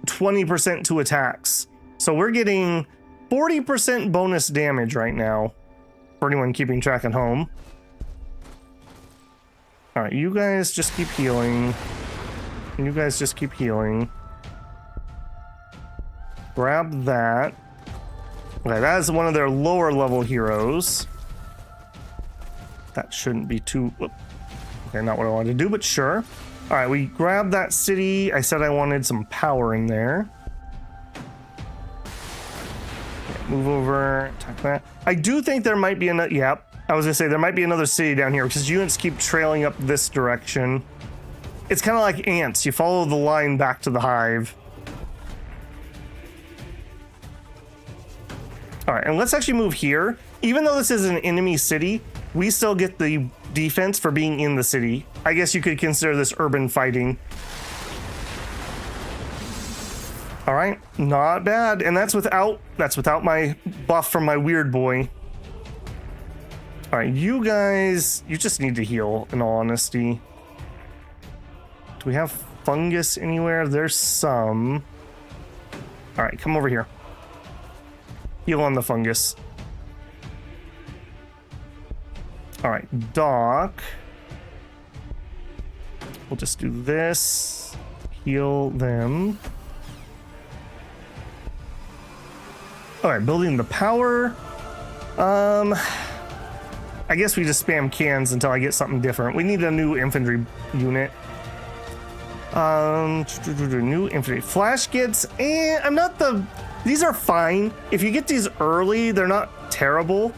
20% to attacks. So we're getting 40% bonus damage right now for anyone keeping track at home. All right, you guys just keep healing. You guys just keep healing. Grab that. Okay, that is one of their lower level heroes. That shouldn't be too... Okay, not what I wanted to do, but sure. All right, we grabbed that city. I said I wanted some power in there. Okay, move over, attack that. I do think there might be another... Yep, I was gonna say there might be another city down here because units keep trailing up this direction. It's kind of like ants. You follow the line back to the hive. All right, and let's actually move here. Even though this is an enemy city, we still get the defense for being in the city. I guess you could consider this urban fighting. All right, not bad. And that's without my buff from my weird boy. All right, you guys, you just need to heal, in all honesty. Do we have fungus anywhere? There's some. All right, come over here. Heal on the fungus. All right, Doc. We'll just do this. Heal them. All right, building the power. I guess we just spam cans until I get something different. We need a new infantry unit. New infantry. Flash gets, I'm not the... These are fine. If you get these early, they're not terrible.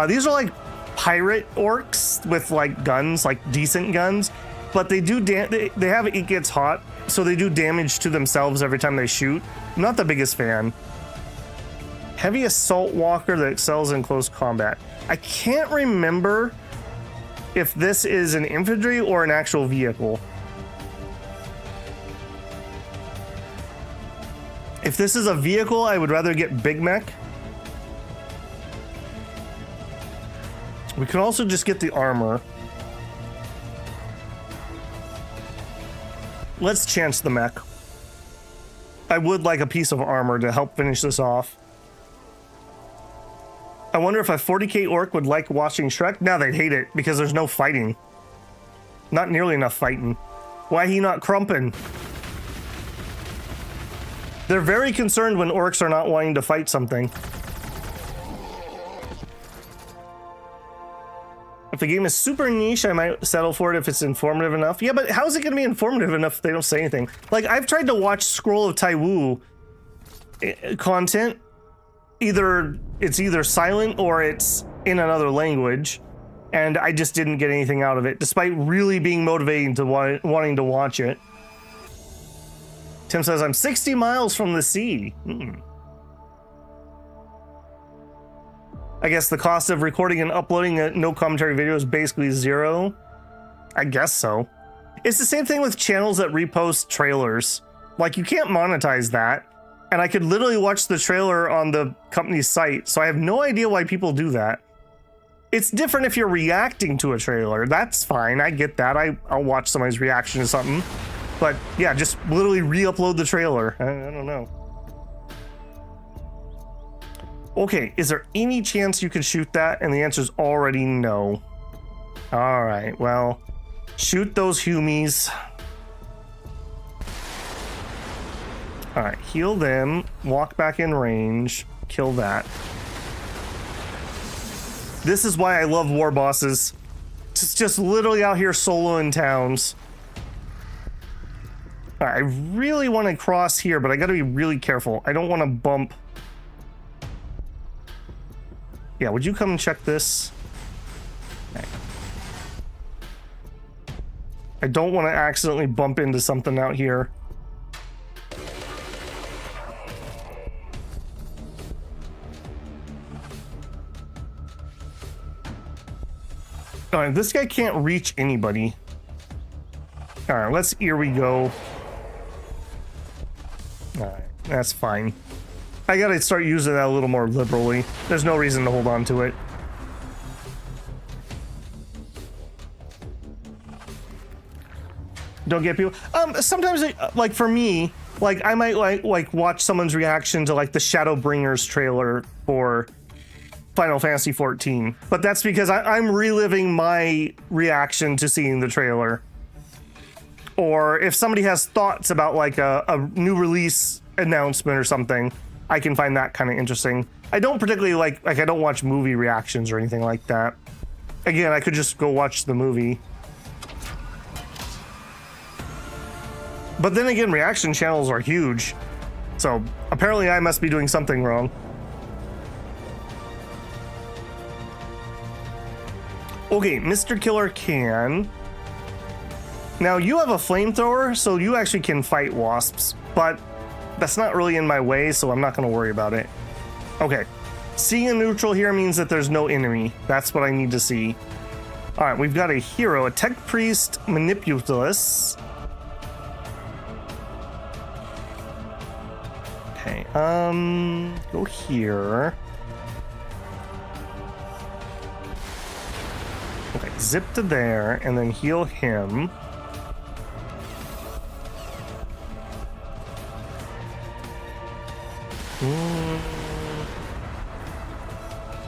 These are like pirate orcs with like guns, like decent guns, but they do they have it gets hot, so they do damage to themselves every time they shoot. I'm not the biggest fan. Heavy assault walker that excels in close combat. I can't remember if this is an infantry or an actual vehicle. If this is a vehicle, I would rather get Big Mech. We can also just get the armor. Let's chance the mech. I would like a piece of armor to help finish this off. I wonder if a 40k orc would like watching Shrek. Now they'd hate it because there's no fighting. Not nearly enough fighting. Why he not crumping? They're very concerned when orcs are not wanting to fight something. If the game is super niche, I might settle for it if it's informative enough. Yeah, but how is it going to be informative enough if they don't say anything? Like, I've tried to watch Scroll of Taiwu content. It's either silent or it's in another language, and I just didn't get anything out of it, despite really being motivating to wanting to watch it. Tim says, I'm 60 miles from the sea. I guess the cost of recording and uploading a no commentary video is basically zero. I guess so. It's the same thing with channels that repost trailers. Like, you can't monetize that. And I could literally watch the trailer on the company's site, so I have no idea why people do that. It's different if you're reacting to a trailer. That's fine, I get that. I'll watch somebody's reaction to something. But yeah, just literally re-upload the trailer. I don't know. Okay, is there any chance you could shoot that? And the answer is already no. All right, well, shoot those humies. All right, heal them, walk back in range, kill that. This is why I love war bosses. Just literally out here soloing towns. All right, I really want to cross here, but I got to be really careful. I don't want to bump. Yeah, would you come and check this? Okay. I don't want to accidentally bump into something out here. All right, this guy can't reach anybody. All right, here we go. All right, that's fine. I gotta start using that a little more liberally. There's no reason to hold on to it. Don't get people. Sometimes, like for me, like I might like watch someone's reaction to like the Shadowbringers trailer for Final Fantasy XIV, but that's because I'm reliving my reaction to seeing the trailer. Or if somebody has thoughts about like a new release announcement or something, I can find that kind of interesting. I don't particularly like I don't watch movie reactions or anything like that. Again, I could just go watch the movie. But then again, reaction channels are huge. So apparently I must be doing something wrong. Okay, Mr. Killer can. Now you have a flamethrower, so you actually can fight wasps, but that's not really in my way, so I'm not going to worry about it. Okay, seeing a neutral here means that there's no enemy. That's what I need to see. All right, we've got a hero, a tech priest, manipulus. Okay, go here. Okay, zip to there, and then heal him.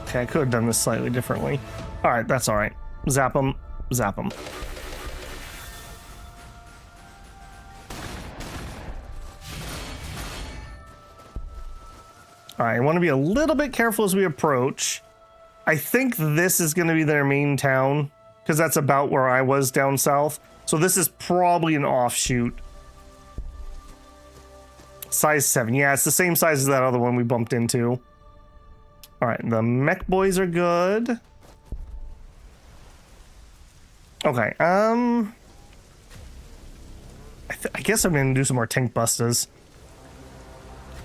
Okay, I could have done this slightly differently. All right, that's all right. Zap him, zap him. All right, I want to be a little bit careful as we approach. I think this is going to be their main town, because that's about where I was down south. So this is probably an offshoot. Size 7. Yeah, it's the same size as that other one we bumped into. All right, the mech boys are good. Okay, I guess I'm going to do some more tank busters.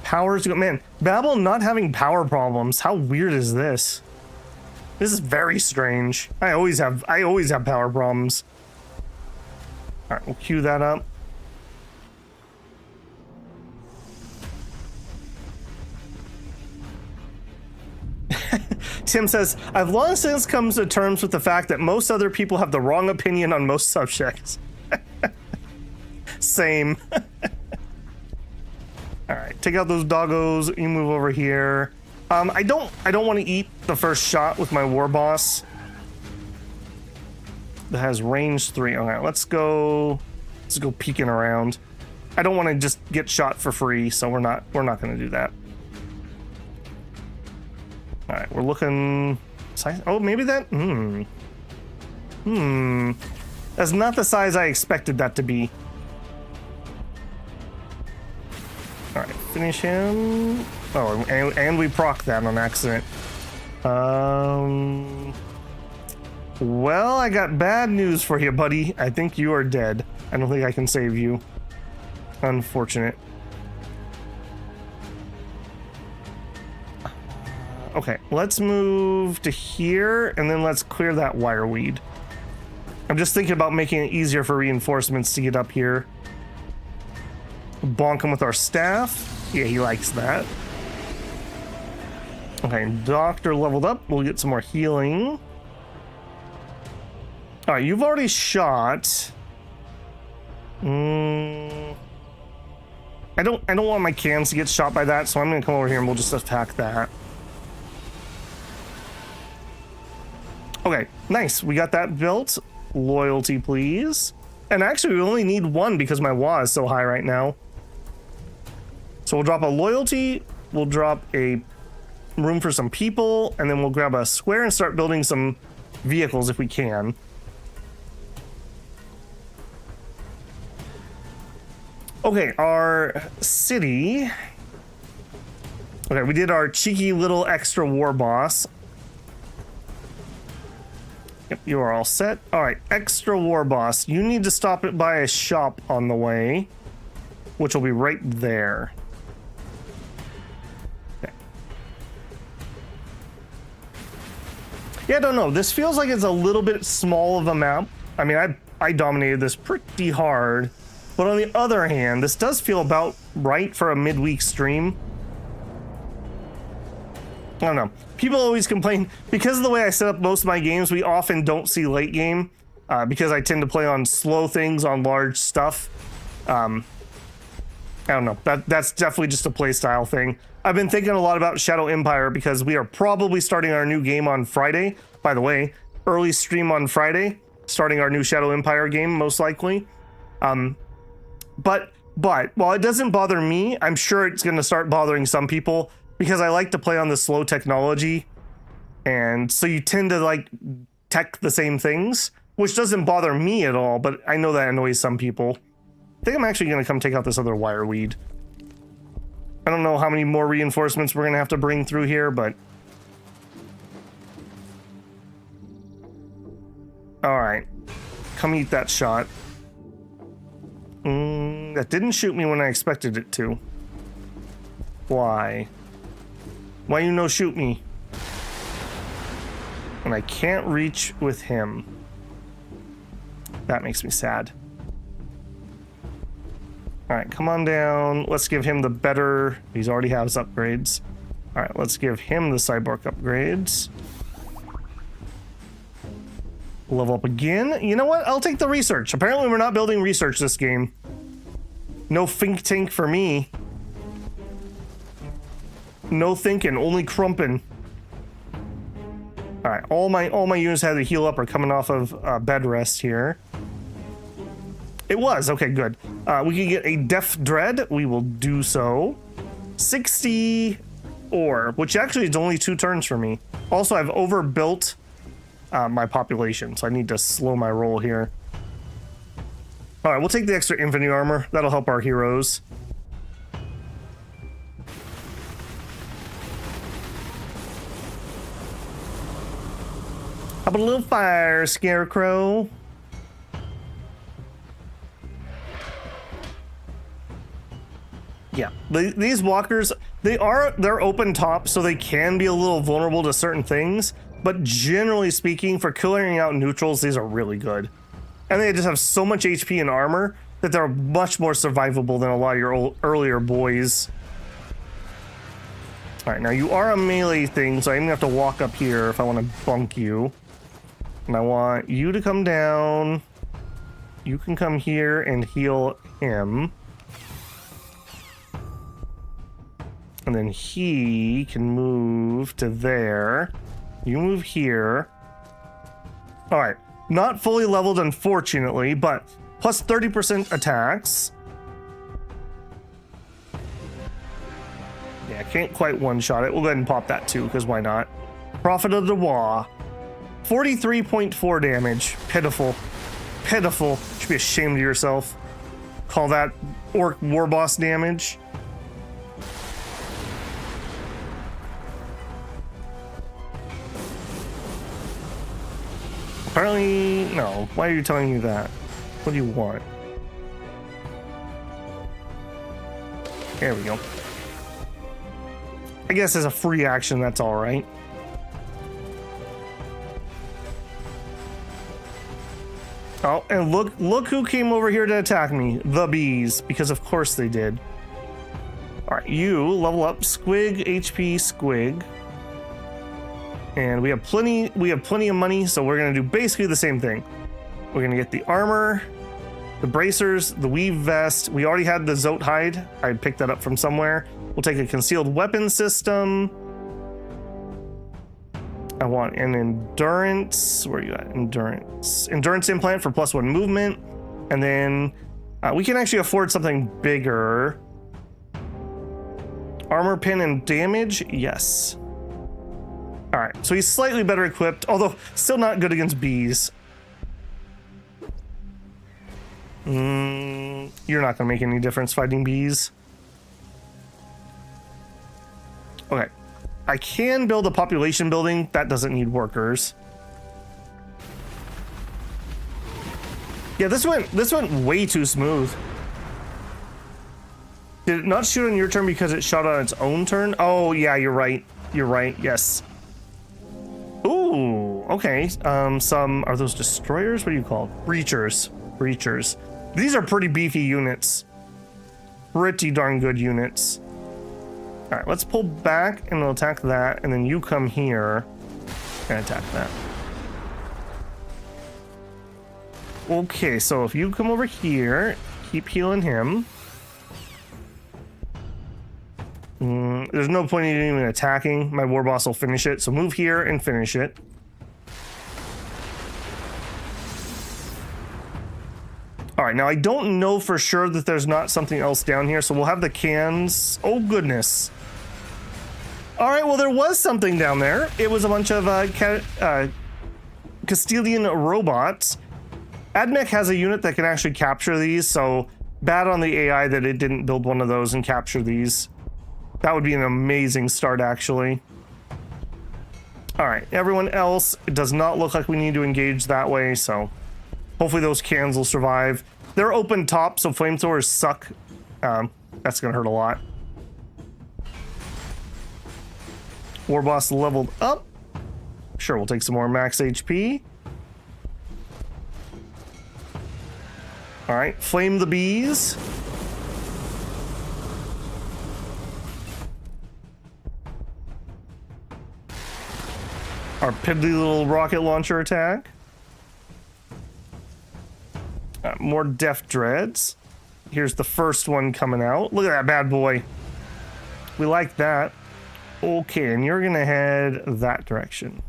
Powers go. Man, Babel not having power problems. How weird is this? This is very strange. I always have power problems. All right, we'll queue that up. Tim says, I've long since come to terms with the fact that most other people have the wrong opinion on most subjects. Same. All right, take out those doggos. You move over here. I don't want to eat the first shot with my war boss. That has range 3. Okay, let's go peeking around. I don't want to just get shot for free, so we're not going to do that. All right, we're looking. Oh, maybe that. That's not the size I expected that to be. All right, finish him. Oh, and we proc that on accident. Well, I got bad news for you, buddy. I think you are dead. I don't think I can save you. Unfortunate. Okay, let's move to here, and then let's clear that wireweed. I'm just thinking about making it easier for reinforcements to get up here. Bonk him with our staff. Yeah, he likes that. Okay, doctor leveled up. We'll get some more healing. All right, you've already shot. I don't want my cans to get shot by that, so I'm gonna come over here and we'll just attack that. Okay, nice. We got that built. Loyalty, please. And actually, we only need one because my WA is so high right now. So we'll drop a loyalty. We'll drop a room for some people, and then we'll grab a square and start building some vehicles if we can. Okay, our city. Okay, we did our cheeky little extra war boss. Yep, you are all set. All right, extra war boss. You need to stop it by a shop on the way, which will be right there. Okay. Yeah, I don't know. This feels like it's a little bit small of a map. I mean, I dominated this pretty hard. But on the other hand, this does feel about right for a midweek stream. I don't know. People always complain, because of the way I set up most of my games, we often don't see late game, because I tend to play on slow things on large stuff. I don't know. That's definitely just a play style thing. I've been thinking a lot about Shadow Empire because we are probably starting our new game on Friday. By the way, early stream on Friday, starting our new Shadow Empire game, most likely. But while it doesn't bother me, I'm sure it's going to start bothering some people because I like to play on the slow technology. And so you tend to like tech the same things, which doesn't bother me at all, but I know that annoys some people. I think I'm actually going to come take out this other wireweed. I don't know how many more reinforcements we're going to have to bring through here, but... Alright. Come eat that shot. That didn't shoot me when I expected it to. Why? Why you no shoot me? And I can't reach with him. That makes me sad. Alright, come on down. Let's give him the better... He's already has upgrades. Alright, let's give him the cyborg upgrades. Level up again. You know what? I'll take the research. Apparently we're not building research this game. No think tank for me. No thinking, only crumping. Alright, all my units had to heal up are coming off of bed rest here. It was, okay, good. We can get a Death Dread, we will do so. 60 ore, which actually is only 2 turns for me. Also, I've overbuilt my population, so I need to slow my roll here. Alright, we'll take the extra infantry armor. That'll help our heroes. How about a little fire, Scarecrow? Yeah, these walkers, they're open top, so they can be a little vulnerable to certain things, but generally speaking, for clearing out neutrals, these are really good. And they just have so much HP and armor that they're much more survivable than a lot of your earlier boys. Alright, now you are a melee thing, so I'm gonna have to walk up here if I want to bunk you. And I want you to come down. You can come here and heal him. And then he can move to there. You move here. Alright. Not fully leveled, unfortunately, but plus 30% attacks. Can't quite one-shot it. We'll go ahead and pop that too, because why not? Prophet of the Wa. 43.4 damage. Pitiful. Pitiful. You should be ashamed of yourself. Call that orc war boss damage. Apparently, no. Why are you telling me that? What do you want? There we go. I guess as a free action, that's all right. Oh, and look who came over here to attack me. The bees, because of course they did. All right, you level up Squig, HP Squig. And we have plenty of money, so we're gonna do basically the same thing. We're gonna get the armor, the bracers, the weave vest. We already had the Zote hide. I picked that up from somewhere. We'll take a concealed weapon system. I want an endurance. Where are you at? Endurance. Endurance implant for +1 movement. And then we can actually afford something bigger. Armor pin and damage? Yes. All right, so he's slightly better equipped, although still not good against bees. You're not gonna make any difference fighting bees. Okay, I can build a population building. That doesn't need workers. Yeah, this went way too smooth. Did it not shoot on your turn because it shot on its own turn? Oh yeah, you're right. You're right. Yes. Ooh, okay. Some are those destroyers? What do you call them? Breachers. Breachers. These are pretty beefy units. Pretty darn good units. All right, let's pull back and we'll attack that, and then you come here and attack that. Okay, so if you come over here, keep healing him. There's no point in even attacking. My war boss will finish it, so move here and finish it. All right, now I don't know for sure that there's not something else down here, so we'll have the cans. Oh, goodness. All right, well, there was something down there. It was a bunch of Castilian robots. AdMech has a unit that can actually capture these, so bad on the AI that it didn't build one of those and capture these. That would be an amazing start, actually. All right, everyone else, it does not look like we need to engage that way, so hopefully those cans will survive. They're open top, so flamethrowers suck. That's gonna hurt a lot. War boss leveled up. Sure, we'll take some more max HP. All right, flame the bees. Our piddly little rocket launcher attack. More Def Dreads. Here's the first one coming out. Look at that bad boy. We like that. Okay, and you're gonna head that direction.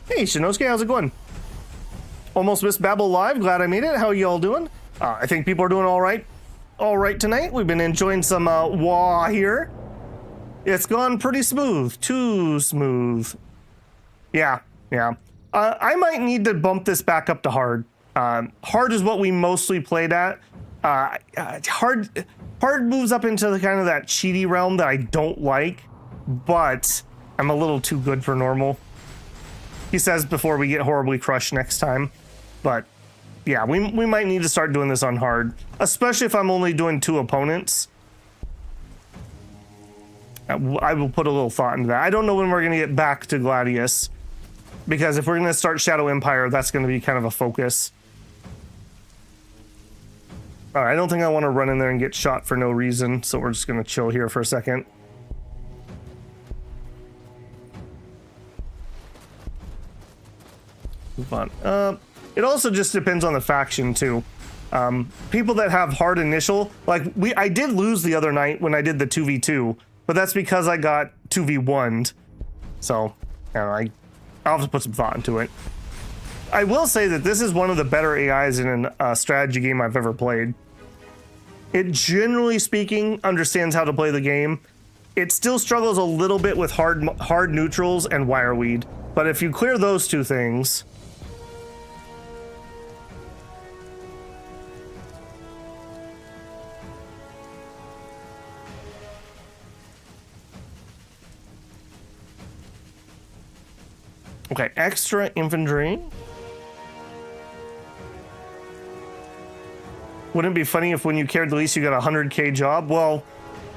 Hey, Shinosuke, how's it going? Almost missed Babel Live. Glad I made it. How are y'all doing? I think people are doing all right. All right tonight. We've been enjoying some WoW here. It's gone pretty smooth. Too smooth. Yeah. I might need to bump this back up to hard. Hard is what we mostly played at. Hard moves up into the kind of that cheaty realm that I don't like, but I'm a little too good for normal. He says before we get horribly crushed next time. But yeah, we might need to start doing this on hard, especially if I'm only doing 2 opponents. I will put a little thought into that. I don't know when we're going to get back to Gladius, because if we're going to start Shadow Empire, that's going to be kind of a focus. All right, I don't think I want to run in there and get shot for no reason, so we're just going to chill here for a second. Move on up. It also just depends on the faction, too. People that have hard initial, like I did lose the other night when I did the 2v2, but that's because I got 2v1'd. So, I don't know, I'll have to put some thought into it. I will say that this is one of the better AIs in a strategy game I've ever played. It, generally speaking, understands how to play the game. It still struggles a little bit with hard neutrals and wireweed. But if you clear those two things... Okay, extra infantry. Wouldn't it be funny if when you cared the least you got a 100k job? Well,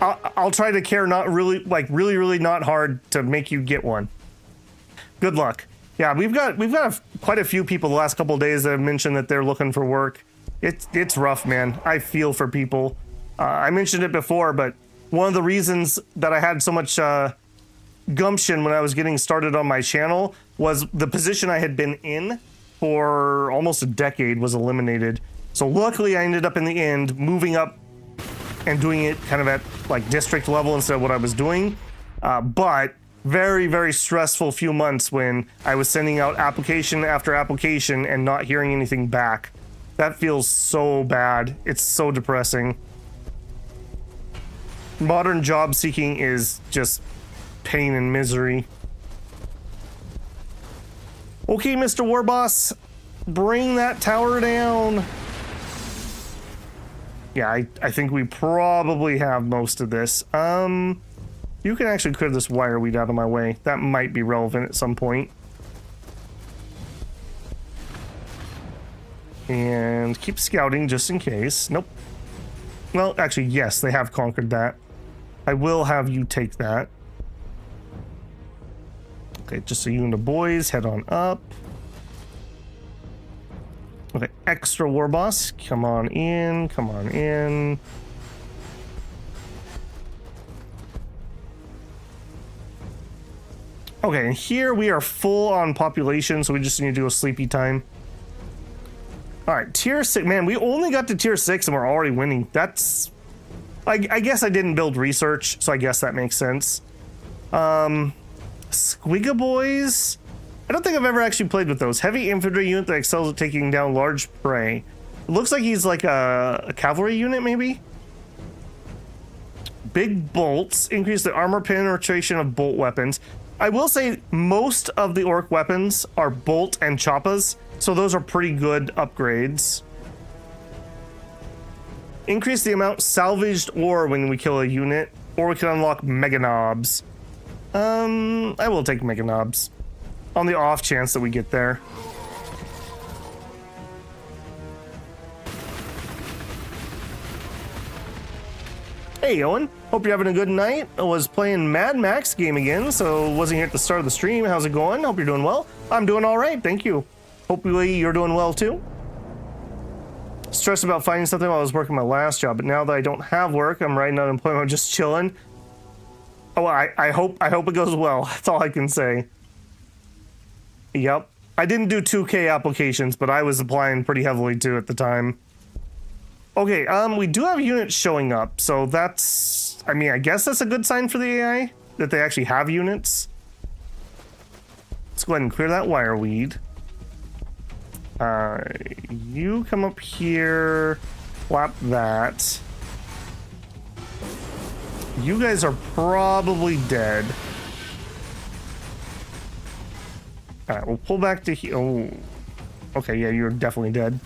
I'll try to care not really, like really not hard to make you get one. Good luck. Yeah, we've got quite a few people the last couple of days that have mentioned that they're looking for work. It's rough, man. I feel for people. I mentioned it before, but one of the reasons that I had so much gumption when I was getting started on my channel was the position I had been in for almost a decade was eliminated. So luckily I ended up in the end moving up and doing it kind of at like district level instead of what I was doing. But very, very stressful few months when I was sending out application after application and not hearing anything back. That feels so bad. It's so depressing. Modern job seeking is just pain and misery. Okay, Mr. Warboss, bring that tower down. Yeah, I think we probably have most of this. You can actually clear this wireweed out of my way. That might be relevant at some point. And keep scouting just in case. Nope. Well, actually, yes, they have conquered that. I will have you take that. Okay, just so you and the boys head on up. Okay, extra war boss, come on in, come on in. Okay, and here we are full on population, so we just need to do a sleepy time. All right, tier 6, man, we only got to tier 6 and we're already winning. That's, I guess I didn't build research, so I guess that makes sense. Squigga boys? I don't think I've ever actually played with those. Heavy infantry unit that excels at taking down large prey. It looks like he's like a cavalry unit, maybe? Big bolts. Increase the armor penetration of bolt weapons. I will say most of the orc weapons are bolt and choppas, so those are pretty good upgrades. Increase the amount salvaged ore when we kill a unit, or we can unlock mega knobs. I will take mega knobs on the off chance that we get there. Hey Owen, hope you're having a good night. I was playing Mad Max game again, so wasn't here at the start of the stream. How's it going? Hope you're doing well. I'm doing all right, thank you. Hopefully you're doing well too. Stressed about finding something while I was working my last job, but now that I don't have work, I'm right in unemployment, I'm just chilling. Oh, I hope it goes well. That's all I can say. Yep. I didn't do 2K applications, but I was applying pretty heavily too at the time. Okay, we do have units showing up, so that's, I mean, I guess that's a good sign for the AI, that they actually have units. Let's go ahead and clear that wireweed. You come up here, flap that. You guys are probably dead. Alright, we'll pull back to here. Oh, okay, yeah, you're definitely dead.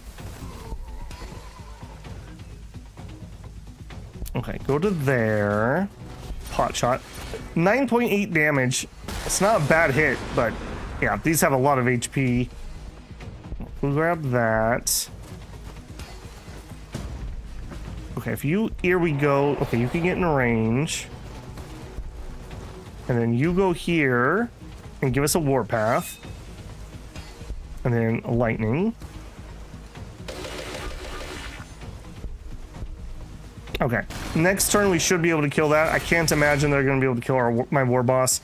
Okay, go to there. Pot shot. 9.8 damage. It's not a bad hit, but yeah, these have a lot of HP. We'll grab that. Okay, here we go. Okay, you can get in range. And then you go here and give us a warpath. And then a lightning. Okay, next turn we should be able to kill that. I can't imagine they're going to be able to kill my war boss.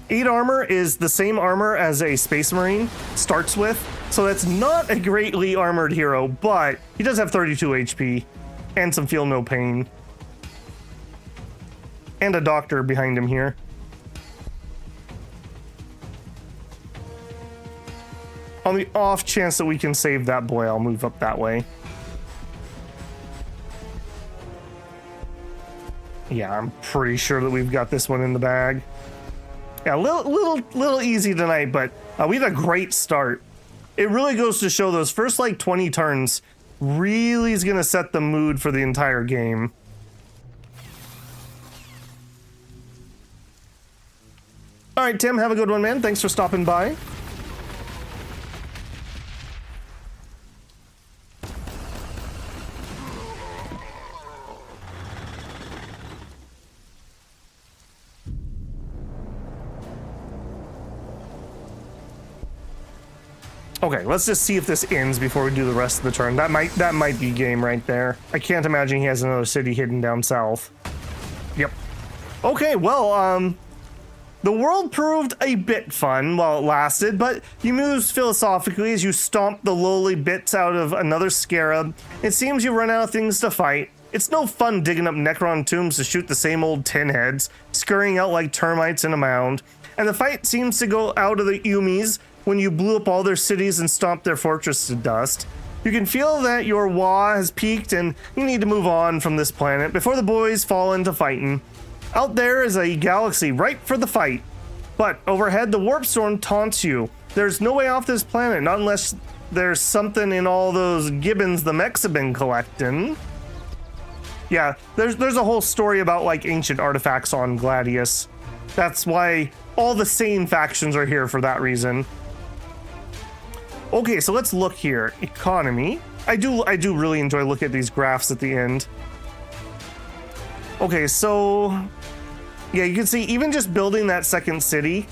8 armor is the same armor as a Space Marine starts with, so that's not a greatly armored hero, but he does have 32 HP and some feel no pain. And a doctor behind him here. On the off chance that we can save that boy, I'll move up that way. Yeah, I'm pretty sure that we've got this one in the bag. Yeah, a little easy tonight, but we had a great start. It really goes to show those first like 20 turns really is going to set the mood for the entire game. All right, Tim, have a good one, man. Thanks for stopping by. Okay, let's just see if this ends before we do the rest of the turn. That might be game right there. I can't imagine he has another city hidden down south. Yep. Okay, well, the world proved a bit fun while it lasted, but you moved philosophically as you stomped the lowly bits out of another scarab. It seems you run out of things to fight. It's no fun digging up Necron tombs to shoot the same old tin heads, scurrying out like termites in a mound. And the fight seems to go out of the Umis when you blew up all their cities and stomped their fortress to dust. You can feel that your wah has peaked and you need to move on from this planet before the boys fall into fighting. Out there is a galaxy ripe for the fight, but overhead the warp storm taunts you. There's no way off this planet, not unless there's something in all those gibbons the mechs have been collecting. Yeah, there's a whole story about like ancient artifacts on Gladius. That's why all the same factions are here for that reason. Okay, so let's look here. Economy. I do really enjoy looking at these graphs at the end. Okay, so yeah, you can see even just building that second city,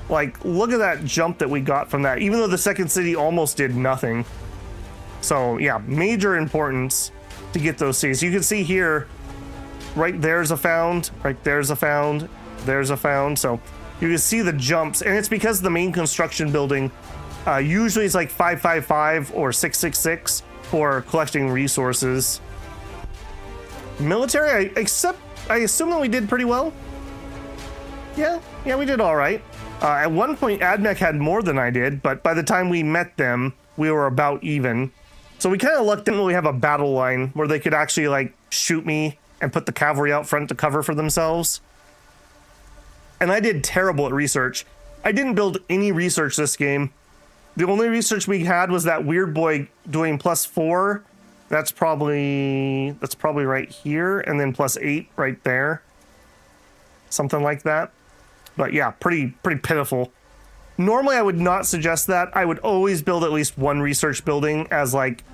like look at that jump that we got from that, even though the second city almost did nothing. So yeah, major importance to get those cities. You can see here, right there's a found, right there's a found, there's a found. So you can see the jumps, and it's because the main construction building usually it's like 555 or 666 for collecting resources. Military, I assume that we did pretty well. Yeah, we did all right. At one point, AdMech had more than I did, but by the time we met them, we were about even. So we kind of lucked in when we have a battle line where they could actually like shoot me and put the cavalry out front to cover for themselves. And I did terrible at research. I didn't build any research this game. The only research we had was that weird boy doing +4. That's probably right here, and then +8 right there. Something like that. But yeah, pretty pitiful. Normally I would not suggest that. I would always build at least one research building as like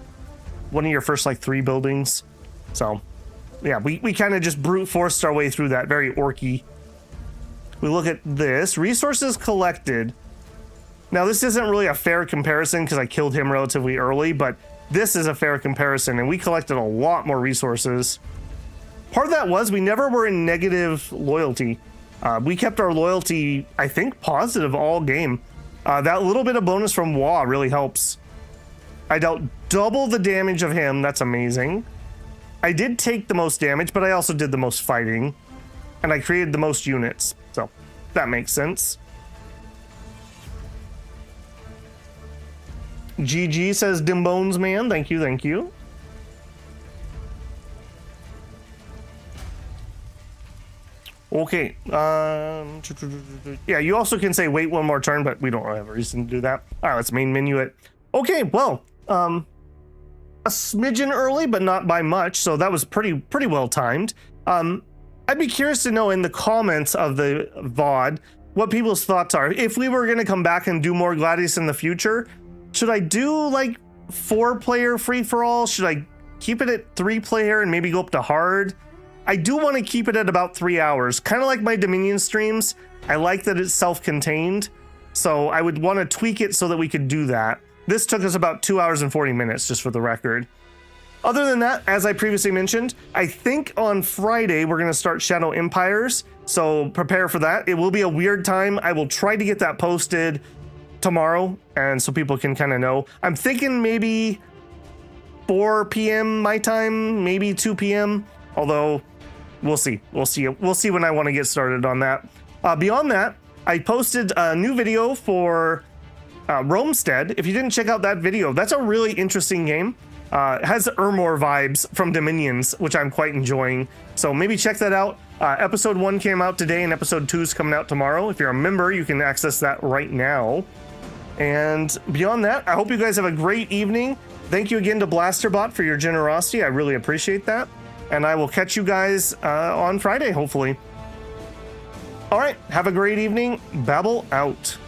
one of your first like 3 buildings. So yeah, we kind of just brute forced our way through that, very orky. We look at this, resources collected. Now this isn't really a fair comparison because I killed him relatively early, but this is a fair comparison, and we collected a lot more resources. Part of that was we never were in negative loyalty. We kept our loyalty, I think, positive all game. That little bit of bonus from Wah really helps. I dealt double the damage of him. That's amazing. I did take the most damage, but I also did the most fighting. And I created the most units. So that makes sense. GG says Dimbones man. Thank you, thank you. Okay. Yeah, you also can say wait one more turn, but we don't really have a reason to do that. All right, let's main menu it. Okay, well, a smidgen early, but not by much, so that was pretty well timed. I'd be curious to know in the comments of the VOD what people's thoughts are. If we were going to come back and do more Gladius in the future, should I do like 4-player free-for-all? Should I keep it at 3-player and maybe go up to hard? I do want to keep it at about 3 hours, kind of like my Dominion streams. I like that it's self-contained, so I would want to tweak it so that we could do that. This took us about 2 hours and 40 minutes, just for the record. Other than that, as I previously mentioned, I think on Friday we're going to start Shadow Empires, so prepare for that. It will be a weird time. I will try to get that posted tomorrow, and so people can kind of know. I'm thinking maybe 4 p.m. my time, maybe 2 p.m., although we'll see. We'll see when I want to get started on that. Beyond that, I posted a new video for Roamstead. If you didn't check out that video, that's a really interesting game. It has Ermor vibes from Dominions, which I'm quite enjoying. So maybe check that out. Episode 1 came out today, and episode 2 is coming out tomorrow. If you're a member, you can access that right now. And beyond that, I hope you guys have a great evening. Thank you again to Blasterbot for your generosity. I really appreciate that. And I will catch you guys on Friday, hopefully. All right, have a great evening. Babble out.